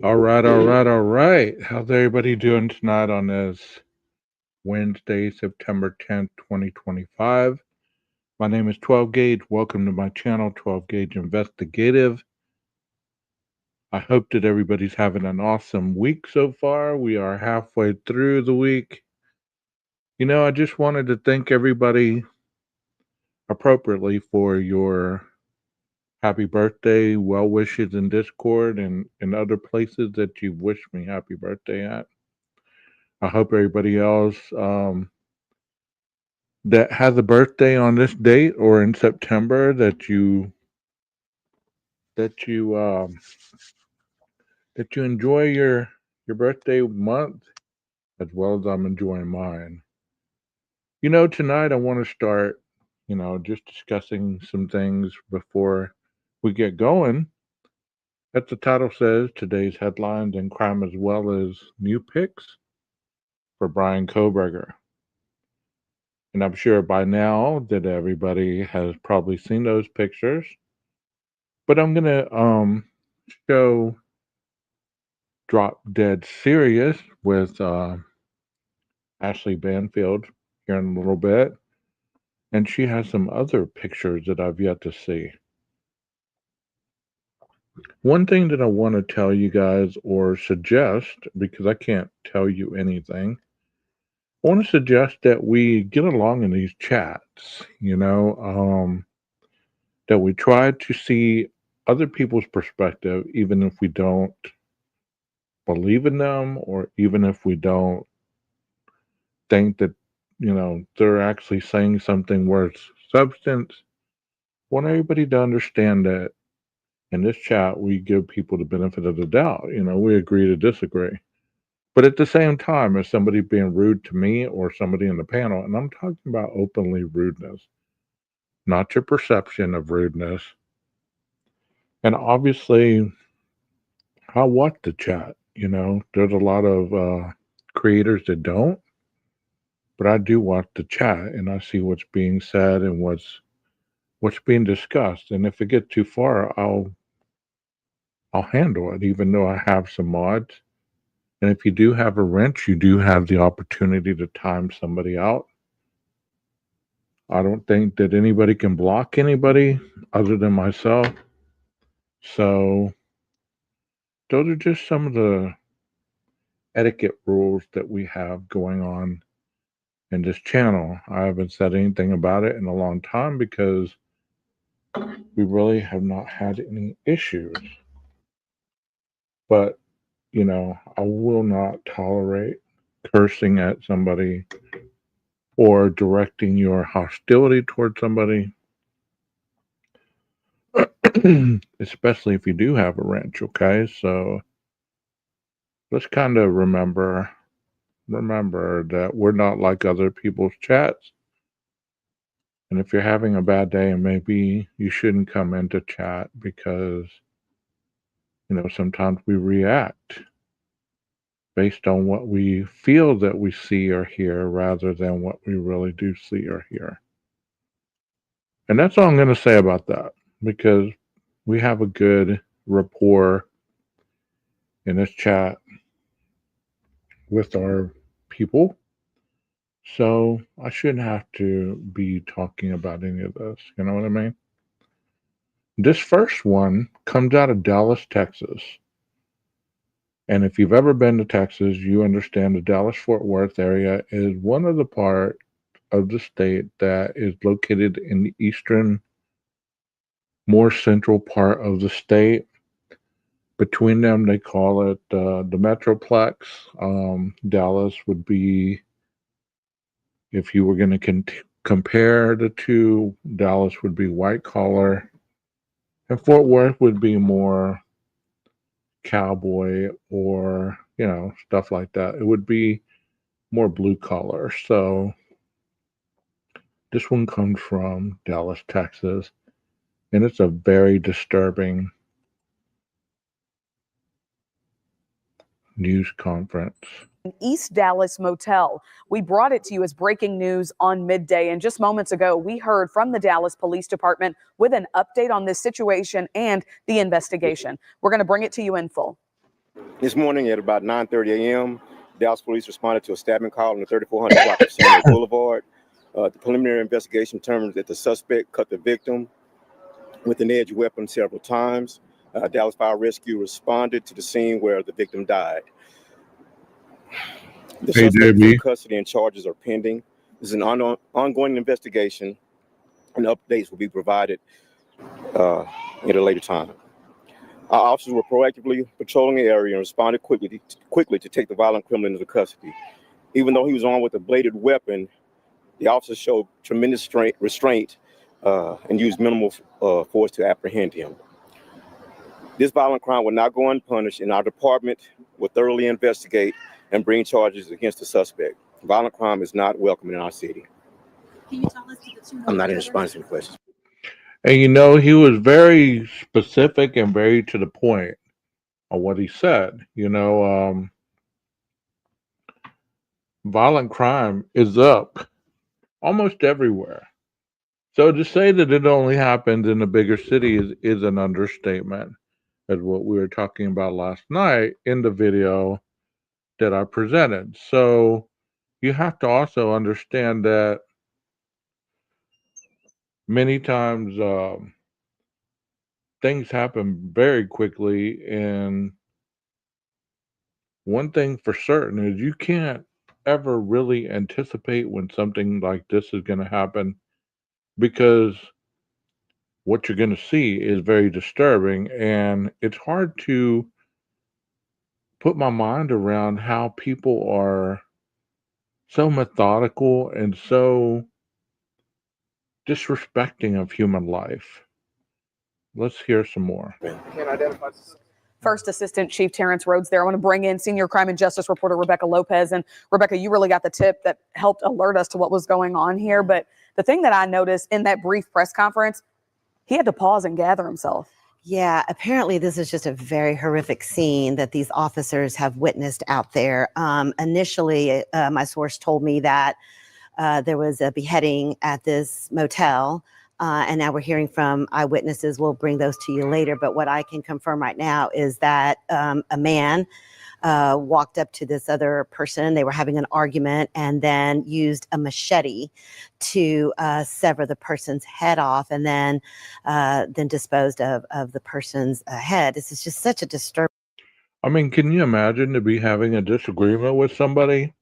All right. How's everybody doing tonight on this Wednesday, September 10th, 2025? My name is 12 Gauge. Welcome to my channel, 12 Gauge Investigative. I hope that everybody's having an awesome week so far. We are halfway through the week. I just wanted to thank everybody appropriately for your happy birthday, well wishes in Discord and other places that you've wished me happy birthday at. I hope everybody else that has a birthday on this date or in September that you that you enjoy your birthday month as well as I'm enjoying mine. Tonight I want to start, just discussing some things before we get going. As the title says, today's headlines and crime as well as new pics for Bryan Kohberger. And I'm sure by now that everybody has probably seen those pictures. But I'm gonna show Drop Dead Serious with Ashley Banfield here in a little bit. And she has some other pictures that I've yet to see. One thing that I want to tell you guys or suggest, because I can't tell you anything, I want to suggest that we get along in these chats, that we try to see other people's perspective, even if we don't believe in them or even if we don't think that they're actually saying something worth substance. I want everybody to understand that in this chat we give people the benefit of the doubt. We agree to disagree, but at the same time, if somebody being rude to me or somebody in the panel, and I'm talking about openly rudeness, not your perception of rudeness. And obviously I watch the chat. There's a lot of creators that don't, but I do watch the chat and I see what's being said and what's being discussed. And if it gets too far, I'll handle it, even though I have some mods. And if you do have a wrench, you do have the opportunity to time somebody out. I don't think that anybody can block anybody other than myself. So those are just some of the etiquette rules that we have going on in this channel. I haven't said anything about it in a long time because we really have not had any issues. But, I will not tolerate cursing at somebody or directing your hostility towards somebody, especially if you do have a wrench, okay? So let's kind of remember that we're not like other people's chats. And if you're having a bad day, and maybe you shouldn't come into chat because sometimes we react based on what we feel that we see or hear rather than what we really do see or hear. And that's all I'm going to say about that because we have a good rapport in this chat with our people. So I shouldn't have to be talking about any of this. You know what I mean? This first one comes out of Dallas, Texas. And if you've ever been to Texas, you understand the Dallas Fort Worth area is one of the part of the state that is located in the eastern, more central part of the state. Between them, they call it the Metroplex. Dallas would be, if you were going to compare the two, Dallas would be white collar, and Fort Worth would be more cowboy or, stuff like that. It would be more blue collar. So this one comes from Dallas, Texas, and it's a very disturbing news conference. East Dallas motel. We brought it to you as breaking news on midday. And just moments ago, we heard from the Dallas Police Department with an update on this situation and the investigation. We're going to bring it to you in full. This morning at about 9:30 a.m., Dallas police responded to a stabbing call on the 3400 block of Samuel Boulevard. The preliminary investigation determined that the suspect cut the victim with an edged weapon several times. Dallas Fire Rescue responded to the scene where the victim died. The suspect is in custody and charges are pending. This is an ongoing investigation, and updates will be provided at a later time. Our officers were proactively patrolling the area and responded quickly to take the violent criminal into custody. Even though he was armed with a bladed weapon, the officers showed tremendous restraint and used minimal force to apprehend him. This violent crime will not go unpunished, and our department will thoroughly investigate and bring charges against the suspect. Violent crime is not welcome in our city. Can you tell us the two? I'm not in response to the questions. And he was very specific and very to the point on what he said. Violent crime is up almost everywhere. So to say that it only happens in the bigger cities is an understatement, as what we were talking about last night in the video that I presented. So you have to also understand that many times things happen very quickly, and one thing for certain is you can't ever really anticipate when something like this is going to happen, because what you're going to see is very disturbing, and it's hard to put my mind around how people are so methodical and so disrespecting of human life. Let's hear some more. First Assistant Chief Terrence Rhodes there. I want to bring in senior crime and justice reporter Rebecca Lopez. And Rebecca, you really got the tip that helped alert us to what was going on here. But the thing that I noticed in that brief press conference, he had to pause and gather himself. Yeah, apparently this is just a very horrific scene that these officers have witnessed out there. Initially, my source told me that there was a beheading at this motel. And now we're hearing from eyewitnesses. We'll bring those to you later. But what I can confirm right now is that a man walked up to this other person. They were having an argument and then used a machete to sever the person's head off, and then disposed of the person's head. This is just such a disturbing. I mean, can you imagine to be having a disagreement with somebody,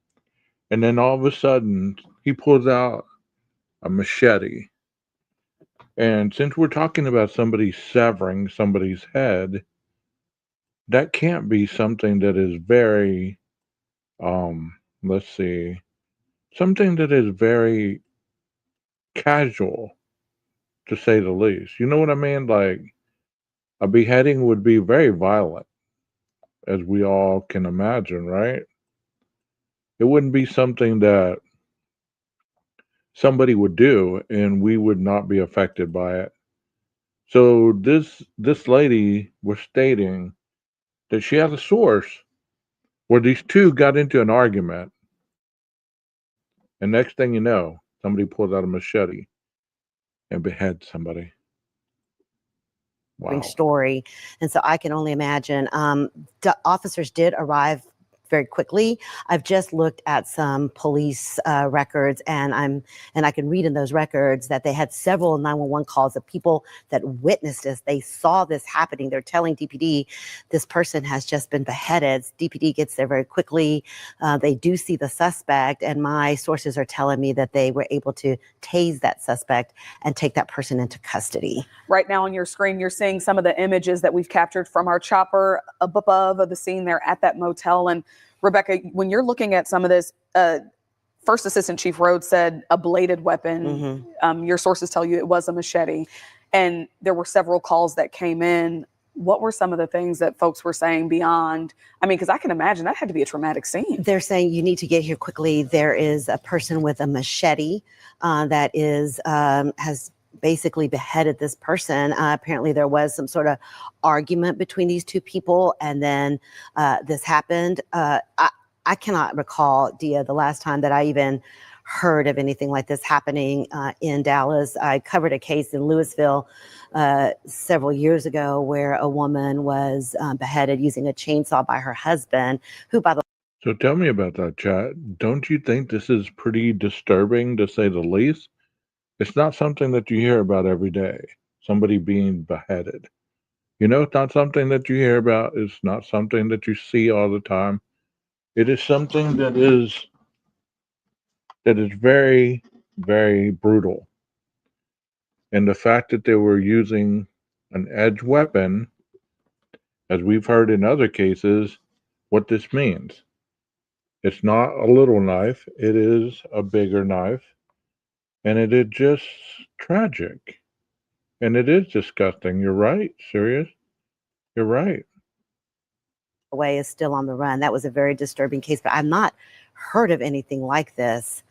and then all of a sudden he pulls out a machete? And since we're talking about somebody severing somebody's head, that can't be something that is very, let's see, something that is very casual, to say the least. You know what I mean? Like, a beheading would be very violent, as we all can imagine, right? It wouldn't be something that somebody would do and we would not be affected by it. So this lady was stating that she had a source where these two got into an argument, and next thing you know, somebody pulls out a machete and beheads somebody. Wow. Story. And so I can only imagine. The officers did arrive very quickly. I've just looked at some police records, and I can read in those records that they had several 911 calls of people that witnessed this. They saw this happening. They're telling DPD this person has just been beheaded. DPD gets there very quickly. They do see the suspect, and my sources are telling me that they were able to tase that suspect and take that person into custody. Right now on your screen, you're seeing some of the images that we've captured from our chopper above of the scene there at that motel. And Rebecca, when you're looking at some of this, First Assistant Chief Rhodes said a bladed weapon. Mm-hmm. Your sources tell you it was a machete. And there were several calls that came in. What were some of the things that folks were saying beyond? I mean, because I can imagine that had to be a traumatic scene. They're saying you need to get here quickly. There is a person with a machete that has basically beheaded this person. Apparently there was some sort of argument between these two people, and then this happened. I cannot recall, Dia, the last time that I even heard of anything like this happening in Dallas. I covered a case in Louisville several years ago where a woman was beheaded using a chainsaw by her husband, who, by the So tell me about that, chat. Don't you think this is pretty disturbing to say the least? It's not something that you hear about every day. Somebody being beheaded. You know, it's not something that you hear about. It's not something that you see all the time. It is something that is very, very brutal. And the fact that they were using an edged weapon, as we've heard in other cases, what this means. It's not a little knife, it is a bigger knife. And it is just tragic. And it is disgusting. You're right, serious. You're right. way is still on the run. That was a very disturbing case, but I've not heard of anything like this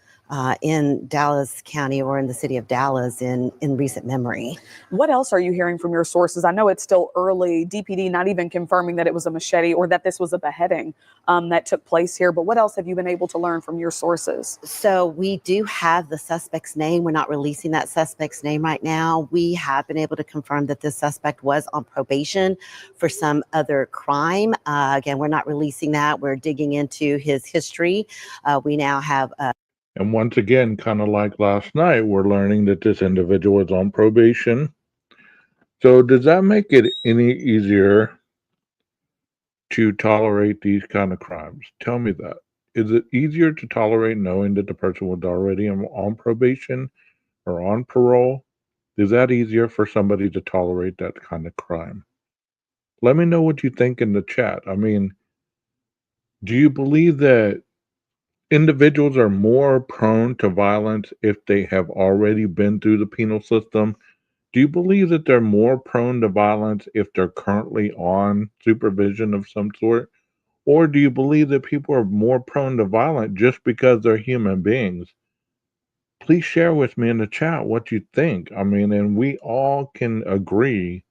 in Dallas County or in the city of Dallas in recent memory. What else are you hearing from your sources? I know it's still early, DPD not even confirming that it was a machete or that this was a beheading that took place here, but what else have you been able to learn from your sources? So we do have the suspect's name. We're not releasing that suspect's name right now. We have been able to confirm that this suspect was on probation for some other crime. Again, we're not releasing that. We're digging into his history. We now have And once again, kind of like last night, we're learning that this individual is on probation. So does that make it any easier to tolerate these kind of crimes? Tell me that. Is it easier to tolerate knowing that the person was already on probation or on parole? Is that easier for somebody to tolerate that kind of crime? Let me know what you think in the chat. I mean, do you believe that individuals are more prone to violence if they have already been through the penal system? Do you believe that they're more prone to violence if they're currently on supervision of some sort? Or do you believe that people are more prone to violence just because they're human beings? Please share with me in the chat what you think. I mean, and we all can agree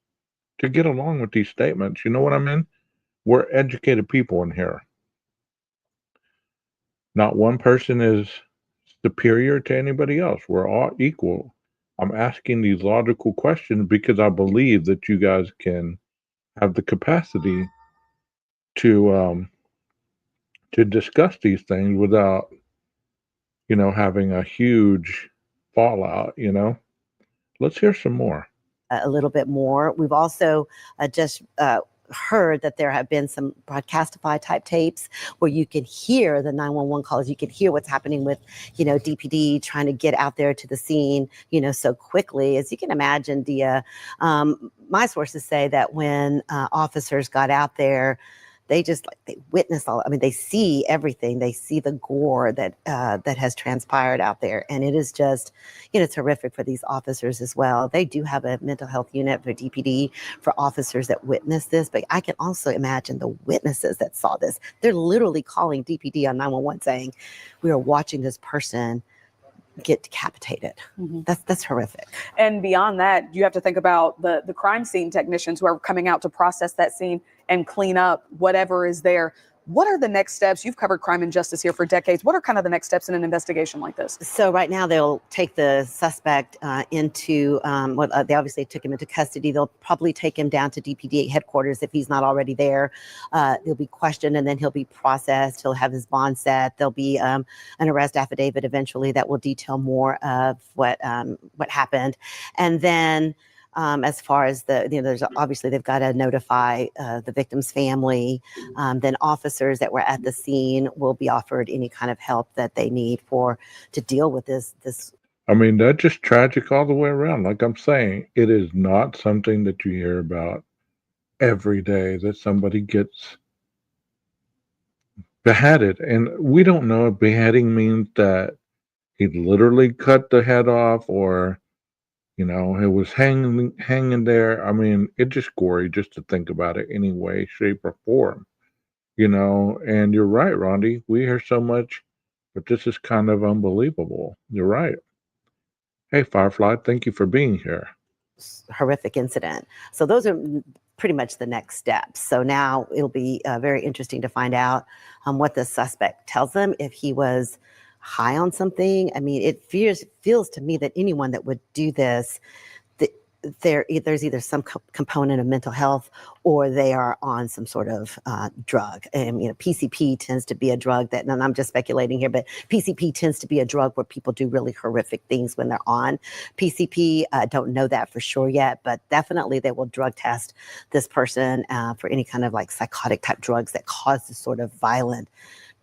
to get along with these statements. You know what I mean? We're educated people in here. Not one person is superior to anybody else. We're all equal. I'm asking these logical questions because I believe that you guys can have the capacity to discuss these things without, having a huge fallout. Let's hear some more. a little bit more. We've also just heard that there have been some broadcastify type tapes where you can hear the 911 calls. You can hear what's happening with, DPD trying to get out there to the scene, so quickly. As you can imagine, Dia, my sources say that when officers got out there, they witness all. I mean, they see everything. They see the gore that has transpired out there, and it is just, it's horrific for these officers as well. They do have a mental health unit for DPD for officers that witness this, but I can also imagine the witnesses that saw this. They're literally calling DPD on 911 saying, "We are watching this person get decapitated." Mm-hmm. That's horrific. And beyond that, you have to think about the crime scene technicians who are coming out to process that scene and clean up whatever is there. What are the next steps? You've covered crime and justice here for decades. What are kind of the next steps in an investigation like this? So right now they'll take the suspect into, they obviously took him into custody. They'll probably take him down to DPD headquarters if he's not already there. He'll be questioned and then he'll be processed. He'll have his bond set. There'll be an arrest affidavit eventually that will detail more of what happened. And then as far as there's obviously they've got to notify the victim's family. Then officers that were at the scene will be offered any kind of help that they need to deal with this. I mean, that's just tragic all the way around. Like I'm saying, it is not something that you hear about every day that somebody gets beheaded. And we don't know if beheading means that he literally cut the head off or it was hanging there. I mean, it's just gory just to think about it any way, shape, or form. And you're right, Rondi. We hear so much, but this is kind of unbelievable. You're right. Hey, Firefly, thank you for being here. Horrific incident. So those are pretty much the next steps. So now it'll be very interesting to find out what the suspect tells them, if he was high on something. I mean, it feels to me that anyone that would do this, th- there's either some component of mental health or they are on some sort of drug. And PCP tends to be a drug that, and I'm just speculating here, but PCP tends to be a drug where people do really horrific things when they're on PCP. Don't know that for sure yet, but definitely they will drug test this person for any kind of like psychotic type drugs that cause this sort of violent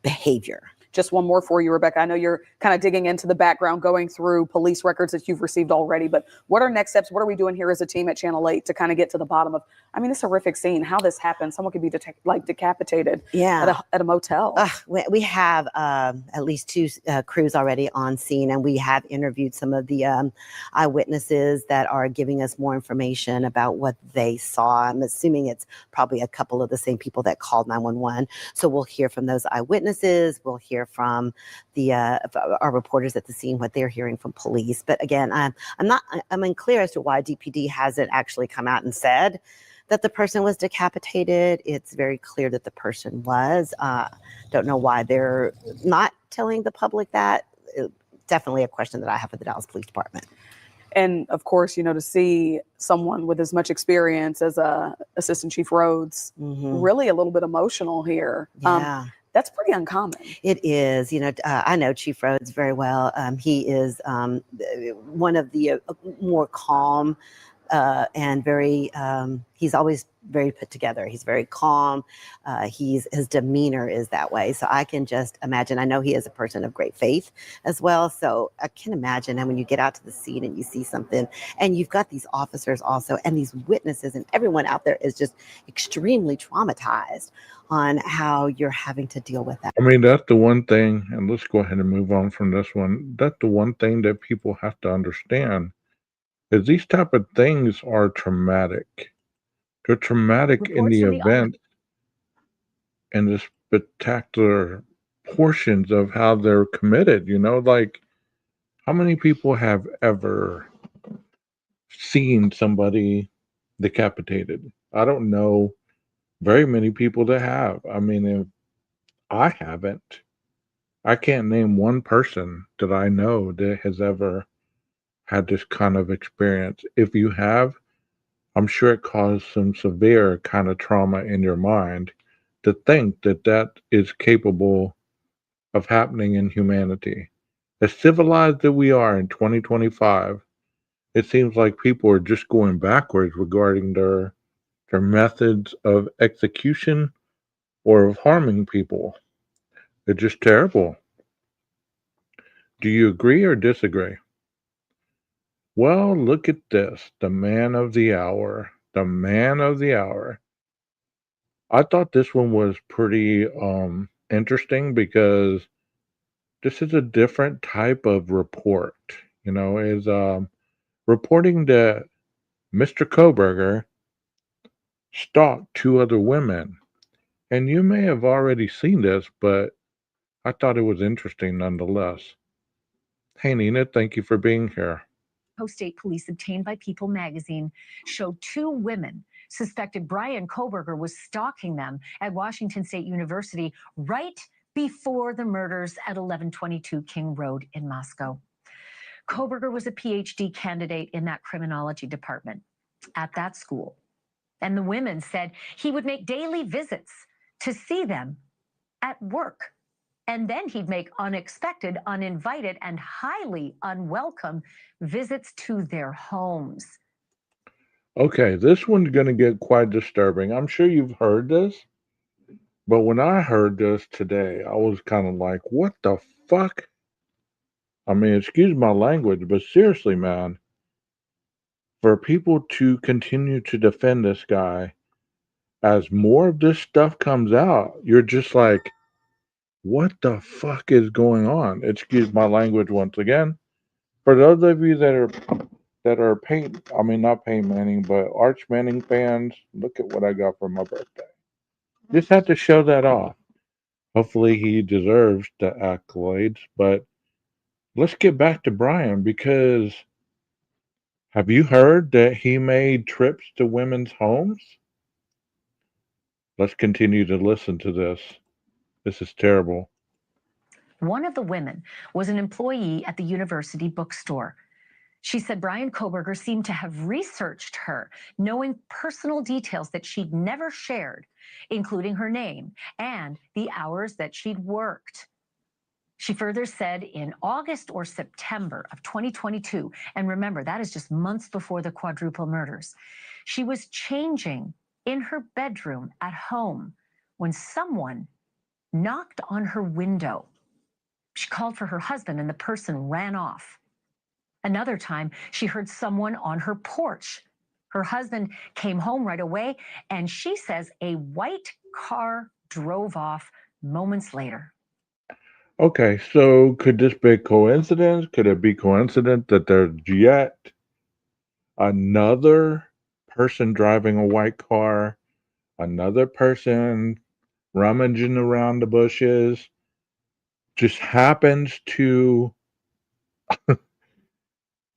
behavior. Just one more for you, Rebecca. I know you're kind of digging into the background, going through police records that you've received already, but what are next steps? What are we doing here as a team at Channel 8 to kind of get to the bottom of, this horrific scene, how this happened? Someone could be decapitated at a motel. We have at least 2 crews already on scene, and we have interviewed some of the eyewitnesses that are giving us more information about what they saw. I'm assuming it's probably a couple of the same people that called 911. So we'll hear from those eyewitnesses. We'll hear from the our reporters at the scene, what they're hearing from police. But again, I'm unclear as to why DPD hasn't actually come out and said that the person was decapitated. It's very clear that the person was. Don't know why they're not telling the public that. Definitely a question that I have for the Dallas Police Department. And of course, to see someone with as much experience as Assistant Chief Rhodes, really a little bit emotional here. Yeah. That's pretty uncommon. It is. I know Chief Rhodes very well. He is one of the more calm and very, he's always very put together. He's very calm. His demeanor is that way. So I can just imagine, I know he is a person of great faith as well. So I can imagine, and when you get out to the scene and you see something and you've got these officers also and these witnesses and everyone out there is just extremely traumatized on how you're having to deal with that. That's the one thing, and let's go ahead and move on from this one. That's the one thing that people have to understand is these type of things are traumatic. They're traumatic in the event and the spectacular portions of how they're committed. Like how many people have ever seen somebody decapitated? I don't know very many people that have. If I haven't, I can't name one person that I know that has ever had this kind of experience. If you have, I'm sure it caused some severe kind of trauma in your mind to think that that is capable of happening in humanity. As civilized that we are in 2025, it seems like people are just going backwards regarding their methods of execution or of harming people. It's just terrible. Do you agree or disagree? Well, look at this. The man of the hour. The man of the hour. I thought this one was pretty interesting because this is a different type of report. Is reporting that Mr. Kohberger stalked 2 other women. And you may have already seen this, but I thought it was interesting nonetheless. Hey, Nina, thank you for being here. State police obtained by People magazine show 2 women suspected Bryan Kohberger was stalking them at Washington State University right before the murders at 1122 King Road in Moscow. Kohberger was a PhD candidate in that criminology department at that school. And the women said he would make daily visits to see them at work. And then he'd make unexpected, uninvited, and highly unwelcome visits to their homes. Okay, this one's going to get quite disturbing. I'm sure you've heard this, but when I heard this today, I was kind of like, what the fuck? Excuse my language, but seriously, man, for people to continue to defend this guy as more of this stuff comes out, you're just like, what the fuck is going on? Excuse my language once again. For those of you that are not Peyton Manning, but Arch Manning fans, look at what I got for my birthday. Just had to show that off. Hopefully he deserves the accolades, but let's get back to Bryan because have you heard that he made trips to women's homes? Let's continue to listen to this. This is terrible. One of the women was an employee at the university bookstore. She said Bryan Kohberger seemed to have researched her, knowing personal details that she'd never shared, including her name and the hours that she'd worked. She further said in August or September of 2022, and remember, that is just months before the quadruple murders, she was changing in her bedroom at home when someone knocked on her window. She called for her husband and the person ran off. Another time, she heard someone on her porch. Her husband came home right away, and she says a white car drove off moments later. Okay, so could this be a coincidence? Could it be coincidence that there's yet another person driving a white car, another person rummaging around the bushes, just happens to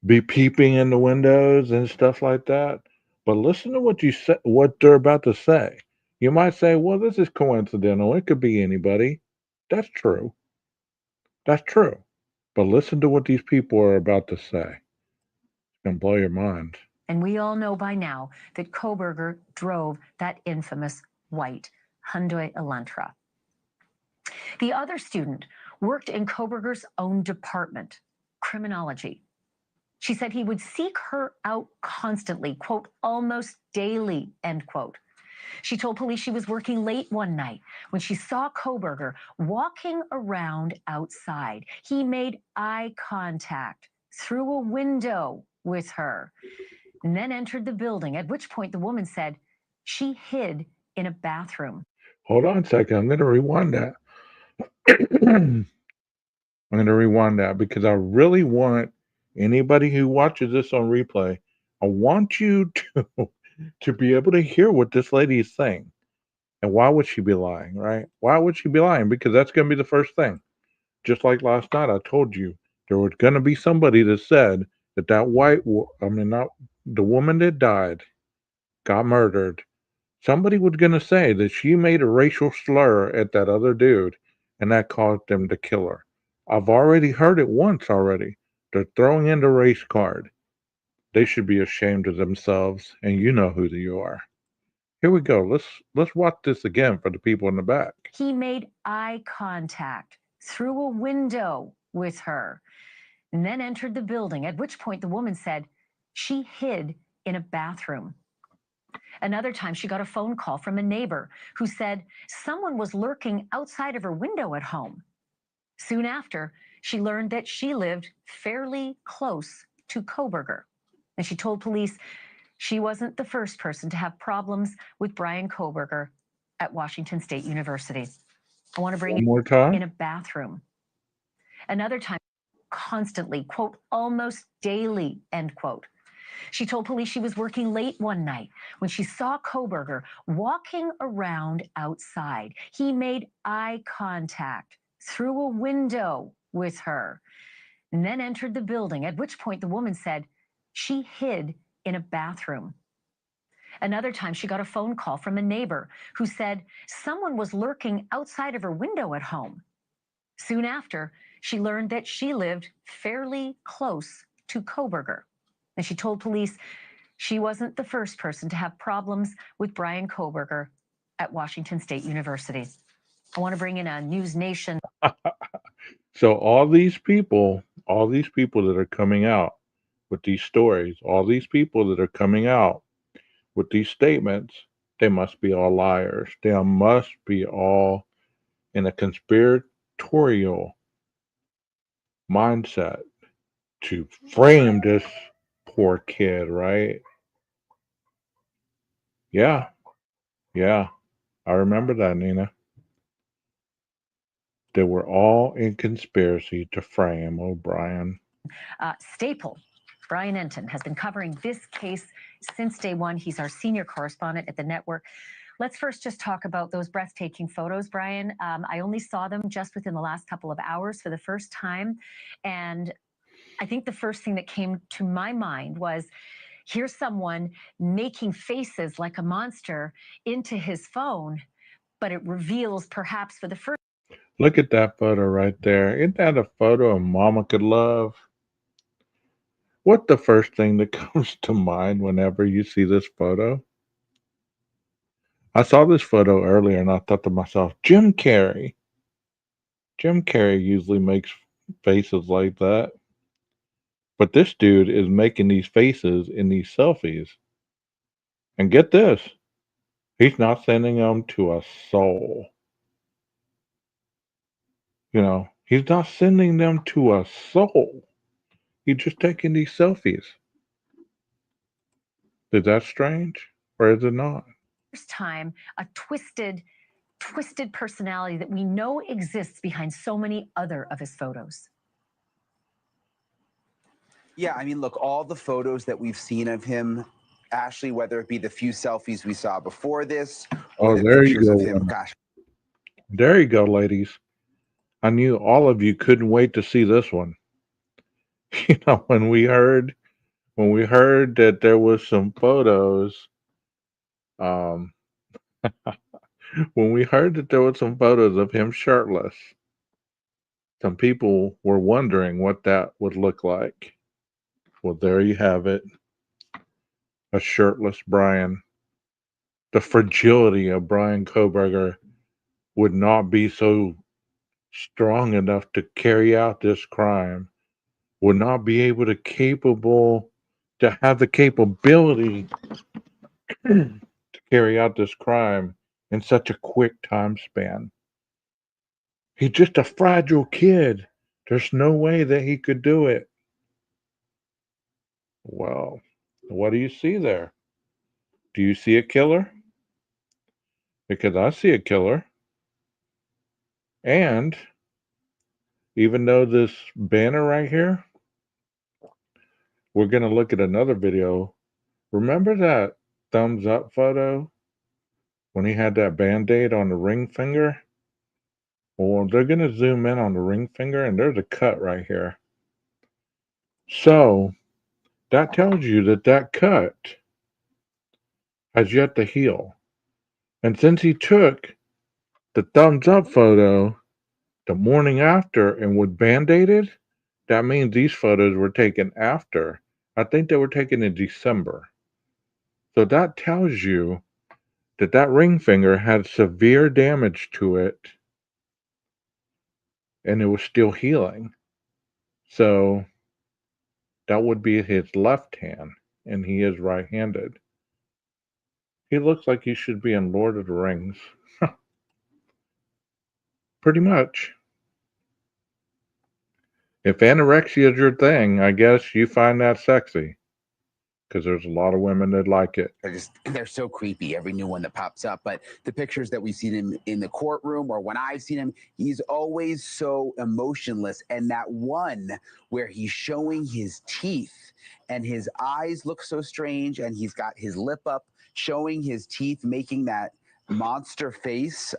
be peeping in the windows and stuff like that? But listen to what you say, what they're about to say. You might say, "Well, this is coincidental. It could be anybody." That's true. That's true. But listen to what these people are about to say. It's going to blow your mind. And we all know by now that Kohberger drove that infamous white Hyundai Elantra. The other student worked in Kohberger's own department, criminology. She said he would seek her out constantly, quote, almost daily, end quote. She told police she was working late one night when she saw Kohberger walking around outside. He made eye contact through a window with her and then entered the building, at which point the woman said she hid in a bathroom. Hold on a second. I'm going to rewind that. I'm going to rewind that because I really want anybody who watches this on replay, I want you to be able to hear what this lady is saying. And why would she be lying, right? Why would she be lying? Because that's going to be the first thing. Just like last night, I told you there was going to be somebody that said that not the woman that died, got murdered. Somebody was going to say that she made a racial slur at that other dude, and that caused them to kill her. I've already heard it once already. They're throwing in the race card. They should be ashamed of themselves, and you know who you are. Here we go. Let's watch this again for the people in the back. He made eye contact through a window with her and then entered the building, at which point the woman said she hid in a bathroom. Another time, she got a phone call from a neighbor who said someone was lurking outside of her window at home. Soon after, she learned that she lived fairly close to Kohberger, and she told police she wasn't the first person to have problems with Bryan Kohberger at Washington State University. I want to bring One more time. in a bathroom. Another time, constantly, quote, almost daily, end quote. She told police she was working late one night when she saw Kohberger walking around outside. He made eye contact through a window with her and then entered the building, at which point the woman said she hid in a bathroom. Another time, she got a phone call from a neighbor who said someone was lurking outside of her window at home. Soon after, she learned that she lived fairly close to Kohberger, and she told police she wasn't the first person to have problems with Bryan Kohberger at Washington State University. I want to bring in a News Nation. So all these people that are coming out with these stories, all these people that are coming out with these statements, they must be all liars. They must be all in a conspiratorial mindset to frame this poor kid, right? Yeah, yeah. I remember that, Nina. They were all in conspiracy to frame O'Brien. Staple, Brian Enton, has been covering this case since day one. He's our senior correspondent at the network. Let's first just talk about those breathtaking photos, Brian. I only saw them just within the last couple of hours for the first time. And I think the first thing that came to my mind was, here's someone making faces like a monster into his phone, but it reveals perhaps for the first. Look at that photo right there. Isn't that a photo a mama could love? What's the first thing that comes to mind whenever you see this photo? I saw this photo earlier and I thought to myself, Jim Carrey. Jim Carrey usually makes faces like that. But this dude is making these faces in these selfies. And get this, he's not sending them to a soul. He's not sending them to a soul. He's just taking these selfies. Is that strange? Or is it not? First time, a twisted personality that we know exists behind so many other of his photos. Yeah, I mean, look, all the photos that we've seen of him, Ashley, whether it be the few selfies we saw before this or Oh, the there you pictures of go. him, gosh. There you go, ladies. I knew all of you couldn't wait to see this one. When we heard that there was some photos, um, when we heard that there was some photos of him shirtless, some people were wondering what that would look like. Well, there you have it. A shirtless Bryan. The fragility of Bryan Kohberger would not be so strong enough to carry out this crime, would not be able to have the capability to carry out this crime in such a quick time span. He's just a fragile kid. There's no way that he could do it. Well, what do you see there? Do you see a killer? Because I see a killer. And even though this banner right here, we're going to look at another video. Remember that thumbs up photo when he had that band-aid on the ring finger? Well, they're going to zoom in on the ring finger, and there's a cut right here. So that tells you that cut has yet to heal. And since he took the thumbs up photo the morning after and was band-aided, that means these photos were taken after. I think they were taken in December. So that tells you that ring finger had severe damage to it and it was still healing. So that would be his left hand, and he is right-handed. He looks like he should be in Lord of the Rings. Pretty much. If anorexia is your thing, I guess you find that sexy. Because there's a lot of women that like it. They're so creepy, every new one that pops up. But the pictures that we've seen him in the courtroom or when I've seen him, he's always so emotionless. And that one where he's showing his teeth and his eyes look so strange and he's got his lip up, showing his teeth, making that monster face.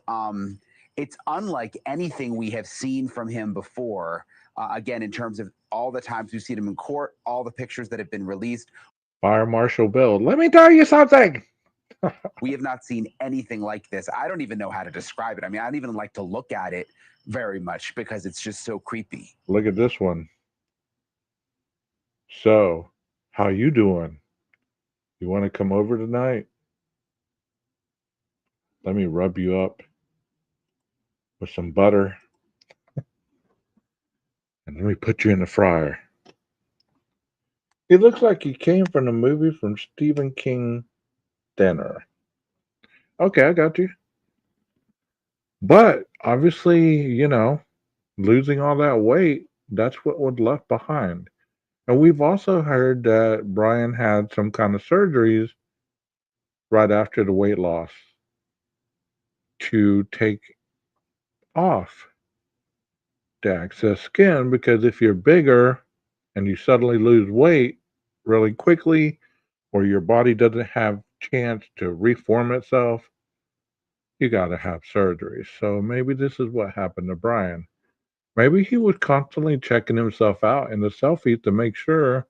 It's unlike anything we have seen from him before. Again, in terms of all the times we've seen him in court, all the pictures that have been released. Fire Marshal Bill, let me tell you something. We have not seen anything like this. I don't even know how to describe it. I mean, I don't even like to look at it very much because it's just so creepy. Look at this one. So, how you doing? You want to come over tonight? Let me rub you up with some butter. And let me put you in the fryer. He looks like he came from a movie from Stephen King Dinner. Okay, I got you. But obviously, losing all that weight, that's what was left behind. And we've also heard that Bryan had some kind of surgeries right after the weight loss to take off the excess skin, because if you're bigger and you suddenly lose weight really quickly, or your body doesn't have chance to reform itself, you got to have surgery. So maybe this is what happened to Bryan. Maybe he was constantly checking himself out in the selfies to make sure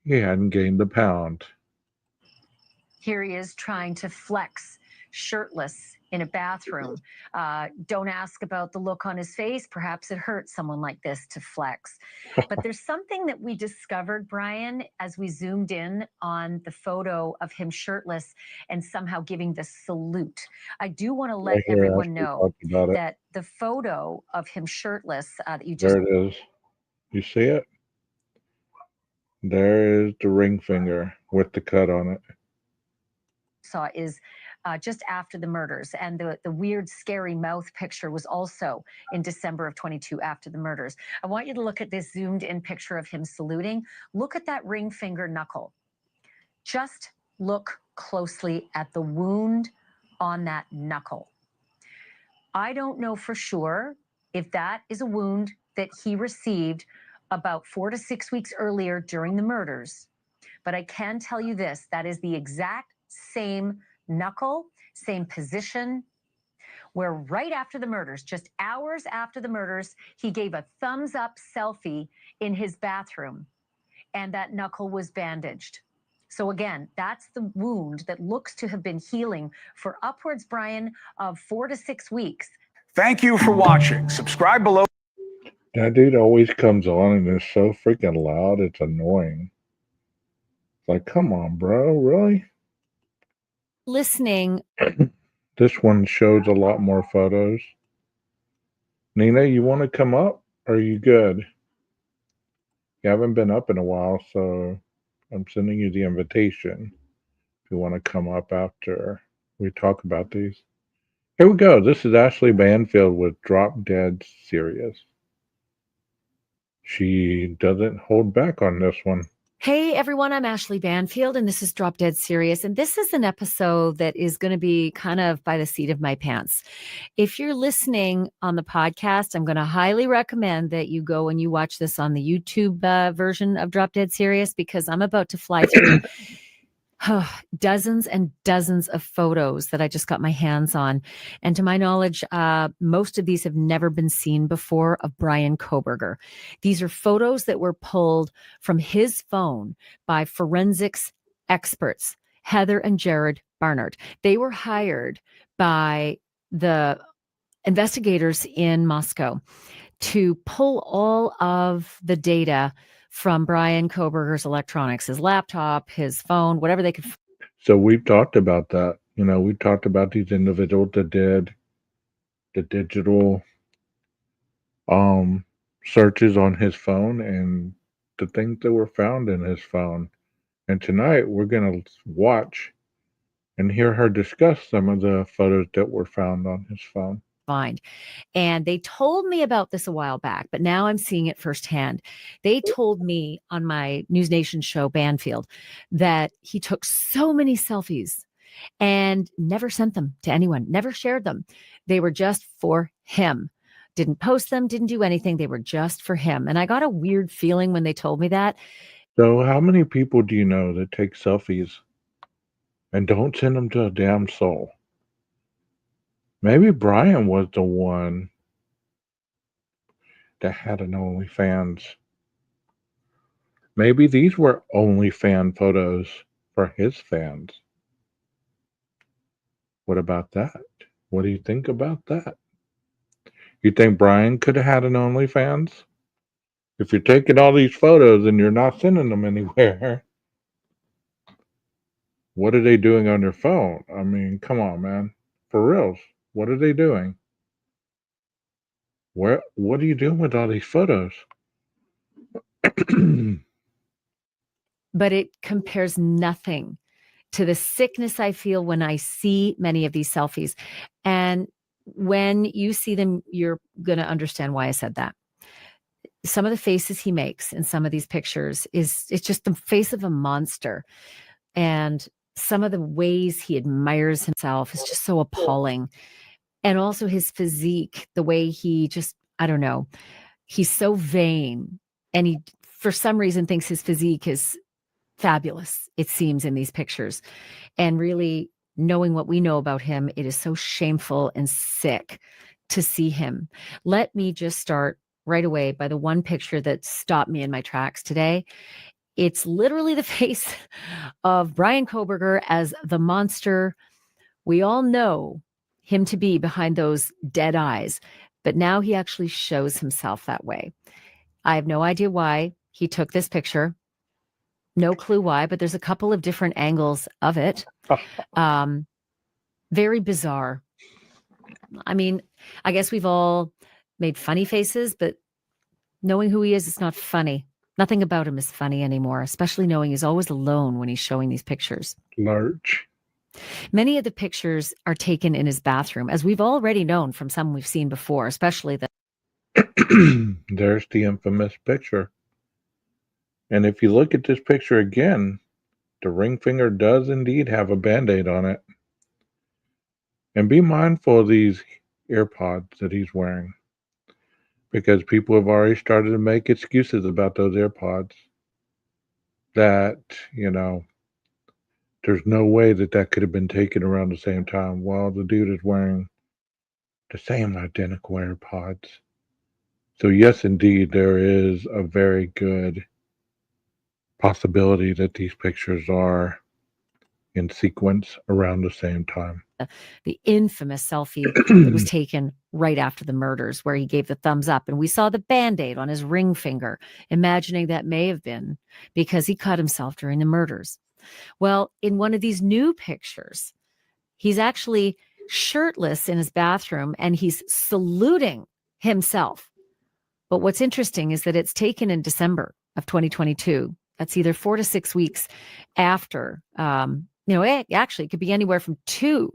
he hadn't gained a pound. Here he is trying to flex shirtless in a bathroom. Don't ask about the look on his face. Perhaps it hurts someone like this to flex. But there's something that we discovered, Bryan, as we zoomed in on the photo of him shirtless and somehow giving the salute. I do want to let Right here, everyone Ashley know talked about it. that the photo of him shirtless that you just There it is. You see it? There is the ring finger with the cut on it. saw is just after the murders. And the weird, scary mouth picture was also in December of 22 after the murders. I want you to look at this zoomed in picture of him saluting. Look at that ring finger knuckle. Just look closely at the wound on that knuckle. I don't know for sure if that is a wound that he received about 4 to 6 weeks earlier during the murders. But I can tell you this, that is the exact same knuckle, same position, where right after the murders, just hours after the murders, he gave a thumbs up selfie in his bathroom, and that knuckle was bandaged. So again, that's the wound that looks to have been healing for upwards, Bryan, of 4 to 6 weeks. Thank you for watching. Subscribe below. That dude always comes on and is so freaking loud, it's annoying. It's like, come on, bro, really? Listening. This one shows a lot more photos. Nina, you want to come up? Or are you good? You haven't been up in a while, so I'm sending you the invitation if you want to come up after we talk about these. Here we go. This is Ashley Banfield with Drop Dead Serious. She doesn't hold back on this one. Hey everyone, I'm Ashley Banfield and this is Drop Dead Serious. And this is an episode that is going to be kind of by the seat of my pants. If you're listening on the podcast, I'm going to highly recommend that you go and you watch this on the YouTube version of Drop Dead Serious, because I'm about to fly through dozens and dozens of photos that I just got my hands on. And to my knowledge, most of these have never been seen before of Bryan Kohberger. These are photos that were pulled from his phone by forensics experts, Heather and Jared Barnard. They were hired by the investigators in Moscow to pull all of the data from Bryan Kohberger's electronics, his laptop, his phone, whatever they could. So we've talked about that. You know, we talked about these individuals that did the digital searches on his phone and the things that were found in his phone. And tonight we're going to watch and hear her discuss some of the photos that were found on his phone. Find. And they told me about this a while back, but now I'm seeing it firsthand. They told me on my News Nation show, Banfield, that he took so many selfies and never sent them to anyone, never shared them. They were just for him. Didn't post them, didn't do anything. They were just for him. And I got a weird feeling when they told me that. So how many people do you know that take selfies and don't send them to a damn soul? Maybe Bryan was the one that had an OnlyFans. Maybe these were OnlyFans photos for his fans. What about that? What do you think about that? You think Bryan could have had an OnlyFans? If you're taking all these photos and you're not sending them anywhere, what are they doing on their phone? I mean, come on, man. For reals. What are they doing? What are you doing with all these photos? But it compares nothing to the sickness I feel when I see many of these selfies. And when you see them, you're going to understand why I said that. Some of the faces he makes in some of these pictures it's just the face of a monster. And some of the ways he admires himself is just so appalling. And also his physique, the way he just, I don't know, he's so vain. And he, for some reason, thinks his physique is fabulous, it seems, in these pictures. And really, knowing what we know about him, it is so shameful and sick to see him. Let me just start right away by the one picture that stopped me in my tracks today. It's literally the face of Bryan Kohberger as the monster We all know him to be behind those dead eyes, but now he actually shows himself that way. I have no idea why he took this picture. No clue why, but there's a couple of different angles of it. Very bizarre. I mean, I guess we've all made funny faces, but knowing who he is, it's not funny. Nothing about him is funny anymore, especially knowing he's always alone when he's showing these pictures. Lurch. Many of the pictures are taken in his bathroom, as we've already known from some we've seen before, especially the There's the infamous picture. And if you look at this picture again, the ring finger does indeed have a Band-Aid on it. And be mindful of these AirPods that he's wearing, because people have already started to make excuses about those AirPods that, there's no way that that could have been taken around the same time. Well, the dude is wearing the same identical AirPods. So yes, indeed, there is a very good possibility that these pictures are in sequence around the same time. the infamous selfie that was taken right after the murders, where he gave the thumbs up, and we saw the Band-Aid on his ring finger, imagining that may have been because he cut himself during the murders. Well, in one of these new pictures, he's actually shirtless in his bathroom and he's saluting himself. But what's interesting is that it's taken in December of 2022. That's either 4 to 6 weeks after, actually, it could be anywhere from 2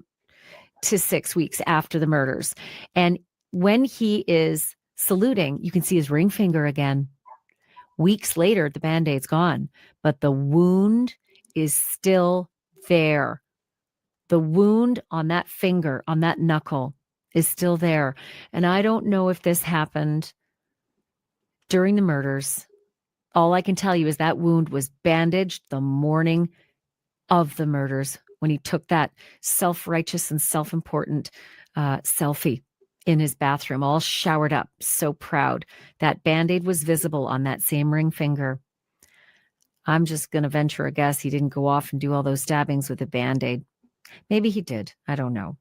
to 6 weeks after the murders. And when he is saluting, you can see his ring finger again. Weeks later, the Band-Aid's gone, but the wound is still there. The wound on that finger, on that knuckle, is still there. And I don't know if this happened during the murders. All I can tell you is that wound was bandaged the morning of the murders, when he took that self-righteous and self-important selfie in his bathroom, all showered up, so proud. That Band-Aid was visible on that same ring finger. I'm just going to venture a guess he didn't go off and do all those stabbings with a Band-Aid. Maybe he did. I don't know.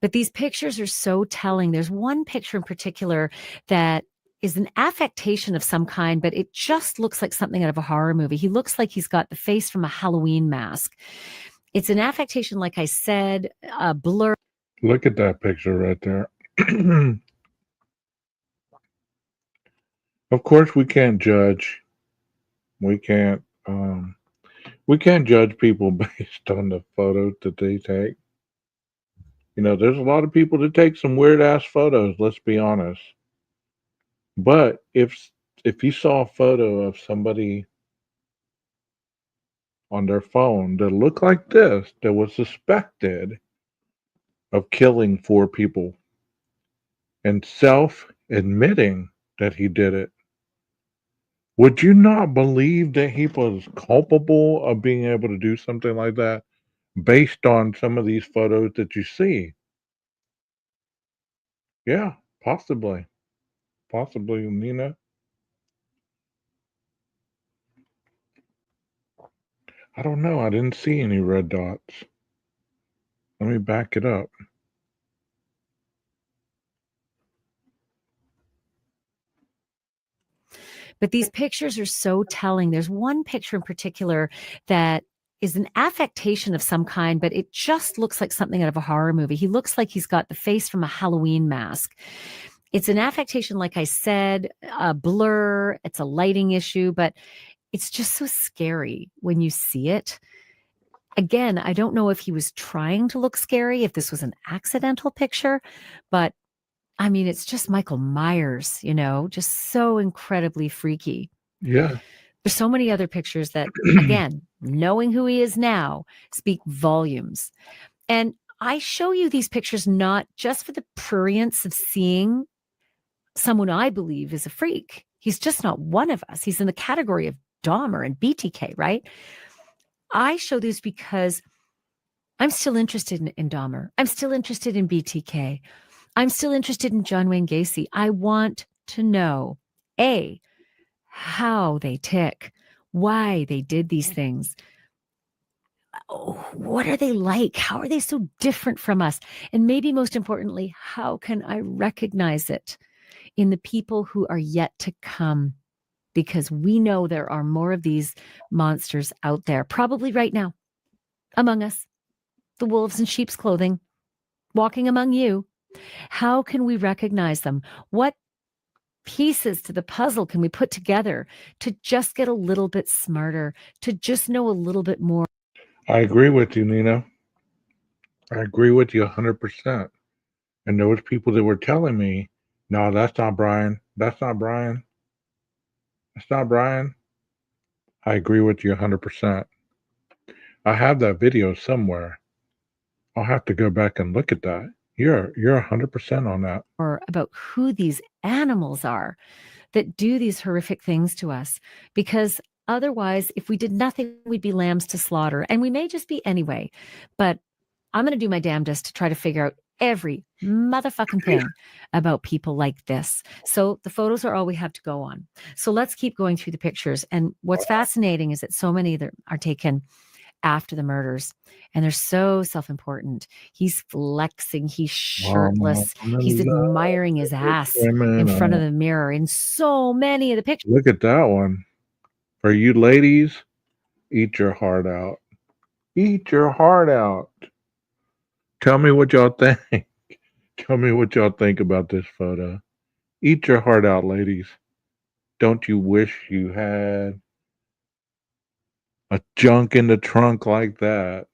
But these pictures are so telling. There's one picture in particular that is an affectation of some kind, but it just looks like something out of a horror movie. He looks like he's got the face from a Halloween mask. It's an affectation, like I said, a blur. Look at that picture right there. Of course, we can't judge. We can't judge people based on the photos that they take. There's a lot of people that take some weird ass photos, let's be honest. But if you saw a photo of somebody on their phone that looked like this, that was suspected of killing 4 people and self-admitting that he did it, would you not believe that he was culpable of being able to do something like that based on some of these photos that you see? Yeah, possibly. Possibly, Nina. I don't know. I didn't see any red dots. Let me back it up. But these pictures are so telling. There's one picture in particular that is an affectation of some kind, but it just looks like something out of a horror movie. He looks like he's got the face from a Halloween mask. It's an affectation, like I said, a blur. It's a lighting issue, but it's just so scary when you see it. Again, I don't know if he was trying to look scary, if this was an accidental picture, but I mean, it's just Michael Myers, just so incredibly freaky. Yeah. There's so many other pictures that, again, knowing who he is now, speak volumes. And I show you these pictures not just for the prurience of seeing someone I believe is a freak. He's just not one of us. He's in the category of Dahmer and BTK, right? I show these because I'm still interested in Dahmer. I'm still interested in BTK. I'm still interested in John Wayne Gacy. I want to know, A, how they tick, why they did these things. what are they like? How are they so different from us? And maybe most importantly, how can I recognize it in the people who are yet to come? Because we know there are more of these monsters out there, probably right now, among us, the wolves in sheep's clothing, walking among you. How can we recognize them? What pieces to the puzzle can we put together to just get a little bit smarter, to just know a little bit more? I agree with you, Nina. I agree with you 100%. And there was people that were telling me, no, that's not Bryan. That's not Bryan. That's not Bryan. I agree with you 100%. I have that video somewhere. I'll have to go back and look at that. You're 100% on that. Or about who these animals are that do these horrific things to us. Because otherwise, if we did nothing, we'd be lambs to slaughter. And we may just be anyway. But I'm going to do my damnedest to try to figure out every motherfucking thing about people like this. So the photos are all we have to go on. So let's keep going through the pictures. And what's fascinating is that so many that are taken after the murders, and they're so self-important. He's flexing, he's shirtless, he's admiring his ass in front of the mirror in so many of the pictures. Look at that one. For you ladies, eat your heart out. Eat your heart out. Tell me what y'all think. Tell me what y'all think about this photo. Eat your heart out, ladies. Don't you wish you had a junk in the trunk like that?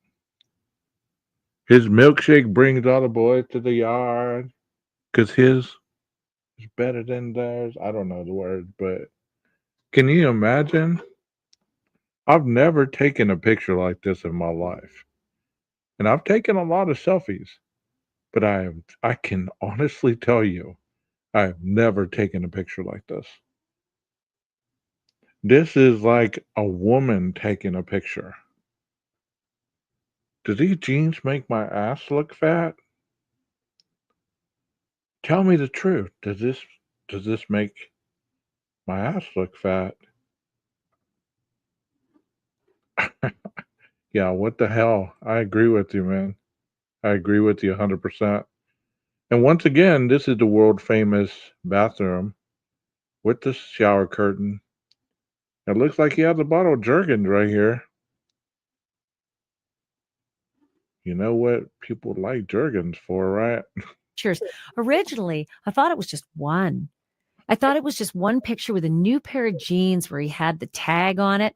His milkshake brings all the boys to the yard because his is better than theirs. I don't know the word, but can you imagine? I've never taken a picture like this in my life. And I've taken a lot of selfies, but I can honestly tell you, I have never taken a picture like this. This is like a woman taking a picture. Do these jeans make my ass look fat? Tell me the truth. Does this make my ass look fat? Yeah, what the hell? I agree with you, man. I agree with you 100%. And once again, this is the world famous bathroom with the shower curtain. It looks like he has a bottle of Jergens right here. You know what people like Jergens for, right? Pictures. Originally, I thought it was just one. I thought it was just one picture with a new pair of jeans where he had the tag on it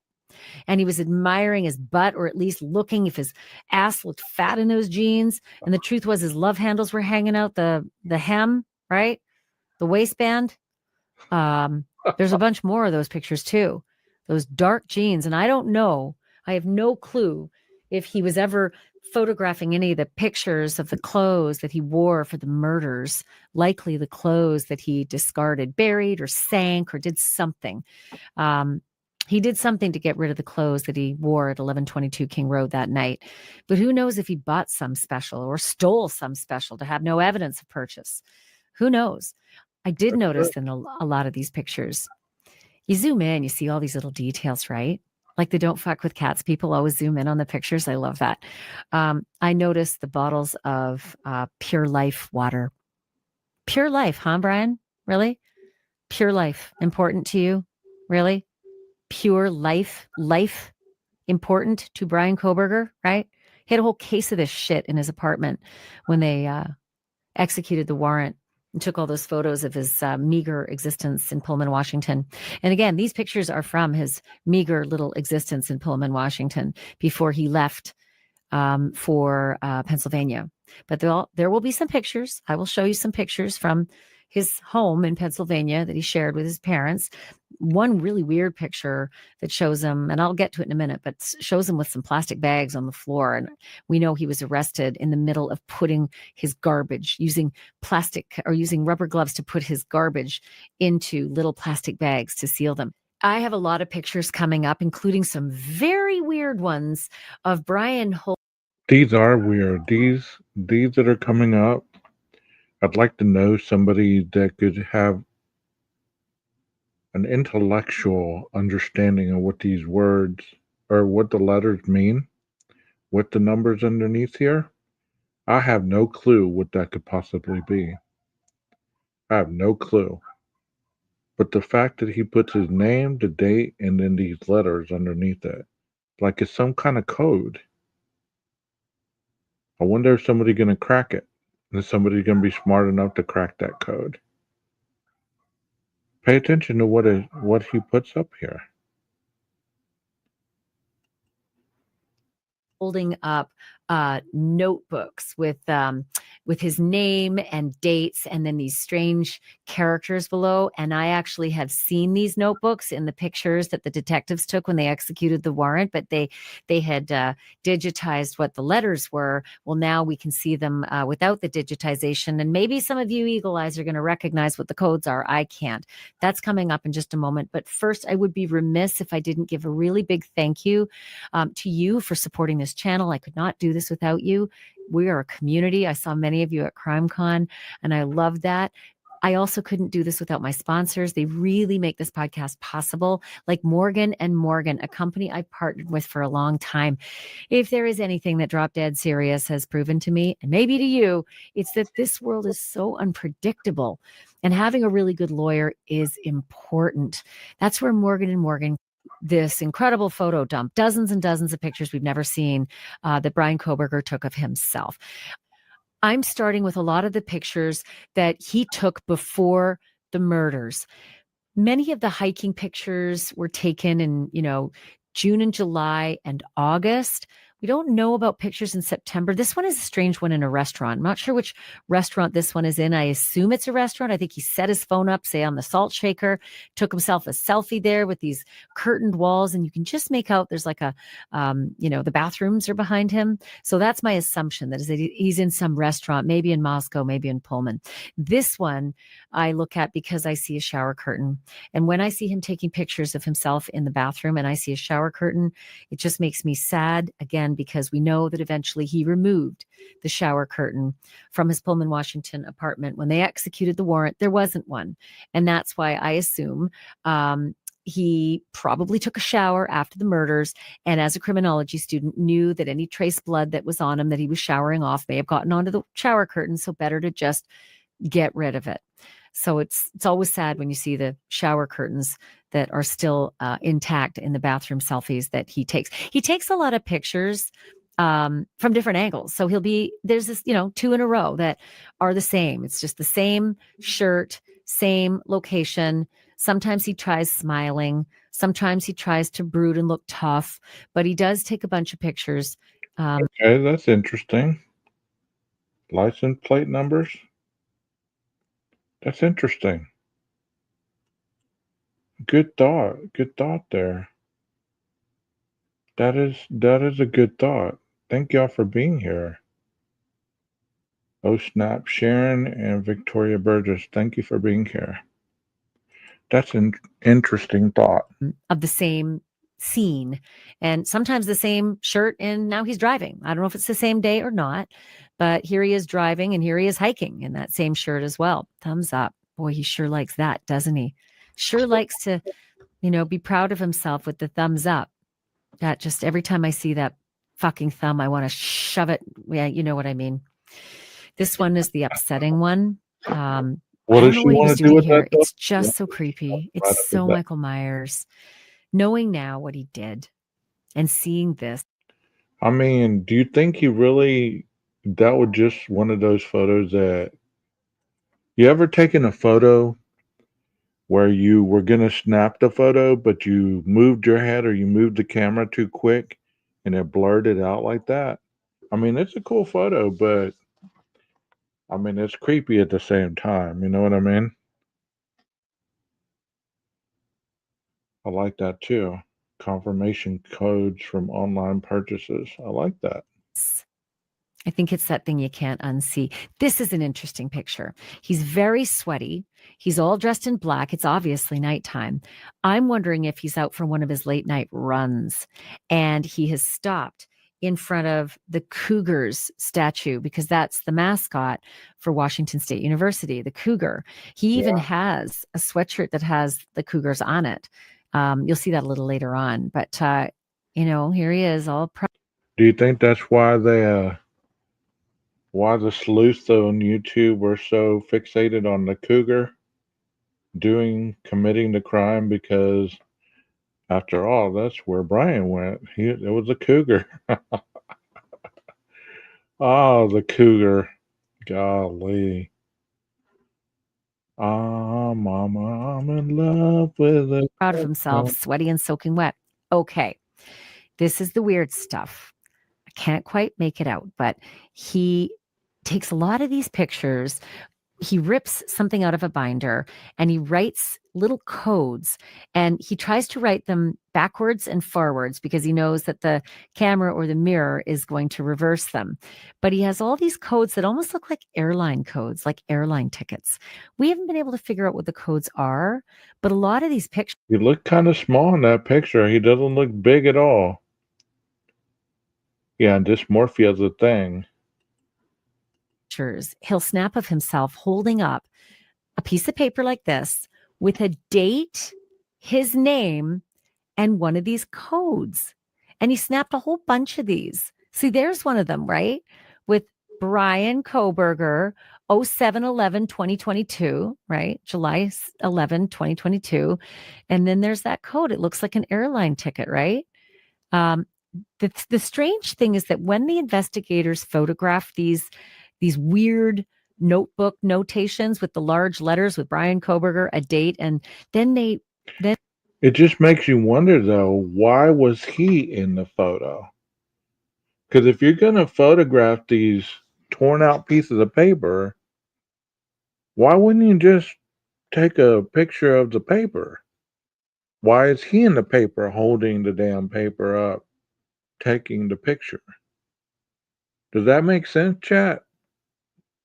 and he was admiring his butt, or at least looking if his ass looked fat in those jeans. And the truth was his love handles were hanging out the hem, right? The waistband. There's a bunch more of those pictures too. Those dark jeans. And I don't know, I have no clue if he was ever photographing any of the pictures of the clothes that he wore for the murders, likely the clothes that he discarded, buried or sank or did something. He did something to get rid of the clothes that he wore at 1122 King Road that night. But who knows if he bought some special or stole some special to have no evidence of purchase. Who knows? I did notice in a lot of these pictures, you zoom in, you see all these little details, right? Like the don't fuck with cats people always zoom in on the pictures. I love that. I noticed the bottles of Pure Life water. Pure Life, huh, Bryan? Really? Pure Life, important to you? Really? Pure Life, important to Bryan Kohberger, right? He had a whole case of this shit in his apartment when they executed the warrant and took all those photos of his meager existence in Pullman, Washington. And again, these pictures are from his meager little existence in Pullman, Washington before he left for Pennsylvania. But there will be some pictures. I will show you some pictures from his home in Pennsylvania that he shared with his parents. One really weird picture that shows him, and I'll get to it in a minute, but shows him with some plastic bags on the floor. And we know he was arrested in the middle of putting his garbage, using plastic or using rubber gloves to put his garbage into little plastic bags to seal them. I have a lot of pictures coming up, including some very weird ones of Bryan. These are weird. These that are coming up, I'd like to know somebody that could have an intellectual understanding of what these words or what the letters mean. with the numbers underneath here, I have no clue what that could possibly be. I have no clue. But the fact that he puts his name, the date, and then these letters underneath it, like it's some kind of code. I wonder if somebody's going to crack it. Is somebody going to be smart enough to crack that code? Pay attention to what he puts up here. Holding up notebooks with his name and dates, and then these strange characters below. And I actually have seen these notebooks in the pictures that the detectives took when they executed the warrant, but they had digitized what the letters were. Well, now we can see them without the digitization, and maybe some of you eagle eyes are going to recognize what the codes are. I can't. That's coming up in just a moment. But first, I would be remiss if I didn't give a really big thank you to you for supporting this channel. I could not do this without you. We are a community. I saw many of you at CrimeCon, and I love that. I also couldn't do this without my sponsors. They really make this podcast possible, like Morgan & Morgan, a company I partnered with for a long time. If there is anything that Drop Dead Serious has proven to me, and maybe to you, it's that this world is so unpredictable, and having a really good lawyer is important. That's where Morgan & Morgan, this incredible photo dump, dozens and dozens of pictures we've never seen that Bryan Kohberger took of himself. I'm starting with a lot of the pictures that he took before the murders. Many of the hiking pictures were taken in, June and July and August. We don't know about pictures in September. This one is a strange one in a restaurant. I'm not sure which restaurant this one is in. I assume it's a restaurant. I think he set his phone up, say on the salt shaker, took himself a selfie there with these curtained walls. And you can just make out there's like the bathrooms are behind him. So that's my assumption, that is that he's in some restaurant, maybe in Moscow, maybe in Pullman. This one I look at because I see a shower curtain. And when I see him taking pictures of himself in the bathroom and I see a shower curtain, it just makes me sad again, because we know that eventually he removed the shower curtain from his Pullman, Washington apartment. When they executed the warrant, there wasn't one. And that's why I assume he probably took a shower after the murders, and as a criminology student knew that any trace blood that was on him that he was showering off may have gotten onto the shower curtain, so better to just get rid of it. So it's always sad when you see the shower curtains that are still intact in the bathroom selfies that he takes. He takes a lot of pictures from different angles. So there's this, 2 in a row that are the same. It's just the same shirt, same location. Sometimes he tries smiling. Sometimes he tries to brood and look tough, but he does take a bunch of pictures. Okay, that's interesting. License plate numbers. That's interesting. Good thought. Good thought there. That is a good thought. Thank y'all for being here. Oh snap, Sharon and Victoria Burgess, thank you for being here. That's an interesting thought. Of the same scene, and sometimes the same shirt, and now he's driving. I don't know if it's the same day or not, but here he is driving, and here he is hiking in that same shirt as well. Thumbs up. Boy, he sure likes that, doesn't he? Sure likes to, be proud of himself with the thumbs up. That just, every time I see that fucking thumb, I want to shove it. Yeah, you know what I mean. This one is the upsetting one. What I does don't she know what he want was to do doing with here. that? Though? It's just so creepy. It's so Michael Myers. Knowing now what he did and seeing this. I mean, do you think that was just one of those photos that you ever taken a photo where you were going to snap the photo, but you moved your head or you moved the camera too quick and it blurred it out like that? I mean, it's a cool photo, but I mean, it's creepy at the same time. You know what I mean? I like that too. Confirmation codes from online purchases. I like that. I think it's that thing you can't unsee. This is an interesting picture. He's very sweaty. He's all dressed in black. It's obviously nighttime. I'm wondering if he's out for one of his late night runs and he has stopped in front of the Cougars statue, because that's the mascot for Washington State University, the Cougar. He even has a sweatshirt that has the Cougars on it. You'll see that a little later on, but here he is, all proud. Do you think that's why why the sleuths on YouTube are so fixated on the cougar committing the crime? Because after all, that's where Brian went. It was a cougar. Oh, the cougar. Golly. Ah, mama, I'm in love with a Proud of himself, sweaty and soaking wet. Okay, this is the weird stuff. I can't quite make it out, but he takes a lot of these pictures. He rips something out of a binder and he writes little codes, and he tries to write them backwards and forwards because he knows that the camera or the mirror is going to reverse them. But he has all these codes that almost look like airline codes, like airline tickets. We haven't been able to figure out what the codes are, but a lot of these pictures, He looked kind of small in that picture. He doesn't look big at all. Yeah, and dysmorphia is a thing. he'll snap of himself holding up a piece of paper like this with a date, his name, and one of these codes. And he snapped a whole bunch of these. See, there's one of them, right? With Bryan Kohberger, 07/11/2022, right? July 11, 2022. And then there's that code. It looks like an airline ticket, right? The strange thing is that when the investigators photograph these weird notebook notations with the large letters with Bryan Kohberger, a date, and then It just makes you wonder, though, why was he in the photo? Because if you're going to photograph these torn out pieces of paper, why wouldn't you just take a picture of the paper? Why is he in the paper holding the damn paper up, taking the picture? Does that make sense, chat?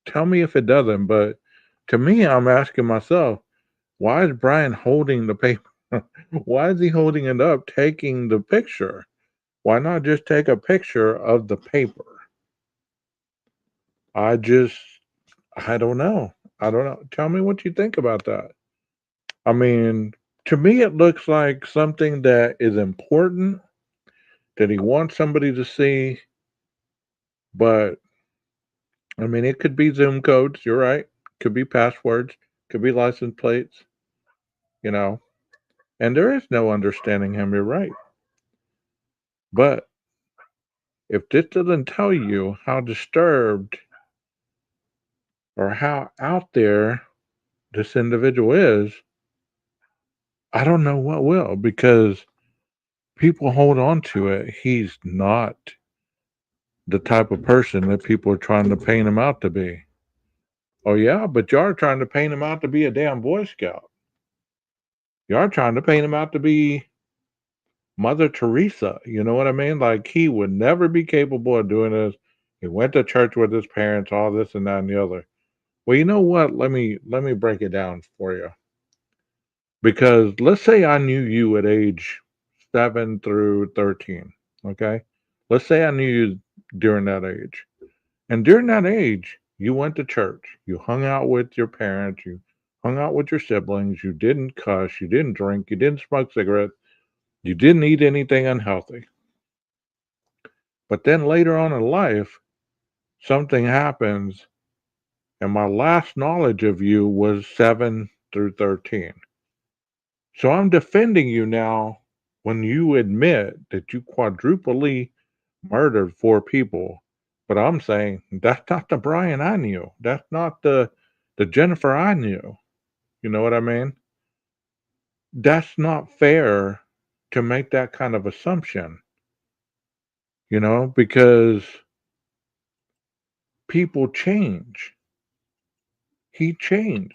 Tell me if it doesn't, but to me, I'm asking myself, why is Brian holding the paper? Why is he holding it up, taking the picture? Why not just take a picture of the paper? I don't know. I don't know. Tell me what you think about that. I mean, to me, it looks like something that is important that he wants somebody to see, but I mean, it could be Zoom codes. You're right. Could be passwords. Could be license plates. You know, and there is no understanding him. You're right. But if this doesn't tell you how disturbed or how out there this individual is, I don't know what will, because people hold on to it. He's not the type of person that people are trying to paint him out to be. Oh, yeah, but you are trying to paint him out to be a damn Boy Scout. You are trying to paint him out to be Mother Teresa. You know what I mean? Like, he would never be capable of doing this. He went to church with his parents, all this and that and the other. Well, you know what? Let me break it down for you. Because let's say I knew you at age 7 through 13, okay? Let's say I knew you during that age. And during that age, you went to church. You hung out with your parents. You hung out with your siblings. You didn't cuss. You didn't drink. You didn't smoke cigarettes. You didn't eat anything unhealthy. But then later on in life, something happens, and my last knowledge of you was 7 through 13. So I'm defending you now when you admit that you quadruply murdered 4 people. But I'm saying that's not the Brian I knew. That's not the Jennifer I knew. You know what I mean? That's not fair to make that kind of assumption, because people change. He changed.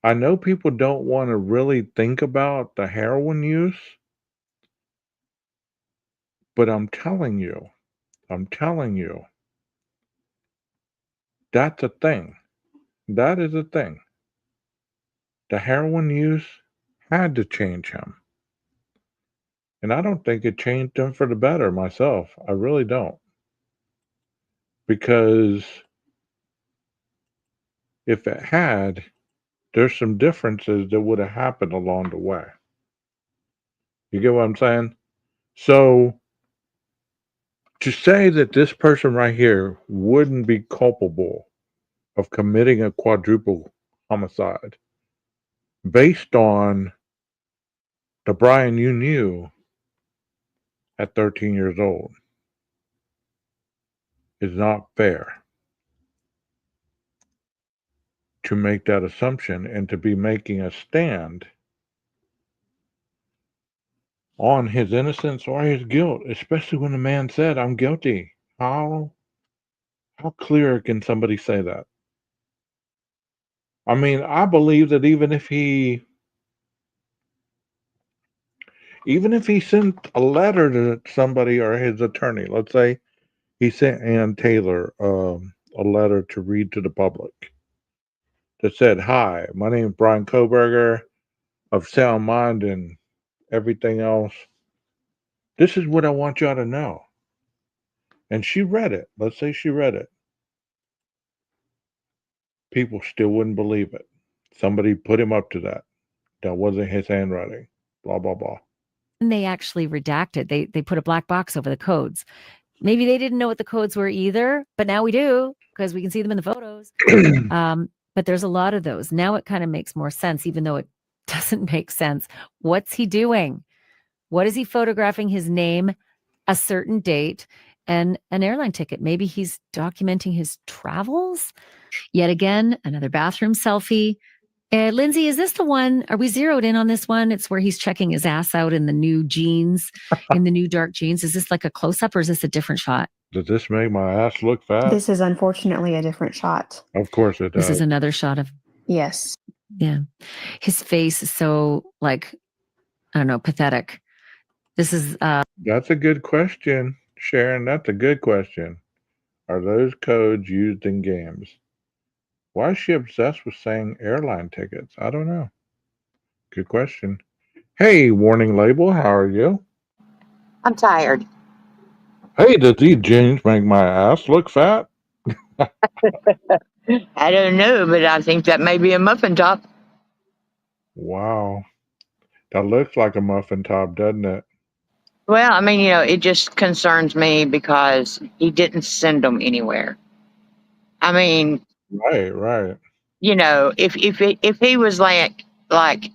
I know people don't want to really think about the heroin use, but I'm telling you, that's a thing. That is a thing. The heroin use had to change him. And I don't think it changed him for the better myself. I really don't. Because if it had, there's some differences that would have happened along the way. You get what I'm saying? So To say that this person right here wouldn't be culpable of committing a quadruple homicide based on the Bryan you knew at 13 years old is not fair. To make that assumption and to be making a stand on his innocence or his guilt, especially when the man said, "I'm guilty." How clear can somebody say that? I mean, I believe that even if he sent a letter to somebody or his attorney, let's say he sent Ann Taylor a letter to read to the public that said, "Hi, my name is Bryan Kohberger of Sound Mind and everything else. This is what I want y'all to know." And she read it. Let's say she read it. People still wouldn't believe it. Somebody put him up to that. That wasn't his handwriting. Blah, blah, blah. And they actually redacted. They put a black box over the codes. Maybe they didn't know what the codes were either, but now we do because we can see them in the photos. But there's a lot of those. Now it kind of makes more sense, even though it doesn't make sense. What's he doing? What is he photographing? His name, a certain date, and an airline ticket. Maybe he's documenting his travels. Yet again, another bathroom selfie. Lindsay, is this the one? Are we zeroed in on this one? It's where he's checking his ass out in the new jeans, in the new dark jeans. Is this like a close up or is this a different shot? Does this make my ass look fat? This is unfortunately a different shot. Of course it does. This is another shot of, Yes. yeah. His face is so like, I don't know, pathetic. This is That's a good question, Sharon. That's a good question. Are those codes used in games? Why is she obsessed with saying airline tickets? I don't know. Good question. Hey, warning label, how are you? I'm tired. Hey, does these jeans make my ass look fat? I don't know, but I think that may be a muffin top. Wow. That looks like a muffin top, doesn't it? Well, I mean, it just concerns me because he didn't send them anywhere. I mean, Right. if he was like,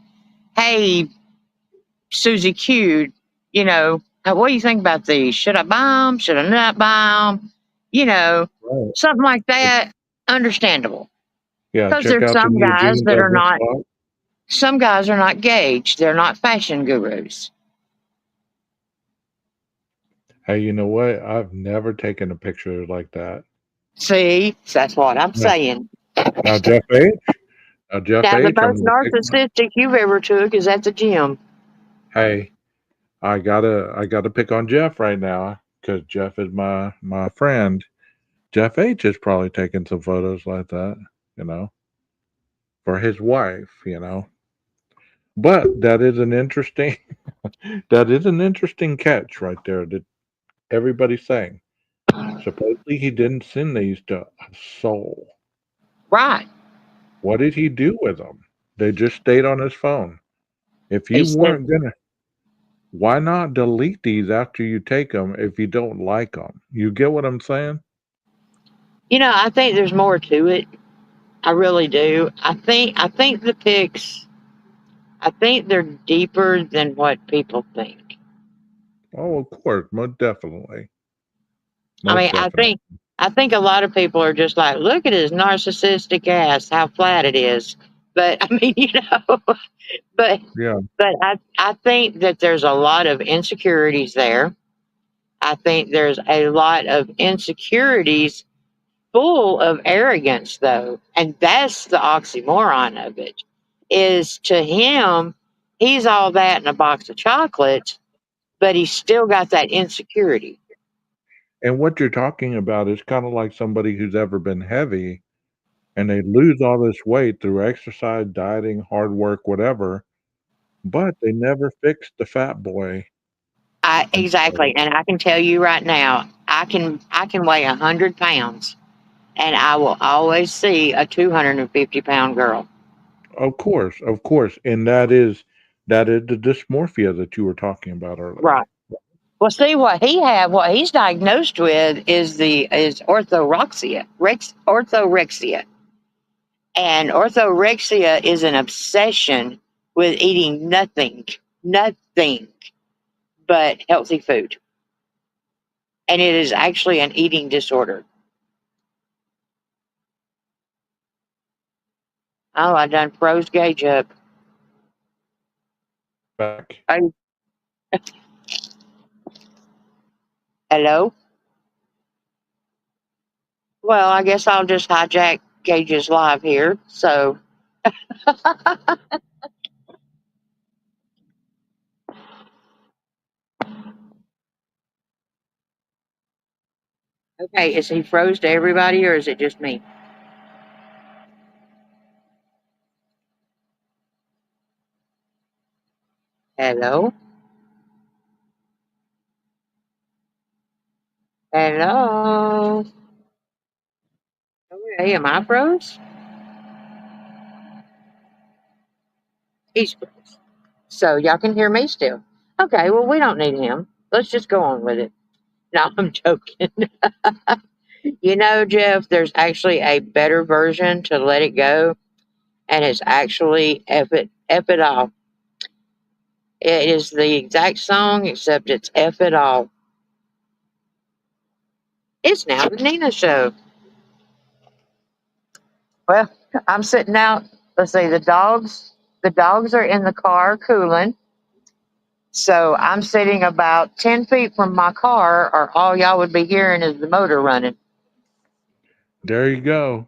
hey, Susie Q, what do you think about these? Should I buy them? Should I not buy them? Right. Something like that. Understandable. Yeah, Because check there's out the some new guys jeans that I are just not. bought. Some guys are not gauged. They're not fashion gurus. Hey, you know what? I've never taken a picture like that. See, that's what I'm saying. Now, Jeff H. Now, the I'm most gonna pick narcissistic you've ever took is at the gym. Hey, I gotta pick on Jeff right now because Jeff is my friend. Jeff H is probably taking some photos like that, for his wife. But that is an interesting catch right there that everybody's saying. Supposedly he didn't send these to a soul. Right. What did he do with them? They just stayed on his phone. If you He said, weren't gonna, why not delete these after you take them if you don't like them? You get what I'm saying? I think there's more to it. I really do. I think the pics, I think they're deeper than what people think. Oh, of course, most definitely. I Most mean, definitely. I think a lot of people are just like, look at his narcissistic ass, how flat it is. But I mean, but Yeah. but I think that there's a lot of insecurities there. I think there's a lot of insecurities full of arrogance, though. And that's the oxymoron of it, is to him, he's all that in a box of chocolates, but he's still got that insecurity. And what you're talking about is kind of like somebody who's ever been heavy and they lose all this weight through exercise, dieting, hard work, whatever, but they never fixed the fat boy. Exactly. And I can tell you right now, I can weigh 100 pounds and I will always see a 250-pound girl. Of course. And that is the dysmorphia that you were talking about earlier. Right. Well, see what he's diagnosed with is orthorexia, orthorexia, and orthorexia is an obsession with eating nothing but healthy food, and it is actually an eating disorder. Oh, I done froze Gage up. Back. Hello. Well, I guess I'll just hijack Gage's live here. So, okay, is he froze to everybody or is it just me? Hello? Hello? Okay, am I froze? He's froze. So, y'all can hear me still. Okay, well, we don't need him. Let's just go on with it. No, I'm joking. You know, Jeff, there's actually a better version to Let It Go, and it's actually F It All. It is the exact song, except it's F It All. It's now the Nina Show. Well, I'm sitting out. Let's see, the dogs are in the car cooling. So I'm sitting about 10 feet from my car, or all y'all would be hearing is the motor running. There you go.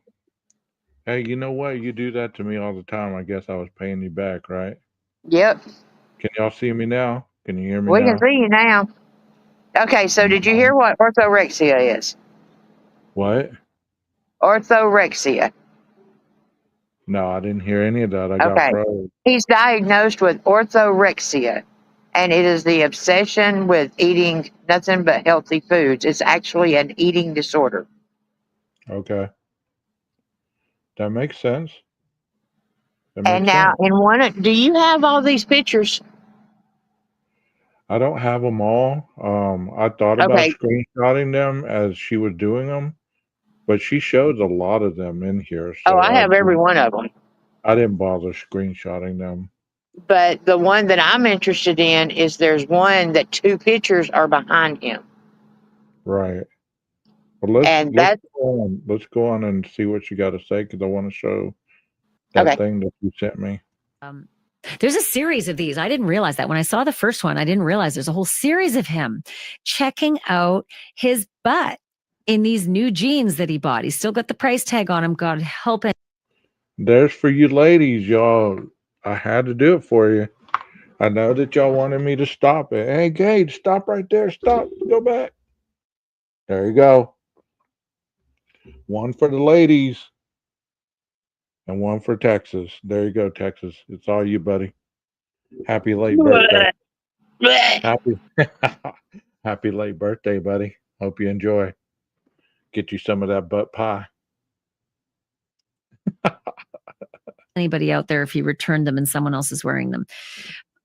Hey, you know what? You do that to me all the time. I guess I was paying you back, right? Yep, Can y'all see me now? Can you hear me we can now? see you now. Okay, so did you hear what orthorexia is? What? Orthorexia. No, I didn't hear any of that. I got Okay. froze. He's diagnosed with orthorexia, and it is the obsession with eating nothing but healthy foods. It's actually an eating disorder. Okay. That makes sense. That And makes now, sense. do you have all these pictures? I don't have them all. I thought about Okay. screenshotting them as she was doing them, but she showed a lot of them in here, Oh, so I have every one of them. I didn't bother screenshotting them. But the one that I'm interested in is there's one that two pictures are behind him. Right. Well, And let's that's go on. Let's go on and see what you got to say because I want to show that okay. thing that you sent me. There's a series of these. I didn't realize that when I saw the first one. I didn't realize there's a whole series of him checking out his butt in these new jeans that he bought. He's still got the price tag on him. God help it. There's for you ladies, y'all. I had to do it for you. I know that y'all wanted me to stop it. Hey, Gage, stop right there. Stop. Go back. There you go. One for the ladies and one for Texas. There you go, Texas. It's all you, buddy. Happy late birthday. Happy happy late birthday, buddy. Hope you enjoy. Get you some of that butt pie. Anybody out there if you returned them and someone else is wearing them.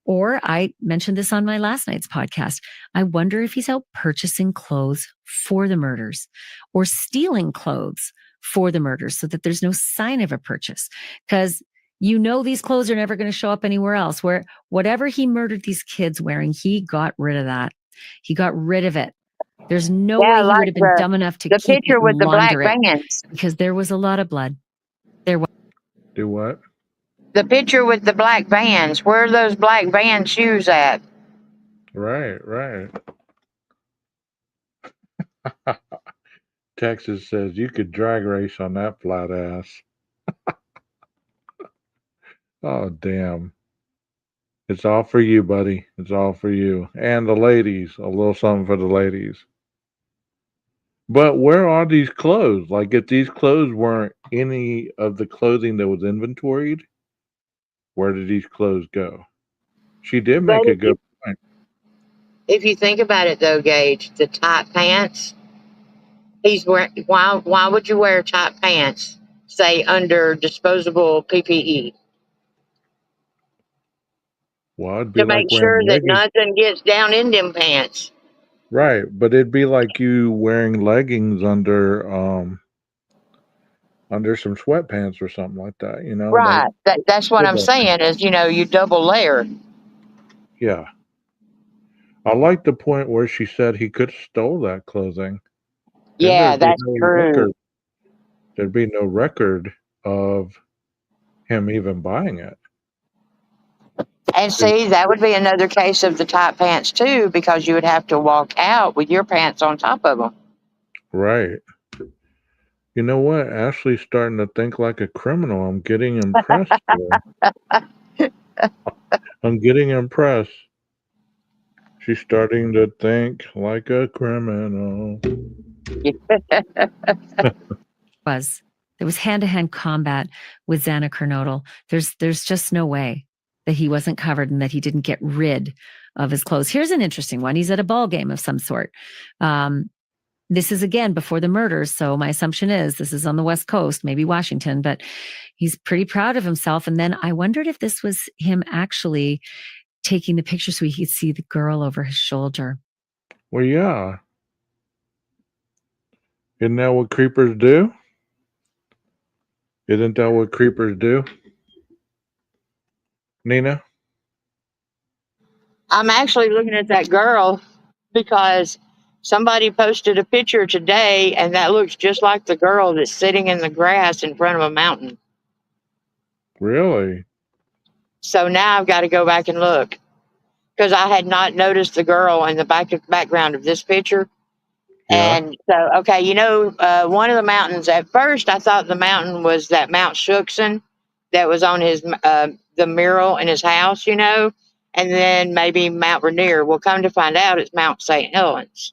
Or I mentioned this on my last night's podcast. I wonder if he's out purchasing clothes for the murders or stealing clothes for the murders so that there's no sign of a purchase. Because you know these clothes are never going to show up anywhere else. Where whatever he murdered these kids wearing, he got rid of that. He got rid of it. There's no way he would have been dumb enough to the keep picture it with and the black launder it bands. because there was a lot of blood. There was. Do what? The picture with the black Vans. Where are those black Van shoes at? Right, right. Texas says you could drag race on that flat ass. Oh, damn. It's all for you, buddy. It's all for you. And the ladies. A little something for the ladies. But where are these clothes? Like, if these clothes weren't any of the clothing that was inventoried, where did these clothes go? She did But make a good point. if you think about it, though, Gage, the tight pants. He's wearing. Why would you wear tight pants? Say under disposable PPE Well, it'd be to make like wearing sure that leggings. nothing gets down in them pants. Right, but it'd be like you wearing leggings under some sweatpants or something like that, like Right. That's what I'm football pants. saying is, you double layer. Yeah. I like the point where she said he could have stole that clothing. Then Yeah, there'd be that's no true. record. There'd be no record of him even buying it. And see, that would be another case of the tight pants too, because you would have to walk out with your pants on top of them. Right. You know what? Ashley's starting to think like a criminal. I'm getting impressed here. I'm getting impressed. She's starting to think like a criminal. Was there was hand-to-hand combat with Xana Kernodle. There's just no way that he wasn't covered and that he didn't get rid of his clothes. Here's an interesting one. He's at a ball game of some sort. This is again before the murders, so my assumption is this is on the West Coast, maybe Washington, but he's pretty proud of himself. And then I wondered if this was him actually taking the picture so he could see the girl over his shoulder. Well, yeah. Isn't that what creepers do? Isn't that what creepers do? Nina? I'm actually looking at that girl because somebody posted a picture today and that looks just like the girl that's sitting in the grass in front of a mountain. Really? So now I've got to go back and look because I had not noticed the girl in the background of this picture. Yeah. And so, okay, one of the mountains, at first I thought the mountain was that Mount Shuxon that was on the mural in his house, and then maybe Mount Rainier. Well, come to find out it's Mount St. Helens.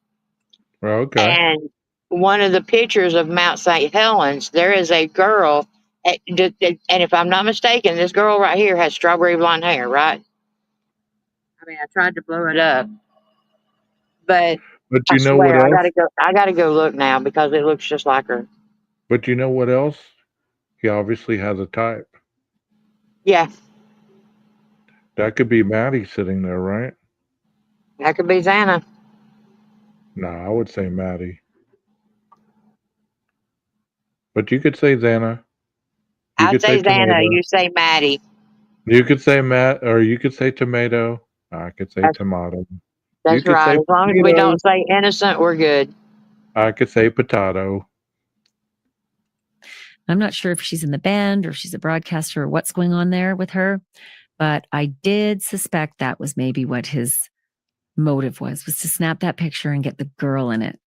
Well, okay. And one of the pictures of Mount St. Helens, there is a girl, and if I'm not mistaken, this girl right here has strawberry blonde hair, right? I mean, I tried to blow it up, but But I you know what swear else? I gotta go look now because it looks just like her. But you know what else? He obviously has a type. Yeah, That could be Maddie sitting there, right? that could be Xana. No, I would say Maddie. But you could say Xana. You I'd could say say Xana, tomato. you say Maddie. You could say Matt, or you could say tomato. I could say That's, tomato. You that's could right. say As long as we potato. don't say innocent, we're good. I could say potato. I'm not sure if she's in the band or if she's a broadcaster or what's going on there with her, but I did suspect that was maybe what his motive was to snap that picture and get the girl in it.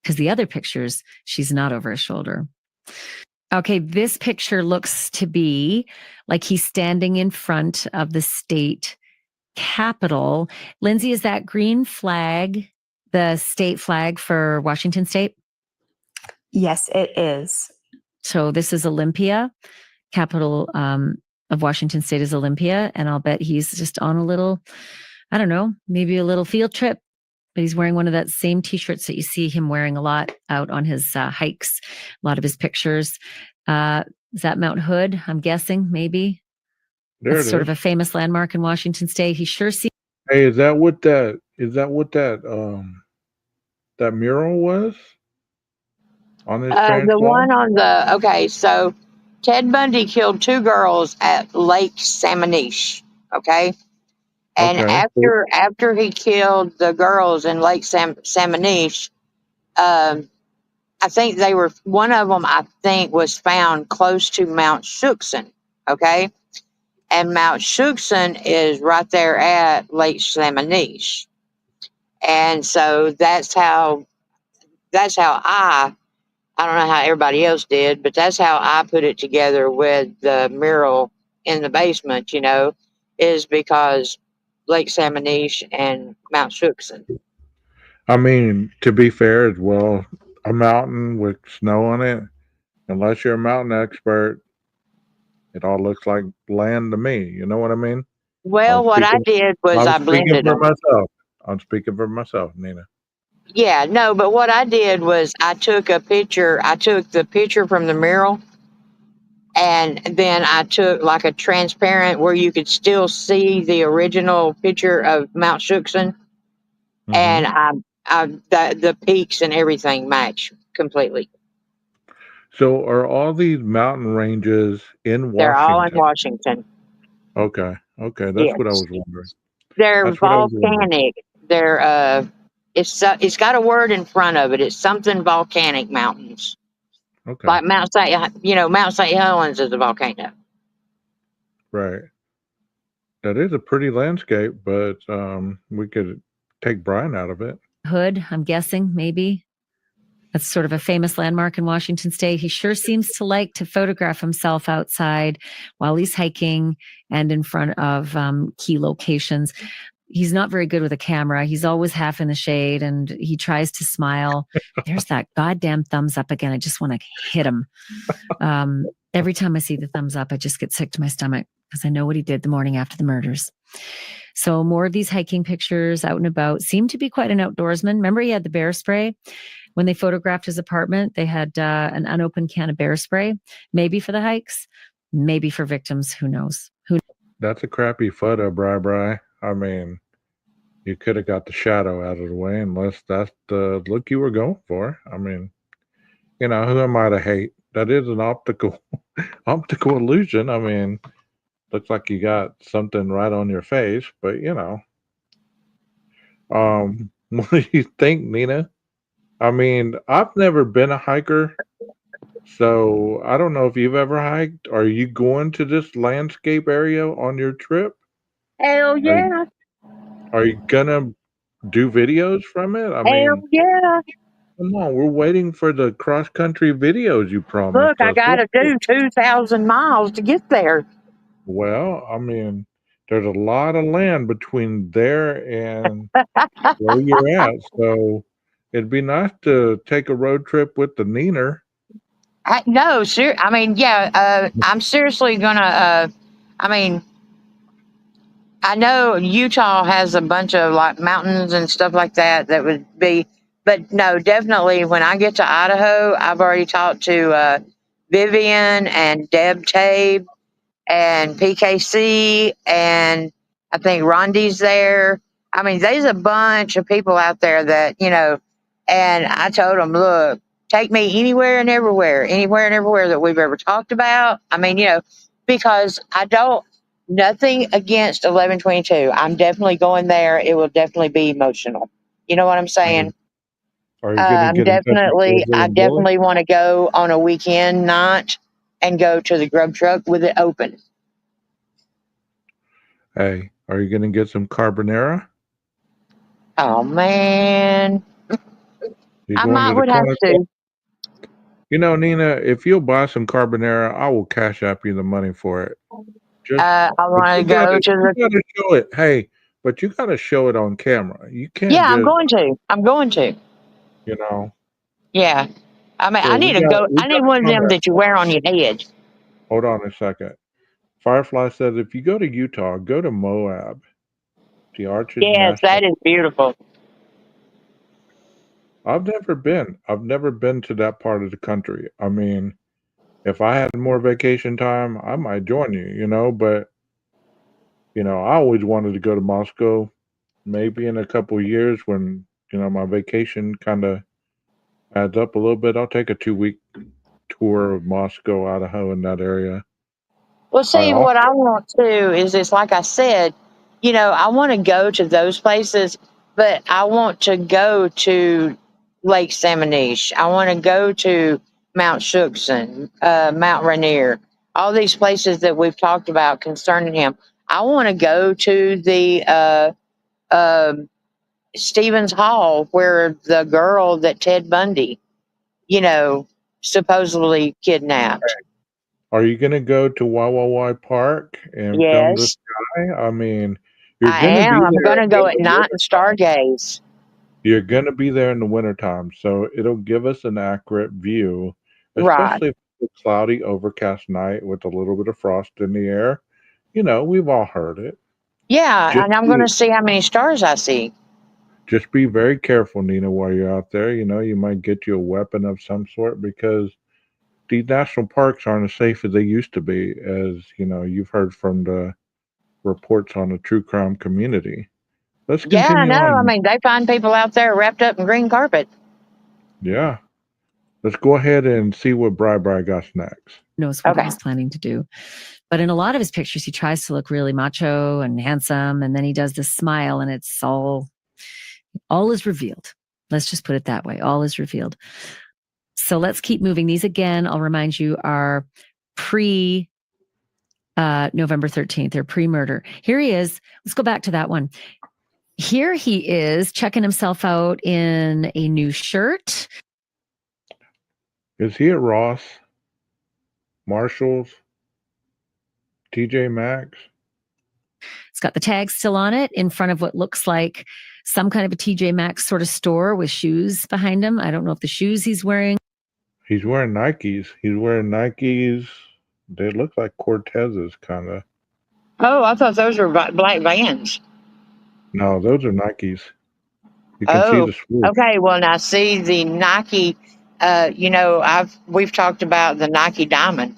Because the other pictures, she's not over his shoulder. Okay, this picture looks to be like he's standing in front of the state capitol. Lindsay, is that green flag the state flag for Washington State? Yes, it is. So this is Olympia. Capital of Washington State is Olympia. And I'll bet he's just on a little, I don't know, maybe a little field trip. But he's wearing one of that same t-shirts that you see him wearing a lot out on his hikes, a lot of his pictures. Is that Mount Hood? I'm guessing, maybe. There That's it sort is. of a famous landmark in Washington State. He sure seems. Hey, is that what that mural was on his The transplant? one on okay, so Ted Bundy killed 2 girls at Lake Sammamish. Okay. And Okay. after he killed the girls in Lake Sammamish, I think one of them, I think, was found close to Mount Shuxon. Okay. And Mount Shuxon is right there at Lake Sammamish. And so I don't know how everybody else did, but that's how I put it together with the mural in the basement, is because Lake Sammamish and Mount Shuxon. I mean, to be fair as well, a mountain with snow on it, unless you're a mountain expert, it all looks like land to me. You know what I mean? I'm Well, what I speaking did was I'm I speaking blended for them. myself. I'm speaking for myself, Nina. Yeah, no, but what I did was I took the picture from the mural, and then I took like a transparent where you could still see the original picture of Mount Shuxon, Mm-hmm. and The peaks and everything match completely. So are all these mountain ranges in They're all in Washington? Washington. Okay. Okay. That's what I Yes, was wondering. they're That's what I was wondering. volcanic. They're it's got a word in front of it. It's something volcanic mountains, Okay. like Mount St. Mount St. Helens is a volcano. Right. That is a pretty landscape, but we could take Bryan out of it. Hood, I'm guessing, maybe. That's sort of a famous landmark in Washington State. He sure seems to like to photograph himself outside while he's hiking and in front of key locations. He's not very good with a camera. He's always half in the shade and he tries to smile. There's that goddamn thumbs up again. I just want to hit him. Every time I see the thumbs up, I just get sick to my stomach because I know what he did the morning after the murders. So more of these hiking pictures out and about. Seemed to be quite an outdoorsman. Remember he had the bear spray? When they photographed his apartment, they had an unopened can of bear spray, maybe for the hikes, maybe for victims. Who knows? That's a crappy photo, Bri. I mean, you could have got the shadow out of the way unless that's the look you were going for. I mean, who am I to hate? That is an optical illusion. I mean, looks like you got something right on your face, but what do you think, Nina? I mean, I've never been a hiker, so I don't know if you've ever hiked. Are you going to this landscape area on your trip? Hell Are you, yeah! are you gonna do videos from it? I Hell mean, yeah! come on, we're waiting for the cross country videos you Look, promised I us. got to do 2,000 miles to get there. Well, I mean, there's a lot of land between there and where you're at, so it'd be nice to take a road trip with the Neener. No, sir. I mean, yeah. I'm seriously gonna. I mean, I know Utah has a bunch of like mountains and stuff like that. That would be, but no, definitely when I get to Idaho, I've already talked to Vivian and Deb Tabe and PKC, and I think Rondi's there. I mean, there's a bunch of people out there that, and I told them, look, take me anywhere and everywhere that we've ever talked about. I mean, because nothing against 1122. I'm definitely going there. It will definitely be emotional. You know what I'm saying? Are you gonna get in touch with Rover I and Billy? definitely want to go on a weekend night and go to the grub truck with it open. Hey, are you gonna get some carbonara? Oh man, You I going might to the would have corner store? to. Nina, if you'll buy some carbonara, I will cash app you the money for it. I But want to you go to the. gotta show it. Hey, but you gotta show it on camera. You can't Yeah, I'm just, going to. I'm going to. you know. Yeah, I mean, I So need to go. we I got need a one of them comment. that you wear on your head. Hold on a second. Firefly says if you go to Utah, go to Moab, the Arches Yes, National. that is beautiful. I've never been. I've never been to that part of the country. I mean, if I had more vacation time, I might join you, but I always wanted to go to Moscow. Maybe in a couple of years when, my vacation kind of adds up a little bit, I'll take a 2-week tour of Moscow, Idaho, in that area. Well, I see, also, what I want to is it's like I said, I want to go to those places, but I want to go to Lake Sammamish. I want to go to Mount Shuksan, Mount Rainier, all these places that we've talked about concerning him. I want to go to the um Stevens Hall where the girl that Ted Bundy, you know, supposedly kidnapped. are you going to go to Wawa Park and film the Yes, sky? I mean, you're I going to be am. I'm there going to in go at the night and wintertime. stargaze. You're going to be there in the wintertime, so it'll give us an accurate view, Right. especially if it's a cloudy, overcast night with a little bit of frost in the air. We've all heard it. Yeah, Just and I'm going be to see how many stars I see. just be very careful, Nina, while you're out there. You might get you a weapon of some sort because these national parks aren't as safe as they used to be, as you've heard from the reports on the true crime community. Let's Yeah, I continue know. I on. mean, they find people out there wrapped up in green carpet. Yeah. Let's go ahead and see what Bri got next. Knows what Okay. he was planning to do. But in a lot of his pictures, he tries to look really macho and handsome. And then he does this smile and it's all is revealed. Let's just put it that way. All is revealed. So let's keep moving. These again, I'll remind you, are pre November 13th. They're pre-murder. Here he is. Let's go back to that one. Here he is checking himself out in a new shirt. Is he at Ross, Marshalls, TJ Maxx? It's got the tag still on it in front of what looks like some kind of a TJ Maxx sort of store with shoes behind him. I don't know if the shoes he's wearing. He's wearing Nikes. They look like Cortez's, kind of. Oh, I thought those were black Vans. No, those are Nikes. You can see Oh, the swoosh. okay. Well, now see the Nike. We've talked about the Nike Diamond.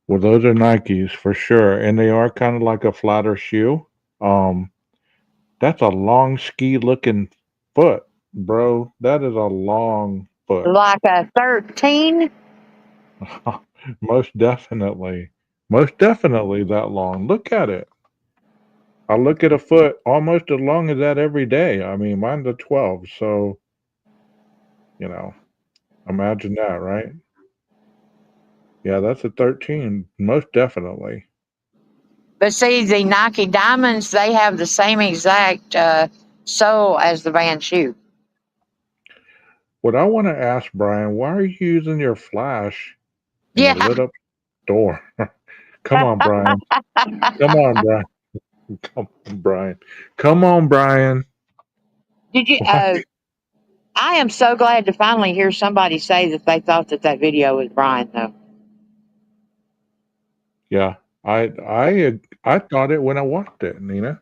Well, those are Nikes for sure, and they are kind of like a flatter shoe. That's a long ski looking foot, bro. That is a long foot. Like a 13. Most definitely that long. Look at it. I look at a foot almost as long as that every day. I mean, mine's a 12, so imagine that, right? Yeah, that's a 13, most definitely. But see, the Nike Diamonds, they have the same exact sole as the Van shoe. What I want to ask Brian, why are you using your flash in a Yeah. lit up store? Come on, Brian. Come on, Brian. Come on, Brian. Come on, Brian. Did you? Why? I am so glad to finally hear somebody say that they thought that video was Brian, though. Yeah, I thought it when I watched it, Nina,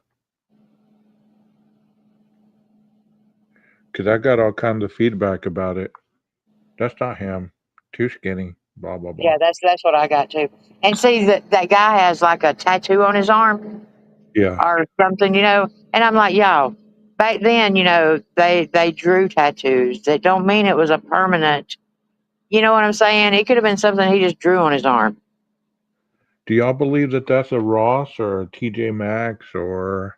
because I got all kinds of feedback about it. That's not him. Too skinny. Blah blah blah. Yeah, that's what I got too. And see that guy has like a tattoo on his arm Yeah. or something, And I'm like, y'all, back then, they drew tattoos. That don't mean it was a permanent. You know what I'm saying? It could have been something he just drew on his arm. Do y'all believe that that's a Ross or a TJ Maxx or?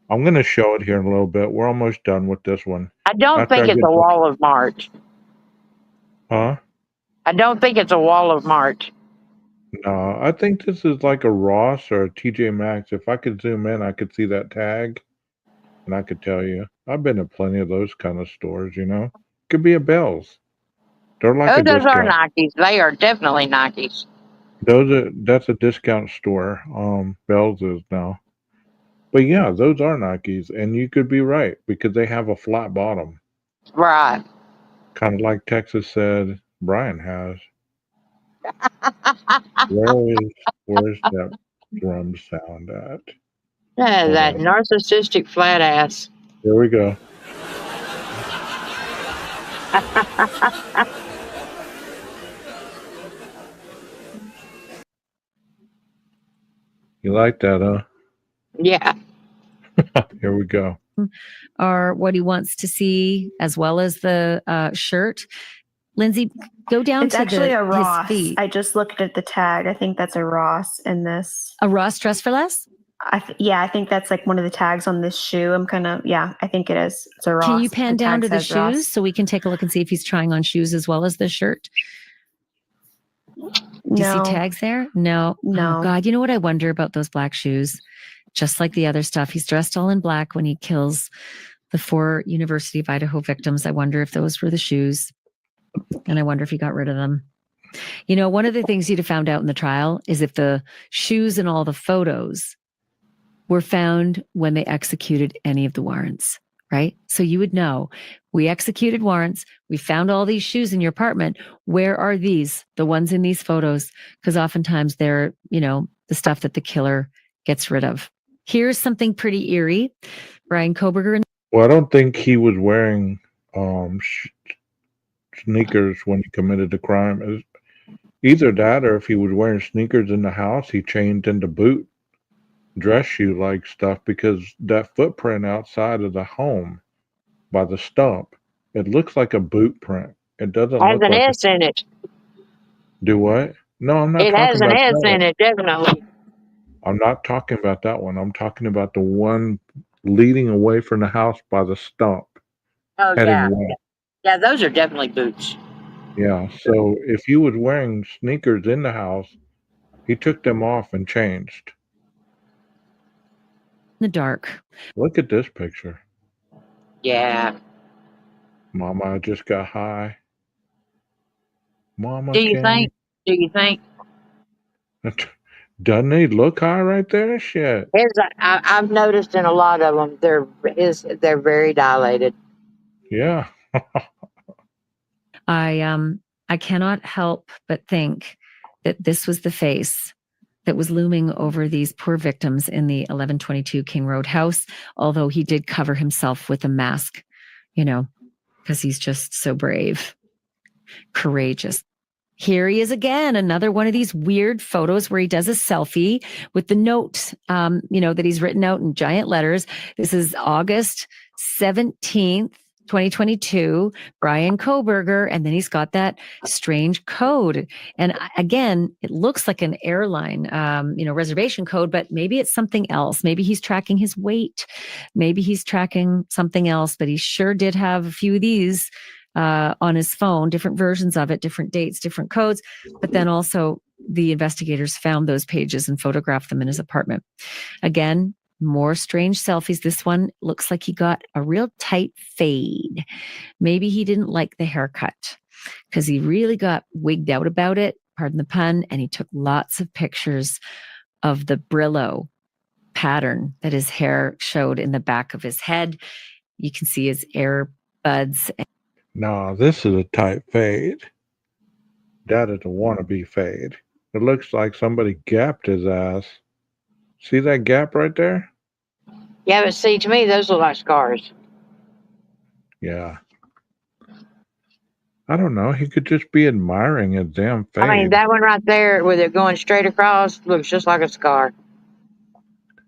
I'm gonna show it here in a little bit. We're almost done with this one. I don't think it's a Wall of Mart. Huh? I don't think it's a Wall of Mart. No, I think this is like a Ross or a TJ Maxx. If I could zoom in, I could see that tag, and I could tell you. I've been to plenty of those kind of stores. Could be a Bell's. They're like a Those are discount. Nikes. They are definitely Nikes. That's a discount store. Bell's is now. But yeah, those are Nikes, and you could be right because they have a flat bottom. Right. Kind of like Texas said Brian has. Where's that drum sound at? Yeah, that narcissistic flat ass. Here we go. You like that, huh? Yeah. Here we go. Or what he wants to see, as well as the shirt. Lindsay, go down It's to actually a Ross. his feet. I just looked at the tag. I think that's a Ross in this. A Ross Dress for Less? I think that's like one of the tags on this shoe. I think it is. It's a Ross. Can you pan The down tag to the says Ross. shoes so we can take a look and see if he's trying on shoes as well as the shirt? Do you see tags there? No. No. Oh, God. You know what I wonder about those black shoes? Just like the other stuff, he's dressed all in black when he kills the 4 University of Idaho victims. I wonder if those were the shoes. And I wonder if he got rid of them. One of the things you'd have found out in the trial is if the shoes and all the photos were found when they executed any of the warrants, right? So you would know, we executed warrants, we found all these shoes in your apartment. Where are these, the ones in these photos? Because oftentimes they're, the stuff that the killer gets rid of. Here's something pretty eerie. Bryan Kohberger. Well, I don't think he was wearing sneakers when he committed the crime. Either that or if he was wearing sneakers in the house, he changed into boot. dress shoe like stuff because that footprint outside of the home by the stump, it looks like a boot print. It doesn't Has look an like a S in it. do what? No, I'm not It talking has an about S that one. in it, definitely. I'm not talking about that one. I'm talking about the one leading away from the house by the stump, Oh heading yeah, west. yeah. Those are definitely boots. Yeah. So if he was wearing sneakers in the house, he took them off and changed. In the dark. Look at this picture. Yeah. Mama, I just got high. Mama, Do you can you? think? Do you think? Doesn't he look high right there? Shit. I've noticed in a lot of them, they're very dilated. Yeah. I cannot help but think that this was the face that was looming over these poor victims in the 1122 King Road house, although he did cover himself with a mask, because he's just so brave, courageous. Here he is again, another one of these weird photos where he does a selfie with the note, that he's written out in giant letters. This is August 17th, 2022, Bryan Kohberger. And then he's got that strange code. And again, it looks like an airline, reservation code, but maybe it's something else. Maybe he's tracking his weight. Maybe he's tracking something else, but he sure did have a few of these on his phone, different versions of it, different dates, different codes. But then also the investigators found those pages and photographed them in his apartment. Again, more strange selfies. This one looks like he got a real tight fade. Maybe he didn't like the haircut because he really got wigged out about it, pardon the pun, and he took lots of pictures of the Brillo pattern that his hair showed in the back of his head. You can see his earbuds. No, this is a tight fade. That is a wannabe fade. It looks like somebody gapped his ass. See that gap right there? Yeah, but see, to me, those look like scars. Yeah. I don't know. He could just be admiring his damn fade. I mean, that one right there with it going straight across looks just like a scar.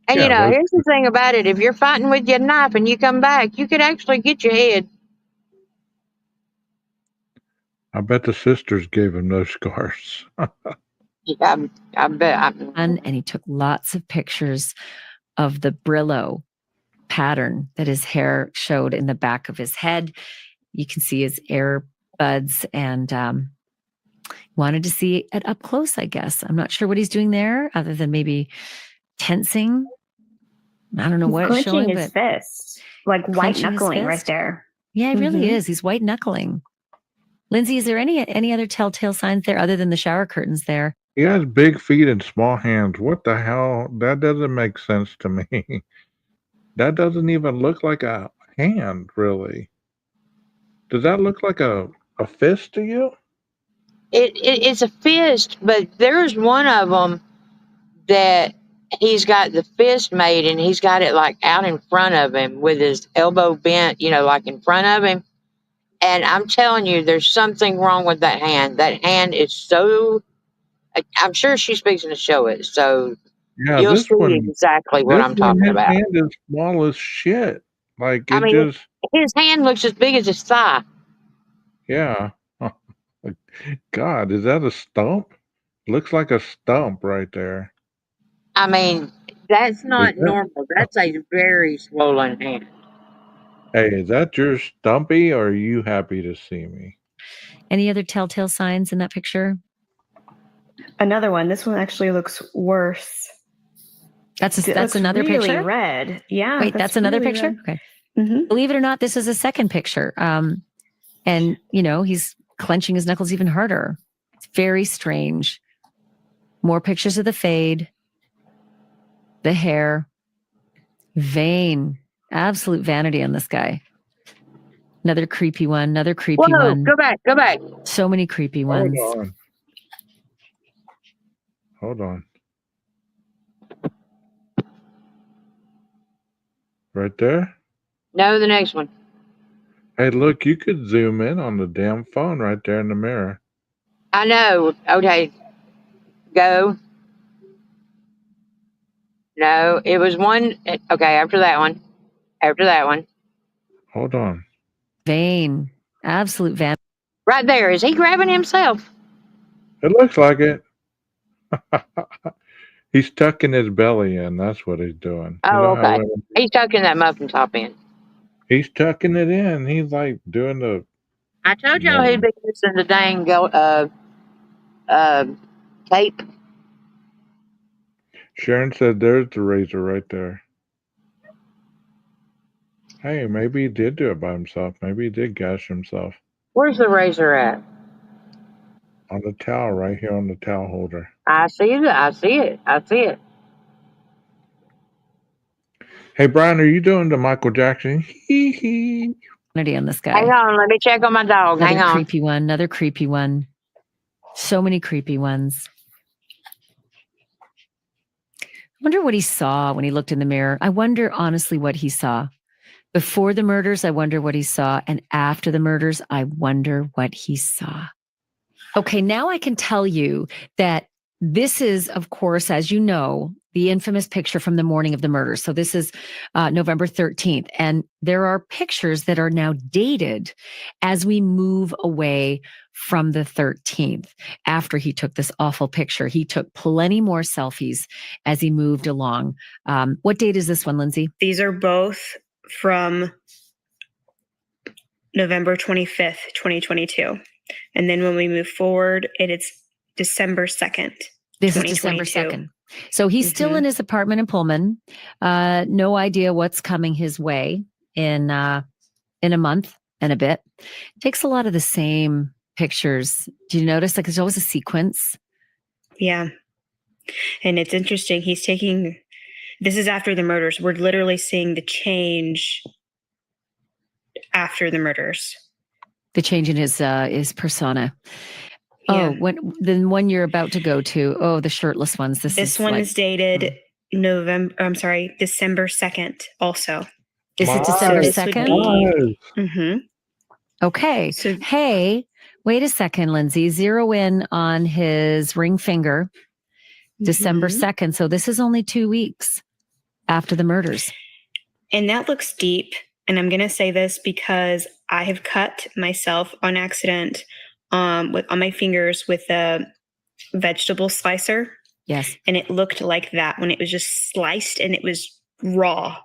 And Yeah, here's the thing about it: if you're fighting with your knife and you come back, you could actually get your head. I bet the sisters gave him those scars. Yeah, I bet. And he took lots of pictures of the Brillo pattern that his hair showed in the back of his head. You can see his earbuds and wanted to see it up close, I guess. I'm not sure what he's doing there other than maybe tensing. I don't know what it's showing, his but fist, like white knuckling right there. Yeah, he really is. He's white knuckling. Lindsay, is there any other telltale signs there other than the shower curtains there? He has big feet and small hands. What the hell? That doesn't make sense to me. That doesn't even look like a hand, really. Does that look like a fist to you? It's a fist, but there's one of them that he's got the fist made, and he's got it like out in front of him with his elbow bent, like in front of him. And I'm telling you, there's something wrong with that hand. That hand is so. I'm sure she's fixing to show it, so Yeah, you'll this see one, exactly what I'm talking his about. hand is small as shit. Like I it mean, just, his hand looks as big as his thigh. yeah. God, is that a stump? Looks like a stump right there. I mean, that's Is not that, normal. That's a very swollen hand. hey, is that your stumpy or are you happy to see me? Any other telltale signs in that picture? Another one. This one actually looks worse. That's another really picture? red. Yeah. Wait, that's another really picture? red. Okay. Mm-hmm. Believe it or not, this is a second picture. And, he's clenching his knuckles even harder. It's very strange. More pictures of the fade, the hair, vain, absolute vanity on this guy. Another creepy one, Whoa, go back. So many creepy ones. Hold on. Right there? No, the next one. Hey, look, you could zoom in on the damn phone right there in the mirror. I know. Okay. Go. No, it was one. Okay, after that one. After that one. Hold on. Vain. Absolute van. Right there. Is he grabbing himself? It looks like it. He's tucking his belly in. That's what he's doing. You Oh, know how okay. women, He's tucking that muffin top in. he's tucking it in. He's like doing the, I told you y'all he'd know. be using the dang tape. Sharon said there's the razor right there. Hey, maybe he did do it by himself. Maybe he did gash himself. Where's the razor at? On the towel, right here on the towel holder. I see it. I see it. I see it. Hey, Brian, are you doing the Michael Jackson? Hee hee. On this guy. Hang on. Let me check on my dog. Another Hang on. creepy one. Another creepy one. So many creepy ones. I wonder what he saw when he looked in the mirror. I wonder honestly what he saw. Before the murders, I wonder what he saw. And after the murders, I wonder what he saw. Okay, now I can tell you that this is, of course, as you know, the infamous picture from the morning of the murder. So this is November 13th. And there are pictures that are now dated as we move away from the 13th. After he took this awful picture, he took plenty more selfies as he moved along. What date is this one, Lindsay? These are both from November 25th, 2022. And then when we move forward, it's December 2nd. This is December 2nd. So he's still in his apartment in Pullman. No idea what's coming his way in a month and a bit. Takes a lot of the same pictures. Do you notice? Like there's always a sequence. Yeah. And it's interesting. He's taking, this is after the murders. We're literally seeing the change after the murders. The change in his persona. Yeah. Oh, the one you're about to go to. Oh, the shirtless ones. This one is dated December 2nd also. Is it December 2nd? Mm-hmm. Okay. So, hey, wait a second, Lindsay. Zero in on his ring finger, December 2nd. So this is only 2 weeks after the murders. And that looks deep. And I'm going to say this because I have cut myself on accident on my fingers with a vegetable slicer. Yes. And it looked like that when it was just sliced and it was raw.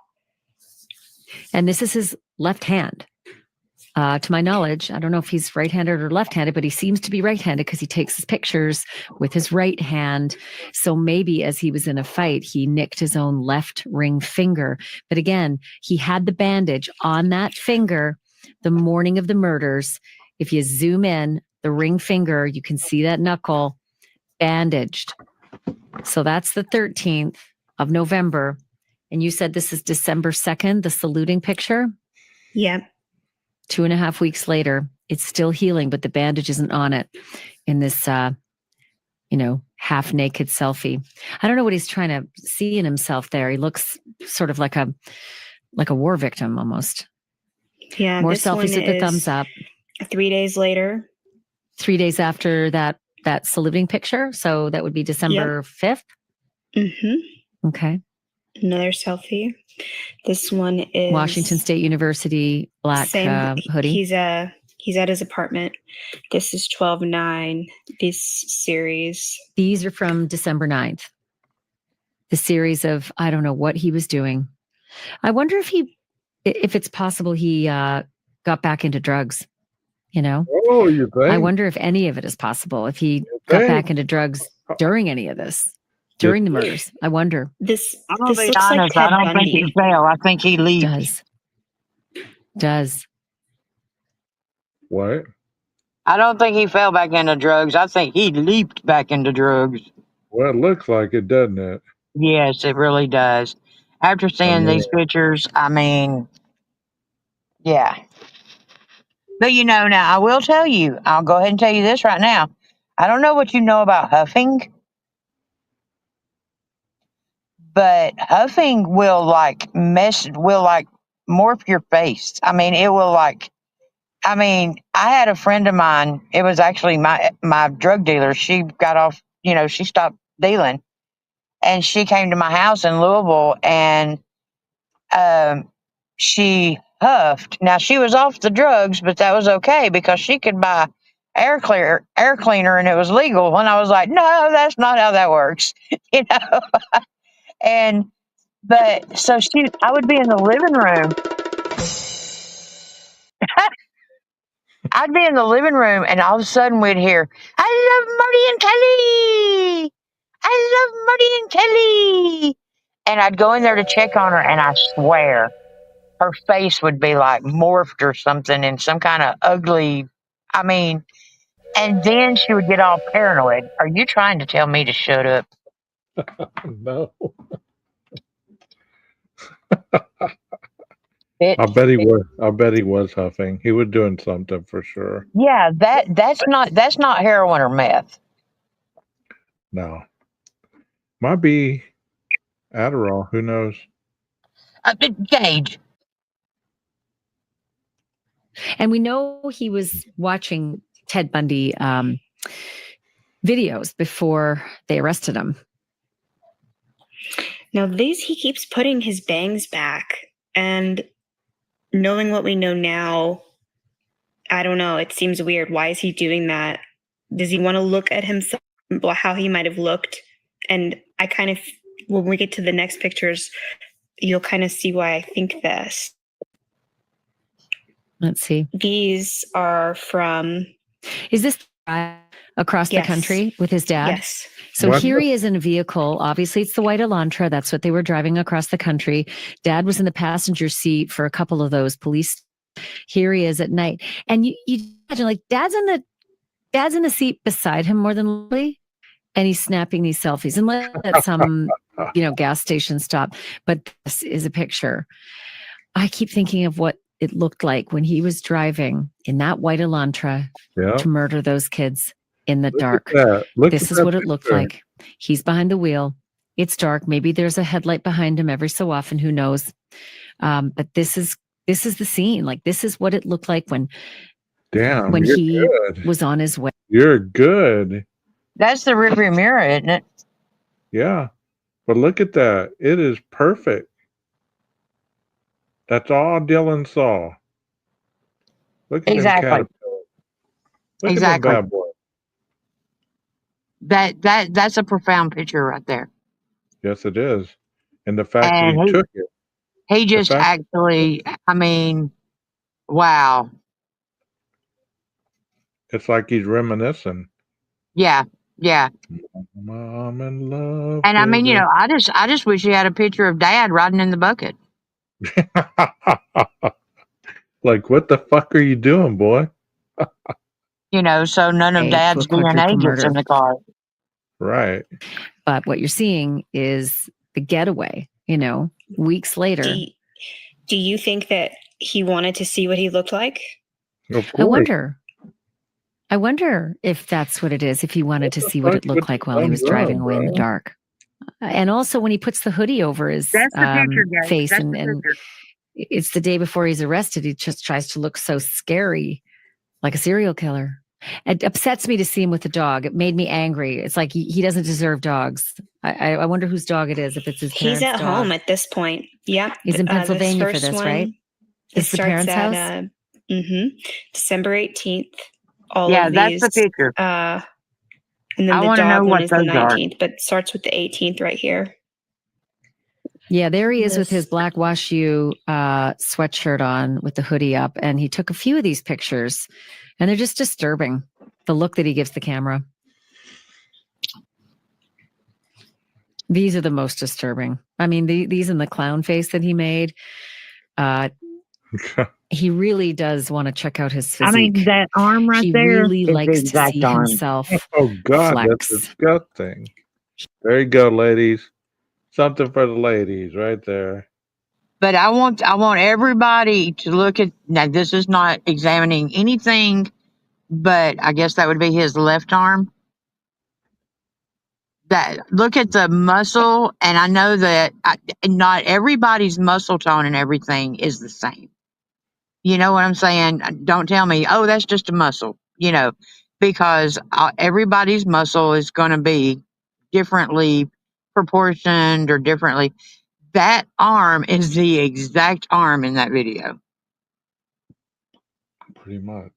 And this is his left hand. To my knowledge, I don't know if he's right-handed or left-handed, but he seems to be right-handed because he takes his pictures with his right hand. So maybe as he was in a fight, he nicked his own left ring finger. But again, he had the bandage on that finger the morning of the murders. If you zoom in, the ring finger, you can see that knuckle bandaged. So that's the 13th of November. And you said this is December 2nd, the saluting picture? Yeah. 2.5 weeks later, it's still healing, but the bandage isn't on it in this, half naked selfie. I don't know what he's trying to see in himself there. He looks sort of like a war victim almost. Yeah. More selfies with the thumbs up. 3 days later. 3 days after that saluting picture. So that would be December 5th. Mm-hmm. Okay. Another selfie. This one is Washington State University, black hoodie. He's at his apartment. This is 12/9. This series. These are from December 9th. The series of, I don't know what he was doing. I wonder if it's possible he got back into drugs, Oh, you think? I wonder if any of it is possible. If he got back into drugs during any of this. During the murders, I wonder. I'm gonna be honest. I don't think he fell. I think he leaped. Does. What? I don't think he fell back into drugs. I think he leaped back into drugs. Well, it looks like it, doesn't it? Yes, it really does. After seeing these pictures, yeah. But now I will tell you. I'll go ahead and tell you this right now. I don't know what you know about huffing. But huffing will morph your face. It will I had a friend of mine. It was actually my drug dealer. She got off, she stopped dealing. and she came to my house in Louisville, and she huffed. Now she was off the drugs, but that was okay because she could buy air cleaner, and it was legal. And I was like, no, that's not how that works, you know. And but so I would be in the living room. I'd be in the living room, and all of a sudden we'd hear, "I love Marty and Kelly. I love Marty and Kelly." And I'd go in there to check on her, and I swear her face would be like morphed or something in some kind of ugly. I mean, and then she would get all paranoid. Are you trying to tell me to shut up? No. Bitch. I bet he was huffing. He was doing something for sure. Yeah, that's not heroin or meth. No. Might be Adderall. Who knows? Gage. And we know he was watching Ted Bundy videos before they arrested him. Now, he keeps putting his bangs back, and knowing what we know now, I don't know. It seems weird. Why is he doing that? Does he want to look at himself, how he might have looked? And I kind of, when we get to the next pictures, you'll kind of see why I think this. Let's see. These are from... Is this across the country with his dad? Yes. So here he is in a vehicle. Obviously, it's the white Elantra. That's what they were driving across the country. Dad was in the passenger seat for a couple of those police. Here he is at night. And you imagine, like, dad's in the seat beside him more than likely, and he's snapping these selfies. And let some, gas station stop. But this is a picture. I keep thinking of what it looked like when he was driving in that white Elantra to murder those kids in the dark. This is what it looked like. He's behind the wheel. It's dark. Maybe there's a headlight behind him every so often. Who knows? But this is the scene. Like, this is what it looked like when he was on his way. You're good. That's the rearview mirror, isn't it? Yeah. But look at that. It is perfect. That's all Dylan saw. Look at exactly. Look exactly. at that bad boy. That's a profound picture right there. Yes, it is. And the fact that he took it. He just actually, I mean, wow. It's like he's reminiscing. Yeah. I'm in love. And I mean, I just wish he had a picture of Dad riding in the bucket. Like, what the fuck are you doing, boy? So none of Dad's DNA gets in the car. Right. But what you're seeing is the getaway, weeks later. Do you think that he wanted to see what he looked like? Of course. I wonder if that's what it is, if he wanted to see what it looked like while he was driving away in the dark. And also when he puts the hoodie over his face and it's the day before he's arrested, he just tries to look so scary, like a serial killer. It upsets me to see him with the dog. It made me angry. It's like he doesn't deserve dogs. I wonder whose dog it is, if it's his parents' He's at dog. home at this point. Yep. He's in Pennsylvania for this, right? It's the parents' house? December 18th. That's the picture. And then the dog one is the 19th, but starts with the 18th right here. Yeah, there he is with his black wash U sweatshirt on with the hoodie up. And he took a few of these pictures and they're just disturbing, the look that he gives the camera. These are the most disturbing. I mean, these and the clown face that he made. He really does want to check out his physique. I mean, that arm right there. He really likes to see himself. Oh, God, flex. That's disgusting. There you go, ladies. Something for the ladies right there. But I want everybody to look at, now this is not examining anything, but I guess that would be his left arm. Look at the muscle, and I know that not everybody's muscle tone and everything is the same. You know what I'm saying? Don't tell me, oh, that's just a muscle, because everybody's muscle is going to be differently proportioned or differently. That arm is the exact arm in that video. Pretty much.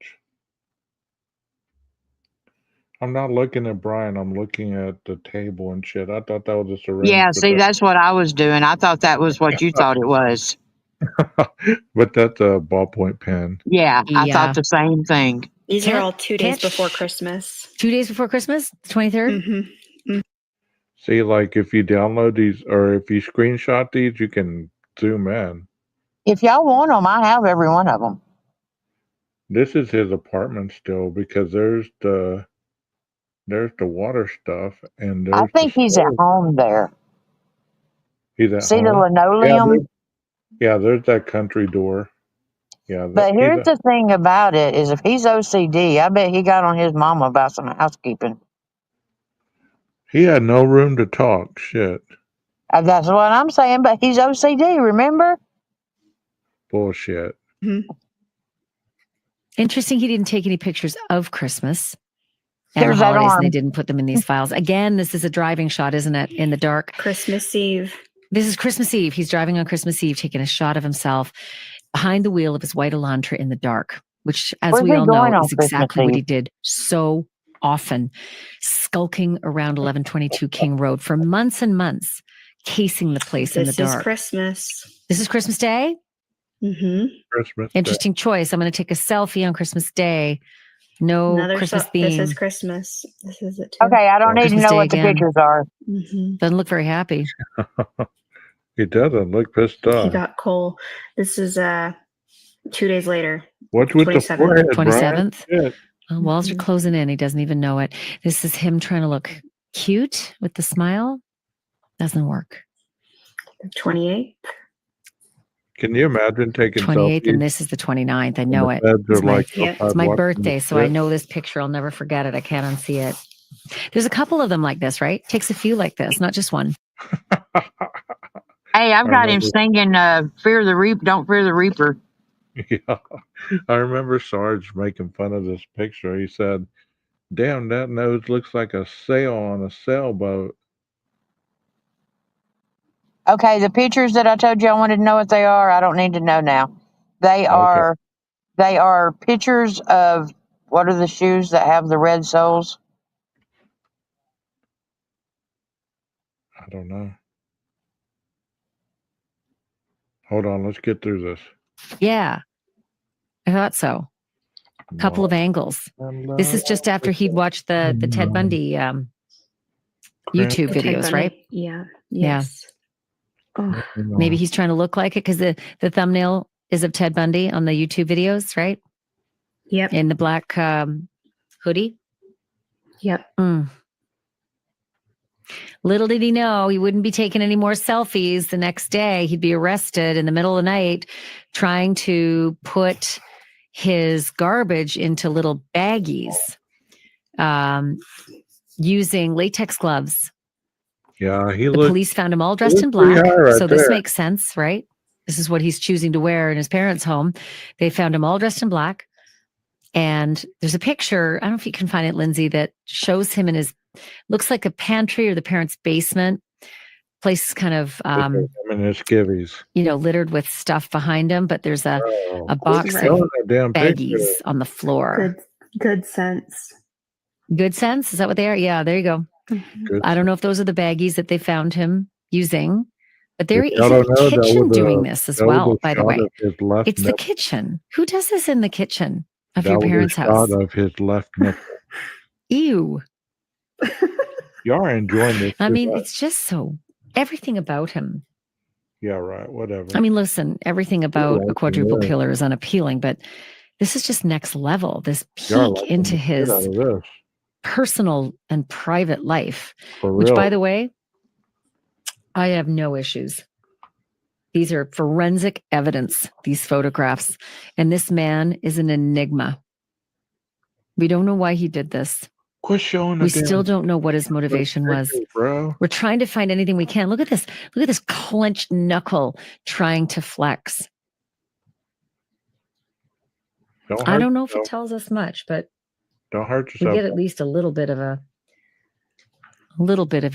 I'm not looking at Brian. I'm looking at the table and shit. I thought that was a syringe. Yeah, but see, that's what I was doing. I thought that was what you thought it was. but that's a ballpoint pen. Yeah, I Yeah. thought the same thing. These are Can't- all 2 days can't before sh- Christmas. 2 days before Christmas, the 23rd. Mm-hmm. See, like if you download these or if you screenshot these, you can zoom in. If y'all want them, I have every one of them. This is his apartment still because there's the water stuff and there's I think the he's at stove. home there. He's at See the home. linoleum? There's that country door. Yeah, But here's the thing about it is if he's OCD, I bet he got on his mama about some housekeeping. he had no room to talk. Shit. That's what I'm saying, but he's OCD, remember? Bullshit. Interesting. He didn't take any pictures of Christmas and There's the that holidays, and they arm. didn't put them in these files. Again, this is a driving shot, isn't it? In the dark. Christmas Eve. This is Christmas Eve. He's driving on Christmas Eve, taking a shot of himself behind the wheel of his white Elantra in the dark, which, as Where's we he all going know, on is exactly Christmas what he Eve? did so often, skulking around 1122 King Road for months and months, casing the place in the This is dark. Christmas. This is Christmas Day? Mm-hmm. Christmas. Day. Interesting choice. I'm going to take a selfie on Christmas Day. No Christmas theme. This is Christmas. This is it too. Okay, I don't need to Christmas know Day what the again. pictures are. Mm-hmm. Doesn't look very happy. He doesn't look pissed He off. got Cole. This is 2 days later. What's with the 27th. forehead, Brian? 27th? Shit. Well, walls are closing in. He doesn't even know it. This is him trying to look cute with the smile. Doesn't work. 28th. Can you imagine taking 28th, selfies? and this is the 29th. I know the it. beds It's are my, like Yeah. outside it's my watching birthday, the so I shit. know this picture. I'll never forget it. I can't unsee it. There's a couple of them like this, right? Takes a few like this, not just one. Hey, I've I got him remember- singing Fear the Reap, Don't Fear the Reaper. Yeah, I remember Sarge making fun of this picture. He said, "Damn, that nose looks like a sail on a sailboat." Okay, the pictures that I told you I wanted to know what they are, I don't need to know now. They are pictures of what are the shoes that have the red soles? I don't know. Hold on, let's get through this. Yeah, I thought so. A couple of angles. This is just after he'd watched the Ted Bundy YouTube The Ted videos, Bundy. right? Yeah. Yeah. Yes. Oh, Maybe he's trying to look like it because the thumbnail is of Ted Bundy on the YouTube videos, right? yep. In the black hoodie. Yep. Little did he know he wouldn't be taking any more selfies the next day. He'd be arrested in the middle of the night trying to put his garbage into little baggies using latex gloves. Yeah, he The looked. police found him all dressed in pretty black. high right So this there. makes sense, right? This is what he's choosing to wear in his parents' home. They found him all dressed in black. And there's a picture, I don't know if you can find it, Lindsay, that shows him in his, looks like a pantry or the parents' basement. Place is kind of, him in his skivvies. littered with stuff behind him, but there's a Quit box of showing that damn baggies picture. on the floor. Good sense. Good sense? Is that what they are? Yeah, there you go. Good. I don't know if those are the baggies that they found him using, but there If he's y'all in don't know, the that kitchen was a- doing this as that was well, a by the shot way. of his left It's the nipple. kitchen. Who does this in the kitchen of That your was a parents' house? shot of his left nipple. Ew. Y'all are enjoying this. I too mean, much. it's just so, everything about him. Yeah, right. Whatever. I mean, listen, everything about a liking quadruple this. killer is unappealing, but this is just next level. This Y'all peek liking into the shit his out of this. personal and private life, For which, real. by the way, I have no issues. These are forensic evidence, these photographs. And this man is an enigma. We don't know why he did this. Quit showing the We damn still don't know what his motivation was. pictures, bro. We're trying to find anything we can. Look at this. Look at this clenched knuckle trying to flex. Don't I hurt don't know if it yourself. tells us much, but Don't hurt we yourself. get at least a little bit of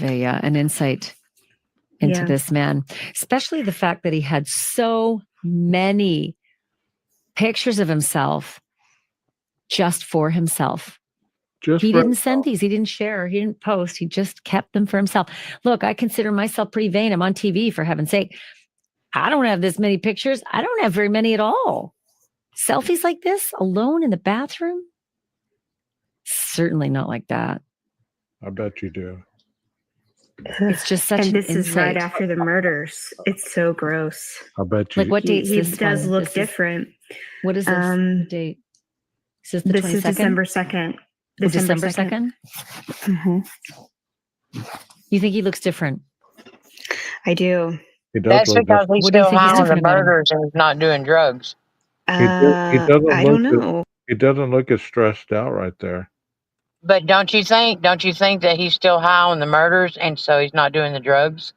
an insight into Yeah. this man, especially the fact that he had so many pictures of himself just for himself. Just He for didn't send these. He didn't share. He didn't post. He just kept them for himself. Look, I consider myself pretty vain. I'm on TV, for heaven's sake. I don't have this many pictures. I don't have very many at all. Selfies like this alone in the bathroom? Certainly not like that. I bet you do. It's just such And an this is right insight. after the murders. It's so gross. I bet you. Like, what date's He this does one? look This is- different. what is this? What date? Is this the 22nd? This is December 2nd. Oh, December 2nd? Mm-hmm. You think he looks different? I do. He does That's look because different. he's What do you still think is high on the different about him? murders and he's not doing drugs. He doesn't I look. don't know. He doesn't look as stressed out right there. But don't you think that he's still high on the murders and so he's not doing the drugs?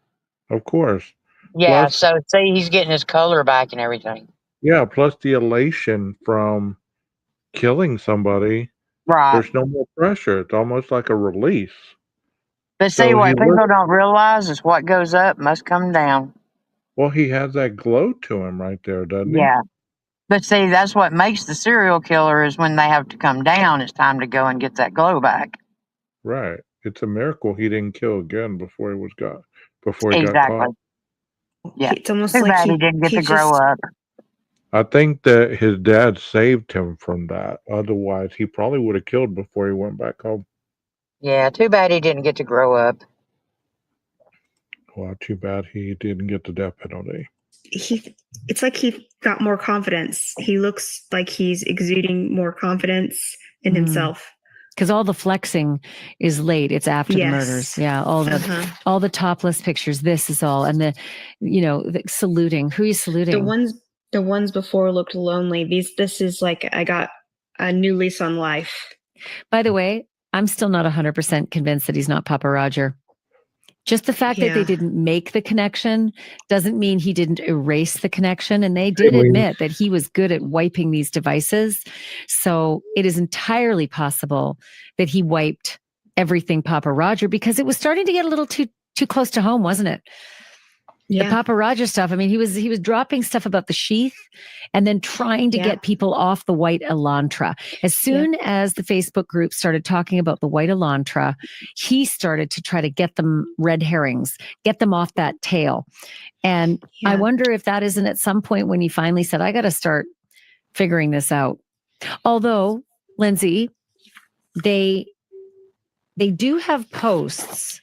Of course. Yeah, Plus, so see, he's getting his color back and everything. yeah. Plus the elation from killing somebody. Right. There's no more pressure. It's almost like a release. But see, So he what people looks. don't realize is what goes up must come down. Well, he has that glow to him right there, doesn't he? Yeah. But see, that's what makes the serial killer is when they have to come down, it's time to go and get that glow back. Right. It's a miracle he didn't kill again before he got Exactly. caught. Yeah. It's almost Too like bad he didn't get to he's grow just, up. I think that his dad saved him from that. Otherwise, he probably would have killed before he went back home. Yeah, too bad he didn't get to grow up. Well, too bad he didn't get the death penalty. it's like he got more confidence. He looks like he's exuding more confidence in himself. Because all the flexing is late. It's after the murders. Yeah, all the topless pictures. This is all, and the saluting. Who are you saluting? The ones before looked lonely. This is like I got a new lease on life. By the way, I'm still not 100% convinced that he's not Papa Roger. Just the fact that they didn't make the connection doesn't mean he didn't erase the connection. And they did admit that he was good at wiping these devices. So it is entirely possible that he wiped everything Papa Roger, because it was starting to get a little too close to home, wasn't it? The Papa Roger stuff. I mean, he was dropping stuff about the sheath and then trying to get people off the white Elantra. As soon as the Facebook group started talking about the white Elantra, he started to try to get them red herrings, get them off that tail. And I wonder if that isn't at some point when he finally said, I got to start figuring this out. Although, Lindsay, they do have posts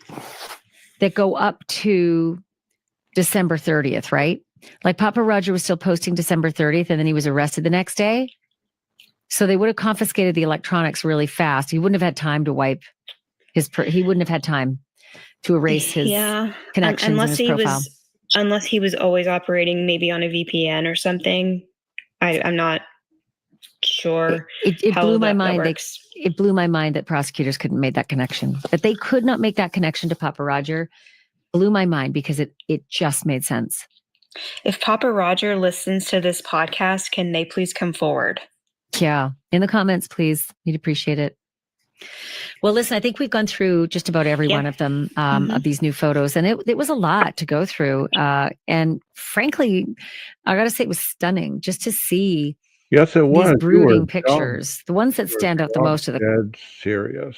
that go up to December 30th, right? Like Papa Roger was still posting December 30th and then he was arrested the next day. So they would have confiscated the electronics really fast. He wouldn't have had time to wipe he wouldn't have had time to erase his connections and his profile. Unless he was always operating maybe on a VPN or something. I'm not sure. It blew my mind. Works. It blew my mind that prosecutors couldn't make that connection. That they could not make that connection to Papa Roger blew my mind, because it just made sense. If Papa Roger listens to this podcast, can they please come forward? Yeah. In the comments, please. We'd appreciate it. Well, listen, I think we've gone through just about every one of them, of these new photos. And it was a lot to go through. And frankly, I got to say it was stunning just to see Yes, it was. these brooding pictures. The ones that stand out the most are the dead serious.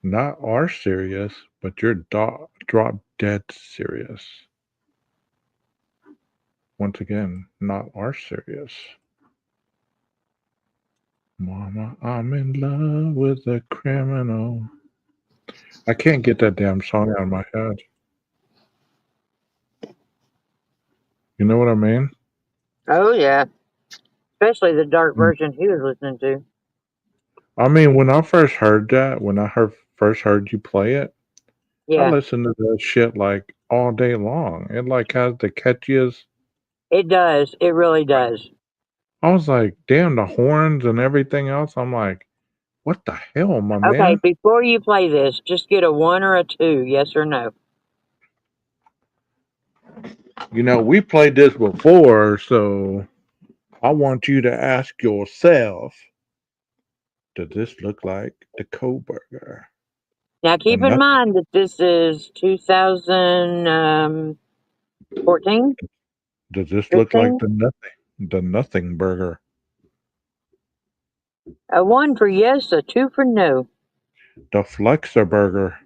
Not are serious, but you're drop dead serious. Once again, not are serious. Mama, I'm in love with a criminal. I can't get that damn song out of my head. You know what I mean? Oh, yeah. Especially the dark version he was listening to. I mean, when I first heard that, first heard you play it, I listened to that shit like all day long. It like has the catchiest. It does. It really does. I was like, damn, the horns and everything else. I'm like, what the hell, my man? Okay, before you play this, just get a 1 or a 2, yes or no. You know, we played this before, so I want you to ask yourself, does this look like the Kohberger? Now, keep in nothing. mind that this is 2014, Does this look like 15. the nothing burger? A 1 for yes, a 2 for no. The Flexer burger.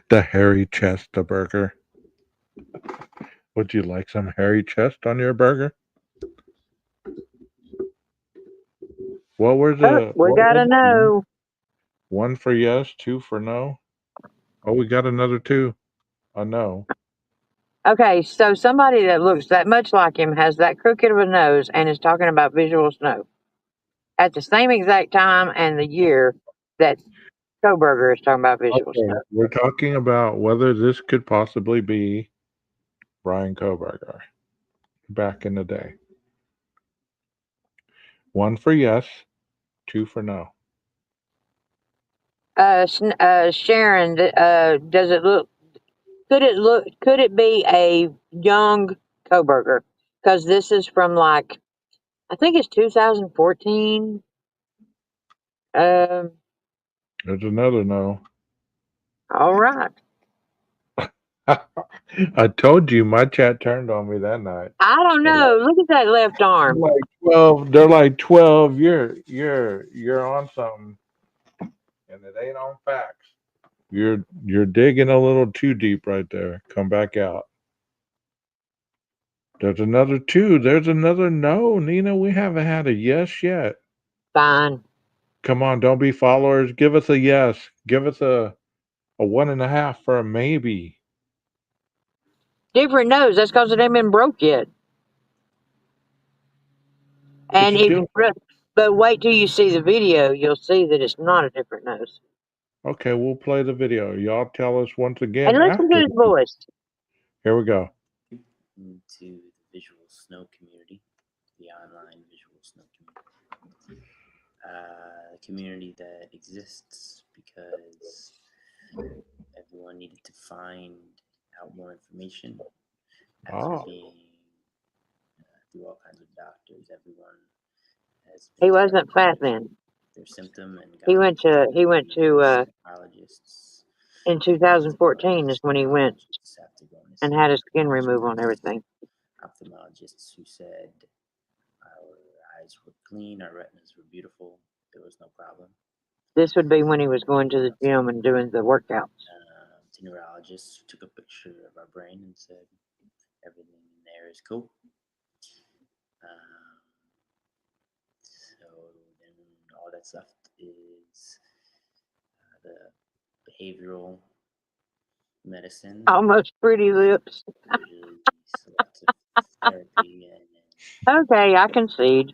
The hairy chest burger. Would you like some hairy chest on your burger? What were Oh, the we what got was to it? know. One for yes, two for no. Oh, we got another two. A no. Okay, so somebody that looks that much like him has that crooked of a nose and is talking about visual snow at the same exact time and the year that Kohberger is talking about visual Okay, snow. we're talking about whether this could possibly be Bryan Kohberger back in the day. One for yes, two for no. Sharon, does it look? Could it look? Could it be a young Kohberger? Because this is from like I think it's 2014. Um, There's another no. all right. I told you my chat turned on me that night. I don't They're know. Look at that left arm. like 12. They're like 12. You're on something, and it ain't on facts. You're digging a little too deep right there. Come back out. There's another two. There's another no, Nina. We haven't had a yes yet. Fine. Come on, don't be followers. Give us a yes. Give us a 1.5 for a maybe. Different nose. That's because it ain't been broke yet. But And you do. but wait till you see the video. You'll see that it's not a different nose. Okay, we'll play the video. Y'all tell us once again And listen to after. his voice. Here we go. Into the visual snow community, the online visual snow community. A community that exists because everyone needed to find out more information after Oh, being through all kinds of doctors. Everyone has He been wasn't fat diagnosed then. with their symptom and He gone went to psychologists, in 2014 is when he went after going to and see had his skin removed on everything. ophthalmologists who said our eyes were clean, our retinas were beautiful, there was no problem. This would be when he was going to the gym and doing the workouts. To neurologists who took a picture of our brain and said everything in there is cool. So then all that's left is the behavioral medicine, Almost pretty lips. usually selective therapy, and Okay, I concede.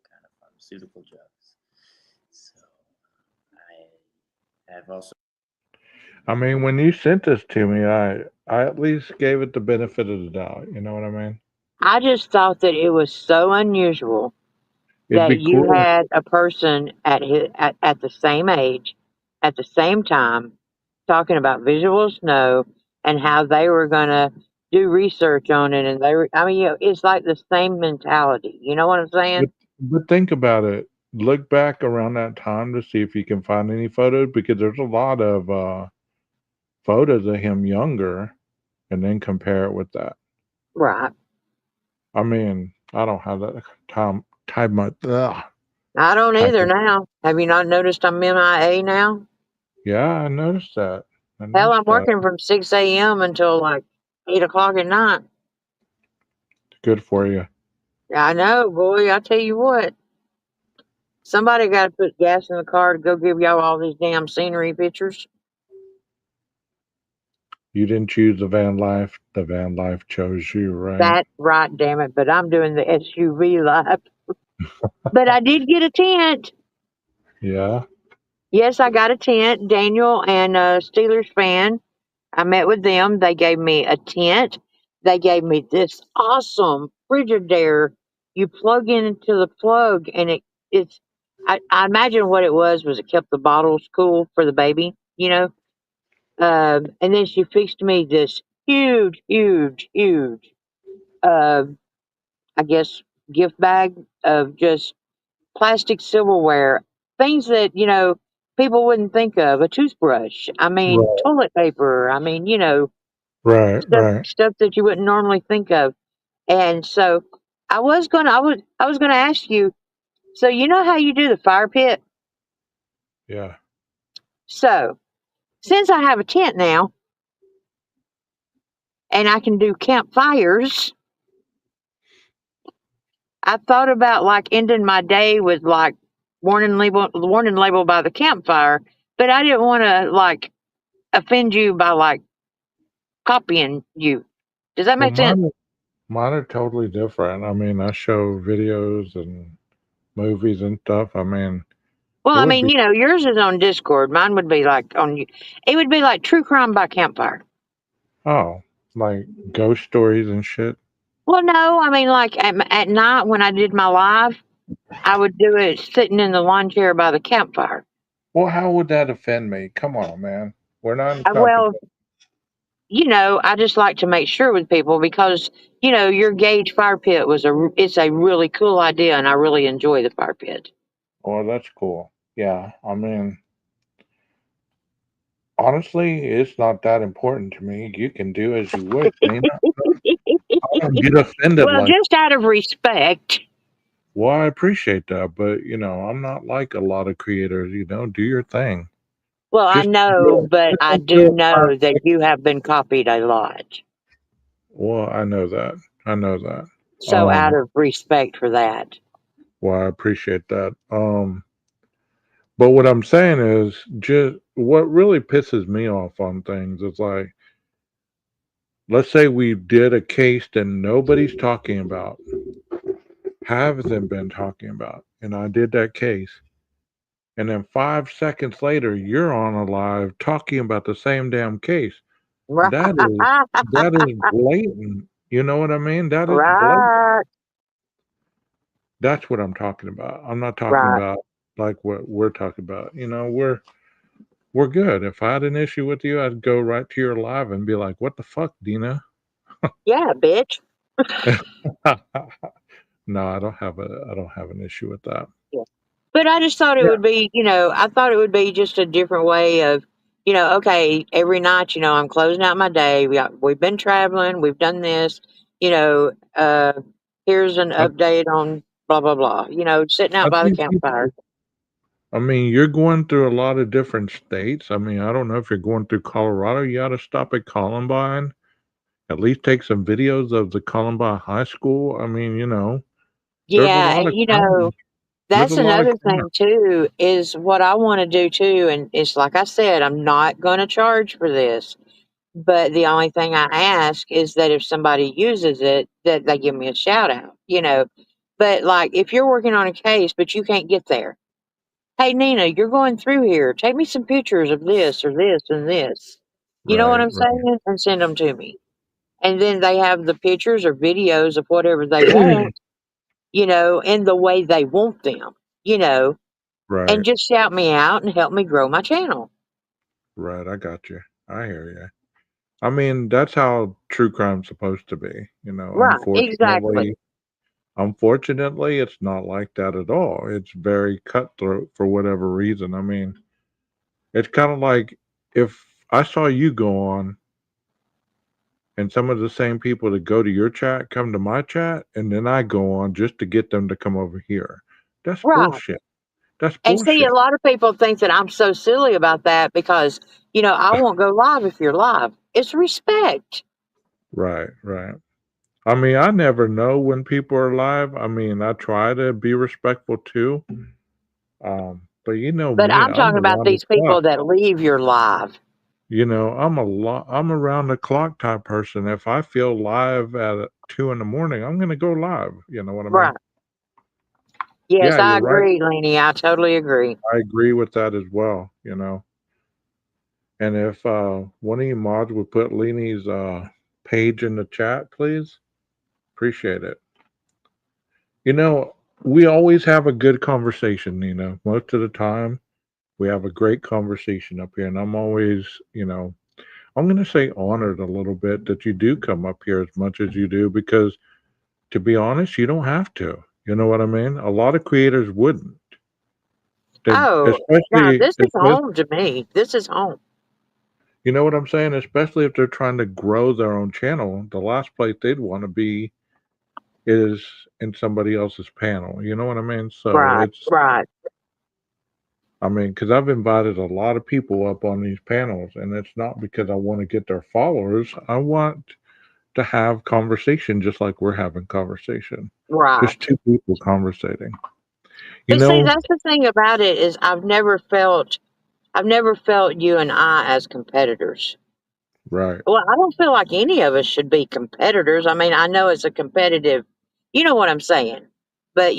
kind of pharmaceutical drugs. So I have also. I mean, when you sent this to me, I at least gave it the benefit of the doubt. You know what I mean? I just thought that it was so unusual It'd that be you cool. had a person at the same age, at the same time, talking about visual snow and how they were going to do research on it. And they were, I mean, it's like the same mentality. You know what I'm But, saying? but think about it. Look back around that time to see if you can find any photos because there's a lot of photos of him younger, and then compare it with that. Right. I mean, I don't have that time much. I don't Time. either now. Have you not noticed I'm MIA now? Yeah, I noticed that. I Hell, noticed I'm that. working from 6 a.m. until like 8 o'clock at night. Good for you. I know, boy. I tell you what. Somebody got to put gas in the car to go give y'all all these damn scenery pictures. You didn't choose the van life. The van life chose you, right? That's right, damn it. But I'm doing the SUV life. But I did get a tent. Yeah. Yes, I got a tent. Daniel and Steelers fan. I met with them. They gave me a tent. They gave me this awesome Frigidaire. You plug into the plug, and it's. I imagine what it was it kept the bottles cool for the baby, you know. And then she fixed me this huge, huge, huge. Uh, I guess gift bag of just plastic silverware things that, people wouldn't think of. A toothbrush. I mean, Right, toilet paper. I mean, right, right. stuff that you wouldn't normally think of. And so I was gonna ask you, so you know how you do the fire pit? Yeah. So since I have a tent now and I can do campfires, I thought about like ending my day with like warning label by the campfire, but I didn't want to like offend you by like copying you. Does that Well, make sense? mine are totally different. I mean, I show videos and movies and stuff. I mean, Well, it I would mean, be yours is on Discord. Mine would be like it would be like true crime by campfire. oh, like ghost stories and shit. Well, no, I mean, like at night when I did my live, I would do it sitting in the lawn chair by the campfire. Well, how would that offend me? Come on, man. We're not in Well, competition. I just like to make sure with people because your Gage fire pit it's a really cool idea, and I really enjoy the fire pit. Well, that's cool. Yeah, I mean, honestly, it's not that important to me. You can do as you wish, Nina. I don't get offended Well, like, just out of respect. well, I appreciate that, but I'm not like a lot of creators. Do your thing. Well, I Just know, enjoy, but just I do enjoy know that 5 seconds. you have been copied a lot. Well, I know that. I know that. So, out of respect for that. Well, I appreciate that. But what I'm saying is, just what really pisses me off on things is like, let's say we did a case that nobody's talking about, hasn't been talking about, and I did that case, and then 5 seconds later, you're on a live talking about the same damn case. Right. That is blatant. You know what I mean? That is blatant. Right. That's what I'm talking about. I'm not talking Right. about like what we're talking about. We're good. If I had an issue with you, I'd go right to your live and be like, "What the fuck, Dina?" Yeah, bitch. No, I don't have an issue with that. Yeah. But I just thought it Yeah. would be, I thought it would be just a different way of, okay, every night, I'm closing out my day. We've been traveling, we've done this, you know, uh, here's an I, update on blah blah blah. Sitting out I by the think campfire. people. I mean, you're going through a lot of different states. I mean, I don't know if you're going through Colorado. You ought to stop at Columbine. At least take some videos of the Columbine High School. I mean, there's a Yeah, lot and of crime. There's a that's lot of another crime. thing too, is what I want to do too, and it's like I said, I'm not going to charge for this. But the only thing I ask is that if somebody uses it, that they give me a shout out. But like if you're working on a case but you can't get there, hey Nina, you're going through here. Take me some pictures of this or this and this. You know what Right, I'm right. saying? And send them to me. And then they have the pictures or videos of whatever they want, in the way they want them, you know, and Right, just shout me out and help me grow my channel. right. I got you. I hear you. I mean, that's how true crime's supposed to be. Right, exactly. Unfortunately, it's not like that at all. It's very cutthroat for whatever reason. I mean, it's kind of like if I saw you go on and some of the same people that go to your chat come to my chat, and then I go on just to get them to come over here. That's Right. bullshit. That's And see, a bullshit. lot of people think that I'm so silly about that because, I won't go live if you're live. It's respect. Right, right. I mean, I never know when people are live. I mean, I try to be respectful too. But you know But me, I'm I'm talking about around the these clock. people that leave your live. I'm around the clock type person. If I feel live at 2 in the morning, I'm gonna go live. You know what I mean? Right. Yes, Yeah, I you're right. agree, Lenny. I totally agree. I agree with that as well. And if one of you mods would put Leanie's page in the chat, please, appreciate it. We always have a good conversation, Nina. Most of the time, we have a great conversation up here, and I'm always, I'm going to say honored a little bit that you do come up here as much as you do because, to be honest, you don't have to. You know what I mean? A lot of creators wouldn't. Oh, no, especially, this is home to me. This is home. you know what I'm saying? Especially if they're trying to grow their own channel, the last place they'd want to be is in somebody else's panel. You know what I mean? So Right, it's, right. I mean, because I've invited a lot of people up on these panels, and it's not because I want to get their followers. I want to have conversation just like we're having conversation. Just Right. two people conversating. You But see, know, that's the thing about it is I've never felt you and I as competitors. right. Well, I don't feel like any of us should be competitors. I mean, I know it's a competitive, you know what I'm saying, but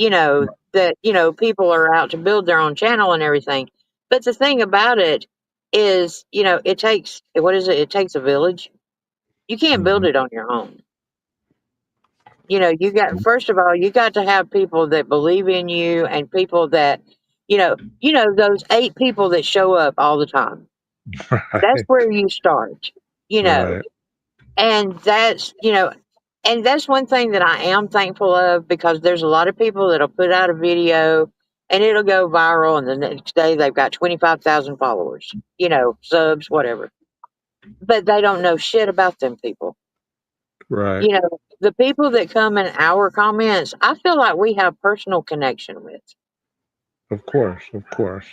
that people are out to build their own channel and everything. But the thing about it is, it takes what is it? It takes a village. You can't build Mhm. it on your own. You got first of all, you got to have people that believe in you and people that, those 8 people that show up all the time. That's Right. where you start. You know, Right. and that's one thing that I am thankful of because there's a lot of people that'll put out a video and it'll go viral and the next day they've got 25,000 followers, subs, whatever. But they don't know shit about them people. Right. The people that come in our comments, I feel like we have personal connection with. Of course. Of course.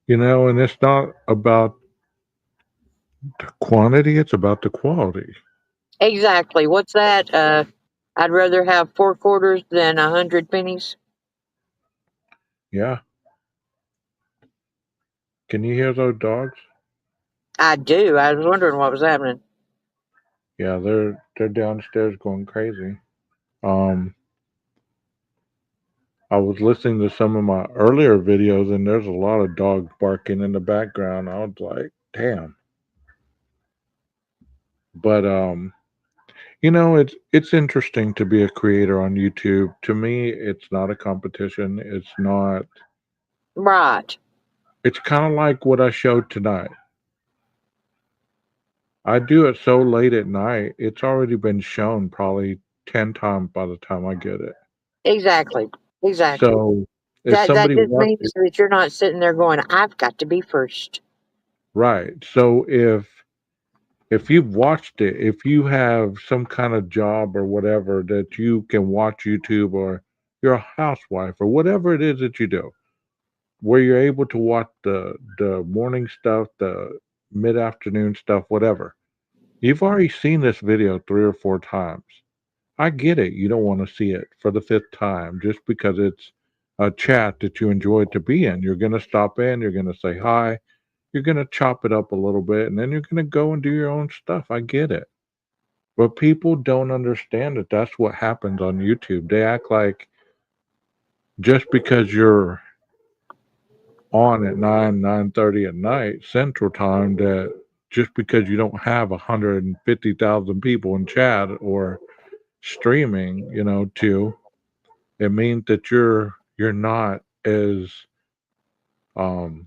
And it's not about the quantity, it's about the quality. Exactly. What's that? I'd rather have 4 quarters than 100 pennies. Yeah. Can you hear those dogs? I do. I was wondering what was happening. Yeah, they're downstairs going crazy. Um, I was listening to some of my earlier videos, and there's a lot of dogs barking in the background. I was like, damn. But it's interesting to be a creator on YouTube. To me, it's not a competition. It's not. Right. It's kind of like what I showed tonight. I do it so late at night. It's already been shown probably 10 times by the time I get it. Exactly. Exactly. So if That somebody just means watches, that you're not sitting there going, I've got to be first. right? So if you've watched it, if you have some kind of job or whatever that you can watch YouTube, or you're a housewife or whatever it is that you do, where you're able to watch the morning stuff, the mid afternoon stuff, whatever. You've already seen this video 3 or 4 times. I get it. You don't want to see it for the fifth time just because it's a chat that you enjoy to be in. You're going to stop in, you're going to say hi, you're going to chop it up a little bit, and then you're going to go and do your own stuff. I get it. But people don't understand that that's what happens on YouTube. They act like just because you're on at 9:30 at night Central Time, that just because you don't have 150,000 people in chat or streaming, to it means that you're not um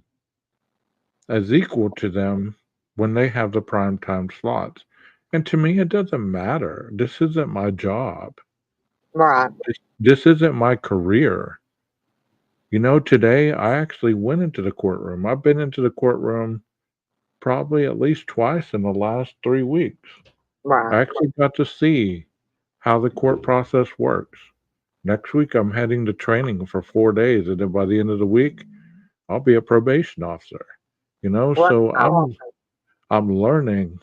as equal to them when they have the prime time slots. And to me, it doesn't matter. This isn't my job. Right. This isn't my career. Today I actually went into the courtroom. I've been into the courtroom probably at least twice in the last 3 weeks. Right. I actually got to see how the court process works. Next week, I'm heading to training for 4 days, and then by the end of the week, I'll be a probation officer. What? So I'm learning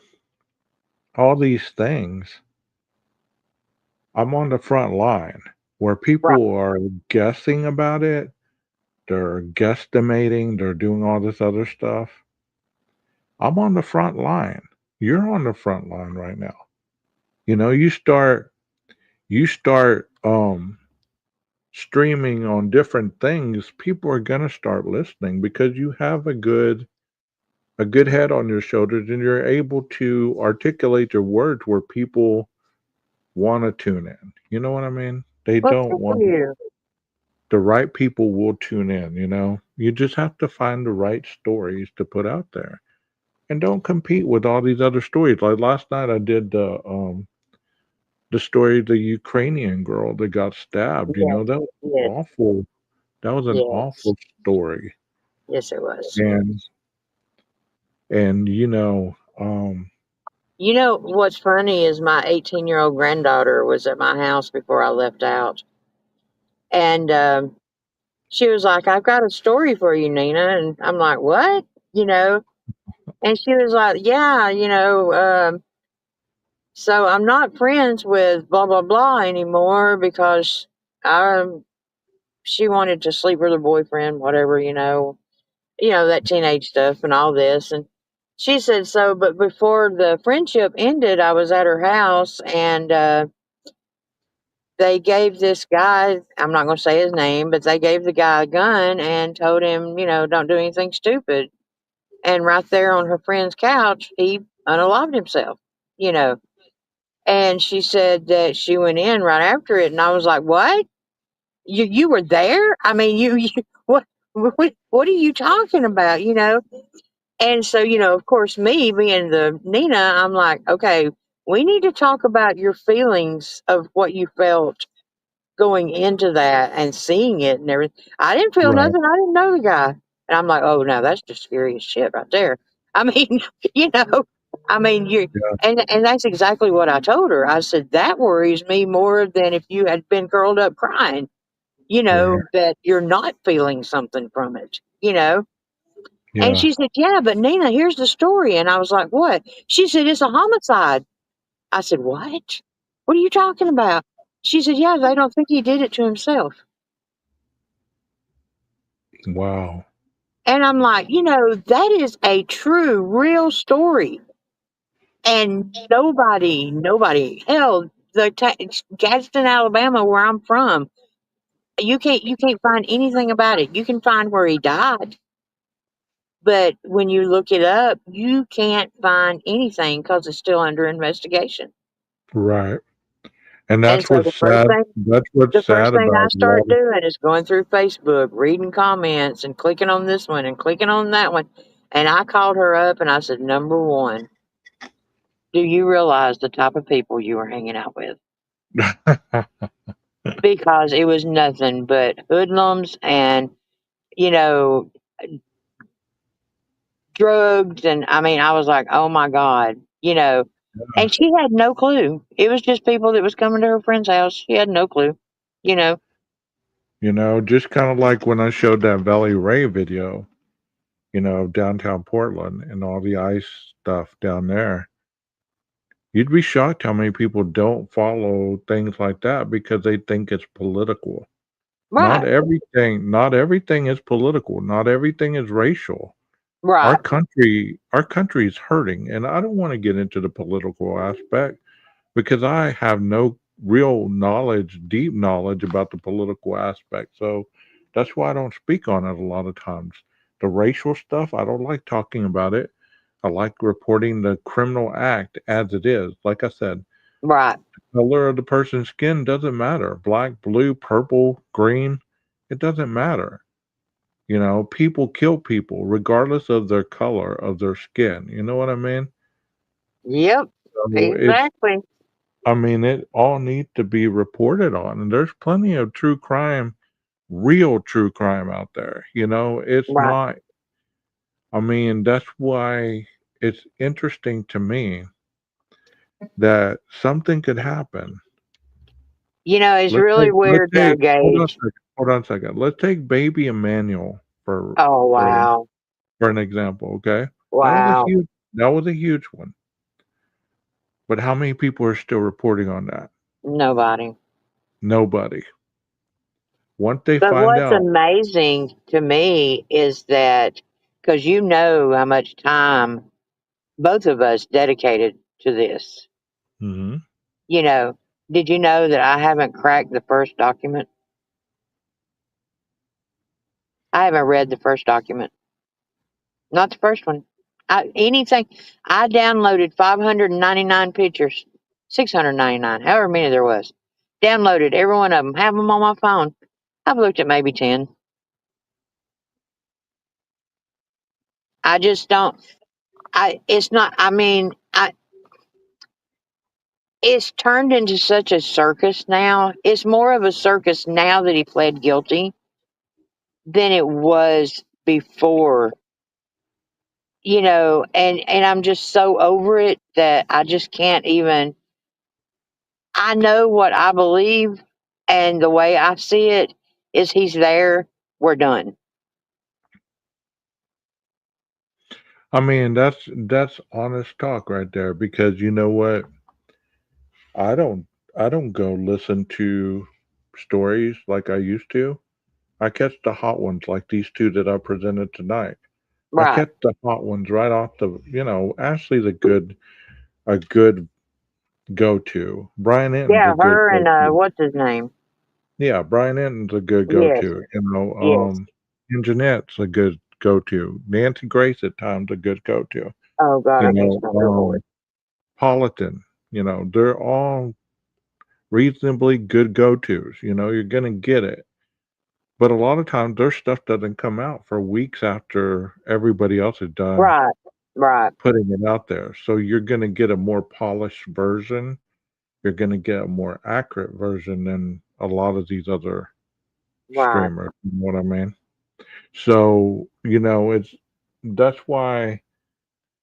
all these things. I'm on the front line where Right. people are guessing about it, they're guesstimating, they're doing all this other stuff. I'm on the front line. You're on the front line right now. You start streaming on different things, people are gonna start listening because you have a good head on your shoulders, and you're able to articulate your words where people want to tune in. You know what I mean? They Well, don't thank want you. The right people will tune in. You just have to find the right stories to put out there. And don't compete with all these other stories. Like last night I did the story of the Ukrainian girl that got stabbed. Yes. That was Yes. awful. That was an Yes. awful story. Yes, it was. And and You know what's funny is my 18-year-old granddaughter was at my house before I left out, and she was like, "I've got a story for you, Nina," and I'm like, "What?" You know, and she was like, "Yeah, so I'm not friends with blah blah blah anymore because um she wanted to sleep with her boyfriend, whatever, that teenage stuff and all this." And she said, so, but before the friendship ended, I was at her house and they gave this guy, I'm not going to say his name, but they gave the guy a gun and told him, don't do anything stupid. And right there on her friend's couch, he unalived himself, you know. And she said that she went in right after it. And I was like, what? You were there? I mean, you what are you talking about, And so, of course, me being the Nina, I'm like, okay, we need to talk about your feelings of what you felt going into that and seeing it and everything. I didn't feel right, nothing. I didn't know the guy. And I'm like, oh, no, that's just scary as shit right there. I mean, you know, I mean, yeah, and that's exactly what I told her. I said, that worries me more than if you had been curled up crying, right, that you're not feeling something from it, And yeah, she said, yeah, but Nina, here's the story. And I was like, what? She said, it's a homicide. I said, what? What are you talking about? She said, yeah, they don't think he did it to himself. wow, And I'm like, that is a true, real story. And nobody, hell, Gadsden, Alabama, where I'm from, you can't find anything about it. You can find where he died, but when you look it up, you can't find anything because it's still under investigation. right. And And that's so what's sad. That's the what's first sad thing I about a lot start of. doing is going through Facebook, reading comments, and clicking on this one and clicking on that one. And I called her up and I said, number one, do you realize the type of people you were hanging out with? Because it was nothing but hoodlums and, you know, drugs. And I mean, I was like, oh my God. And she had no clue. It was just people that was coming to her friend's house. She had no clue, you know. Just kind of like when I showed that Valley Ray video, of downtown Portland and all the ice stuff down there. You'd be shocked how many people don't follow things like that because they think it's political. Right, Not everything is political. Not everything is racial. Our right, country is hurting, and I don't want to get into the political aspect because I have no real knowledge, deep knowledge about the political aspect. So that's why I don't speak on it a lot of times. The racial stuff, I don't like talking about it. I like reporting the criminal act as it is. Like I said, right. the color of the person's skin doesn't matter. Black, blue, purple, green, it doesn't matter. People kill people regardless of their color of their skin. You know what I mean? Yep, So exactly. it all needs to be reported on. And there's plenty of real true crime out there. It's Right. not, that's why it's interesting to me that something could happen. It's really Let's weird now, take, Gage. hold on a second. Let's take baby Emmanuel Oh, wow. for an example. Okay. That was a Wow. huge, that was a huge one. But how many people are still reporting on that? Nobody. Nobody. Once they But find what's out, amazing to me is that because you know how much time both of us dedicated to this. hmm You know, did you know that I haven't cracked the first document? I haven't read the first document, not the first one. Anything. I downloaded 599 pictures, 699, however many there was. Downloaded every one of them, have them on my phone. I've looked at maybe 10. I just don't. It's not. I mean, it's turned into such a circus now. It's more of a circus now that he pled guilty than it was before. And I'm just so over it that I just can't even. I know what I believe, and the way I see it is he's there. We're done. I mean, that's honest talk right there because you know what? I don't I don't go listen to stories like I used to. I catch the hot ones like these two that I presented tonight. I Right. catch the hot ones right off Ashley's a good go to. Brian Enton's Yeah, a good her go and to. what's his name? Yeah, Brian Enton's a good go Yes, to. yes. And Jeanette's a good go to. Nancy Grace at times a good go to. Oh God, You I can't know, stand her voice. Politan, they're all reasonably good go tos. You're gonna get it. But a lot of times their stuff doesn't come out for weeks after everybody else is done Right, right, putting it out there. So you're gonna get a more polished version. You're gonna get a more accurate version than a lot of these other right. streamers. You know what I mean? So, that's why,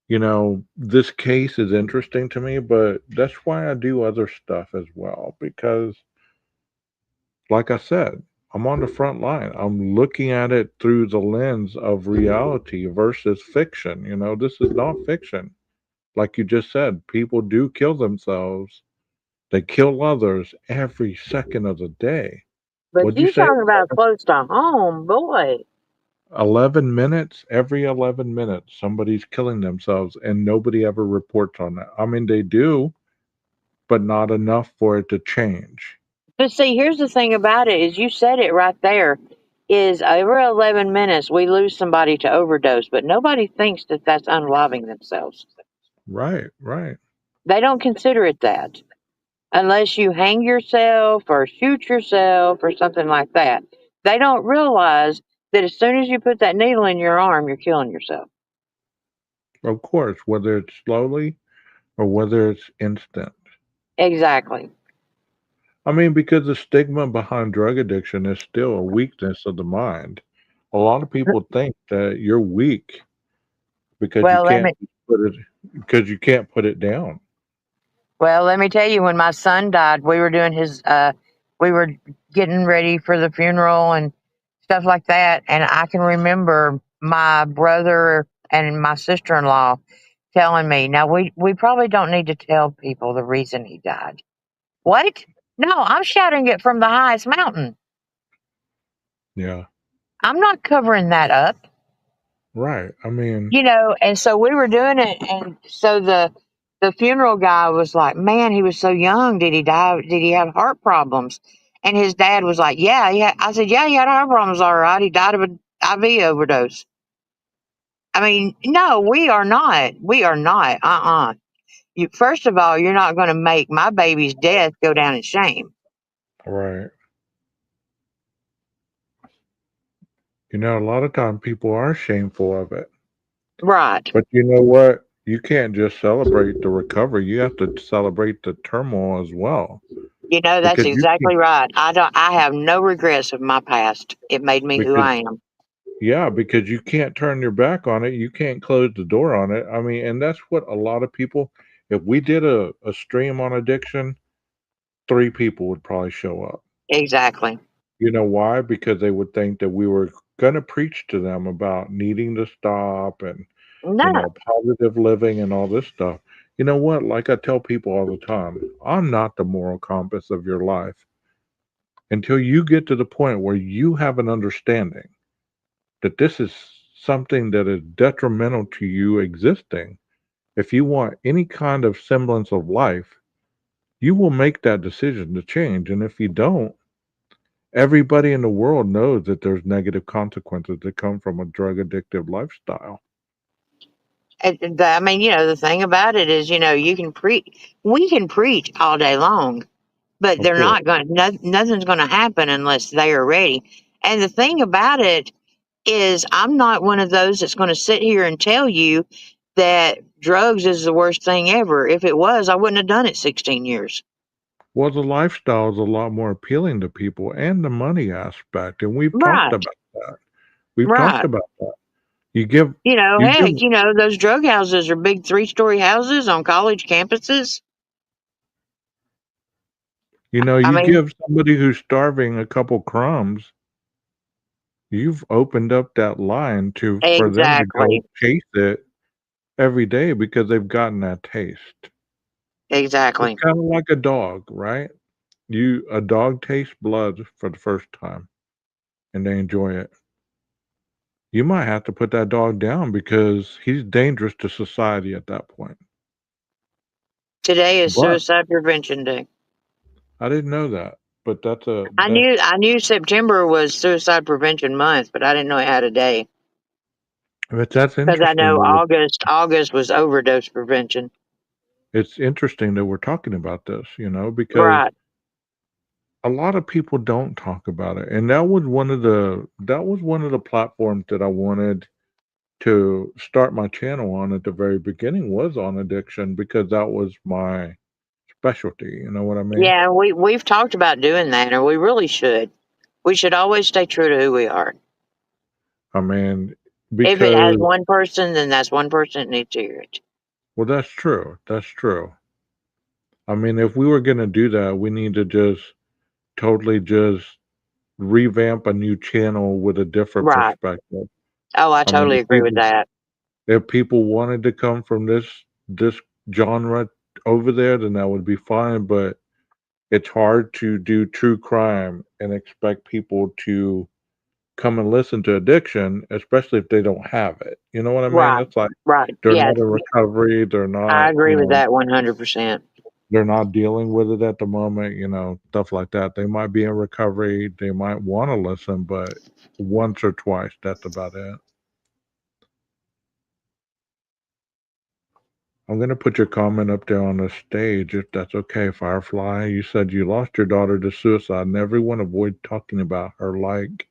this case is interesting to me, but that's why I do other stuff as well. Because like I said, I'm on the front line. I'm looking at it through the lens of reality versus fiction. This is not fiction. Like you just said, people do kill themselves. They kill others every second of the day. But What'd you you say? talking about close to home, boy. 11 minutes? Every 11 minutes, somebody's killing themselves, and nobody ever reports on that. I mean, they do, but not enough for it to change. But see, here's the thing about it is you said it right there. Is every 11 minutes we lose somebody to overdose, but nobody thinks that that's unloving themselves. Right, right. They don't consider it that unless you hang yourself or shoot yourself or something like that. They don't realize that as soon as you put that needle in your arm, you're killing yourself. Of course, whether it's slowly or whether it's instant. Exactly. I mean, because the stigma behind drug addiction is still a weakness of the mind. A lot of people think that you're weak because you Well, let me can't put it because you can't put it down. Well, let me tell you, when my son died, we were doing we were getting ready for the funeral and stuff like that. And I can remember my brother and my sister in law telling me, now we probably don't need to tell people the reason he died. What? No, I'm shouting it from the highest mountain. Yeah. I'm not covering that up. Right. I mean, And so we were doing it, and so the funeral guy was like, "Man, he was so young. Did he die? Did he have heart problems?" And his dad was like, "Yeah, yeah." I said, "Yeah, he had heart problems, all right. He died of an IV overdose." I mean, no, we are not. We are not. You first of all, you're not going to make my baby's death go down in shame. right. A lot of time people are shameful of it. Right. But you know what? You can't just celebrate the recovery. You have to celebrate the turmoil as well. That's Because you can exactly right. I have no regrets of my past. It made me who because I am. yeah, because you can't turn your back on it. You can't close the door on it. I mean, and that's what a lot of people, if we did a stream on addiction, 3 people would probably show up. Exactly. You know why? Because they would think that we were going to preach to them about needing to stop and, No, positive living and all this stuff. You know what? Like I tell people all the time, I'm not the moral compass of your life until you get to the point where you have an understanding that this is something that is detrimental to you existing. If you want any kind of semblance of life, you will make that decision to change. And if you don't, everybody in the world knows that there's negative consequences that come from a drug addictive lifestyle. I mean, the thing about it is, you can we can preach all day long, but Of they're course. not going. Nothing's going to happen unless they are ready. And the thing about it is, I'm not one of those that's going to sit here and tell you that drugs is the worst thing ever. If it was, I wouldn't have done it 16 years. Well, the lifestyle is a lot more appealing to people and the money aspect. And we've talked Right. about that. We've talked Right. about that. You give you give Heck, those drug houses are big 3-story houses on college campuses. I you mean, give somebody who's starving a couple crumbs, you've opened up that line for them to go exactly. chase it every day because they've gotten that taste. It's Exactly. kind of like a dog, right? A dog tastes blood for the first time and they enjoy it. You might have to put that dog down because he's dangerous to society at that point. Today is But Suicide Prevention Day. I didn't know that. But I knew September was Suicide Prevention Month, but I didn't know it had a day that's because I interesting know that August was overdose prevention. it's interesting that we're talking about this, because Right. a lot of people don't talk about it. And that was one of the platforms that I wanted to start my channel on at the very beginning was on addiction because that was my specialty. You know what I mean? Yeah, we've talked about doing that, and we really should. We should always stay true to who we are. I mean, If it has because one person, then that's one person that needs to hear it. well, that's true. That's true. I mean, if we were gonna do that, we need to just totally just revamp a new channel with a different Right. perspective. Oh, I I mean, totally agree with that. if people wanted to come from this genre over there, then that would be fine. But it's hard to do true crime and expect people to come and listen to addiction, especially if they don't have it. You know what I mean? Right. It's like Right. they're Yeah, not in recovery. They're I not, agree with that 100%. they're not dealing with it at the moment. Stuff like that. They might be in recovery. They might want to listen, but once or twice, that's about it. I'm going to put your comment up there on the stage if that's okay, Firefly. You said you lost your daughter to suicide, and everyone avoids talking about her like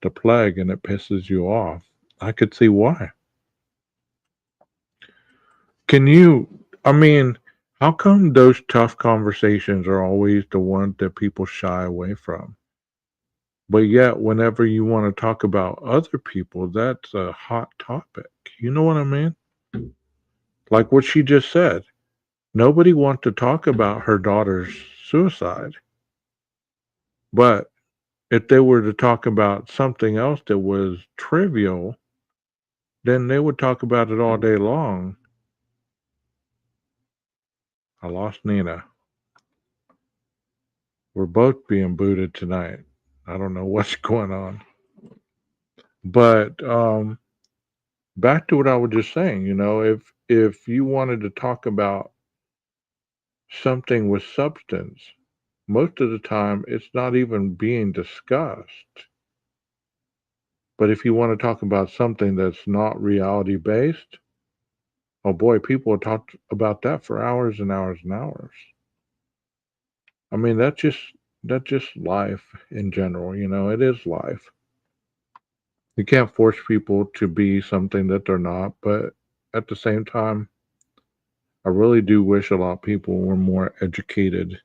the plague, and it pisses you off. I could see why. I mean, how come those tough conversations are always the ones that people shy away from? But yet, whenever you want to talk about other people, that's a hot topic. You know what I mean? Like what she just said. Nobody wants to talk about her daughter's suicide. But if they were to talk about something else that was trivial, then they would talk about it all day long. I lost Nina. We're both being booted tonight. I don't know what's going on. But back to what I was just saying, if you wanted to talk about something with substance, most of the time it's not even being discussed. But if you want to talk about something that's not reality based, oh boy, people will talk about that for hours and hours and hours. I mean, that's just life in general. It is life. You can't force people to be something that they're not, but at the same time, I really do wish a lot of people were more educated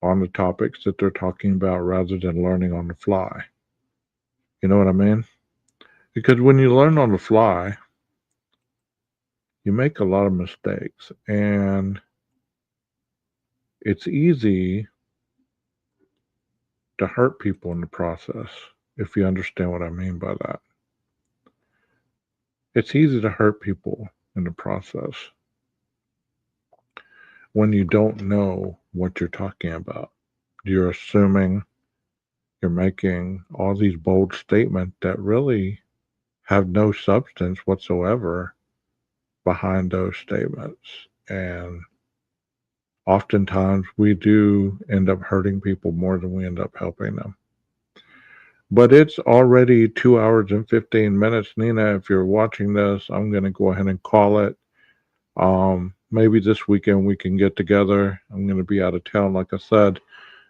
on the topics that they're talking about rather than learning on the fly. You know what I mean? Because when you learn on the fly, you make a lot of mistakes, and it's easy to hurt people in the process, if you understand what I mean by that. It's easy to hurt people in the process when you don't know what you're talking about. You're assuming, you're making all these bold statements that really have no substance whatsoever behind those statements. And oftentimes we do end up hurting people more than we end up helping them. But it's already 2 hours and 15 minutes. Nina, if you're watching this, I'm going to go ahead and call it. Maybe this weekend we can get together. I'm going to be out of town, like I said.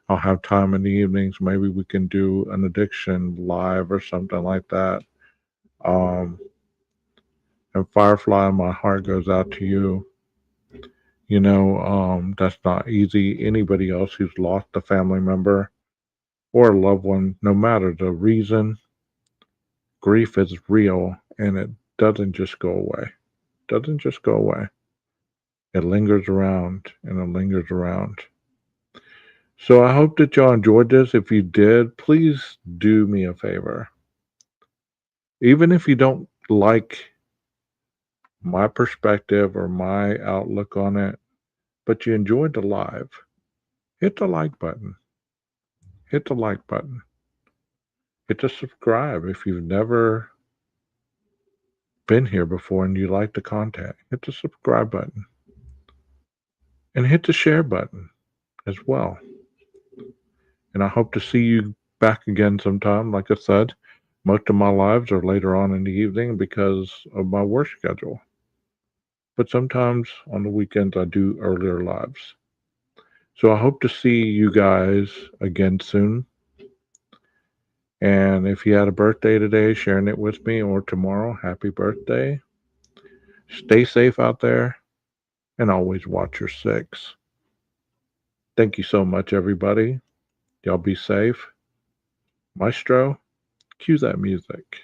I'll have time in the evenings. Maybe we can do an addiction live or something like that. Um, and Firefly, my heart goes out to you. That's not easy. Anybody else who's lost a family member or a loved one, no matter the reason, grief is real and it doesn't just go away. Doesn't just go away. It lingers around and it lingers around. So I hope that y'all enjoyed this. If you did, please do me a favor. Even if you don't like my perspective or my outlook on it, but you enjoyed the live, hit the like button. Hit the like button. Hit the subscribe if you've never been here before and you like the content. Hit the subscribe button. And hit the share button as well. And I hope to see you back again sometime. Like I said, most of my lives are later on in the evening because of my work schedule. But sometimes on the weekends I do earlier lives. So I hope to see you guys again soon. And if you had a birthday today, sharing it with me, or tomorrow, happy birthday. Stay safe out there and always watch your six. Thank you so much, everybody. Y'all be safe. Maestro, cue that music.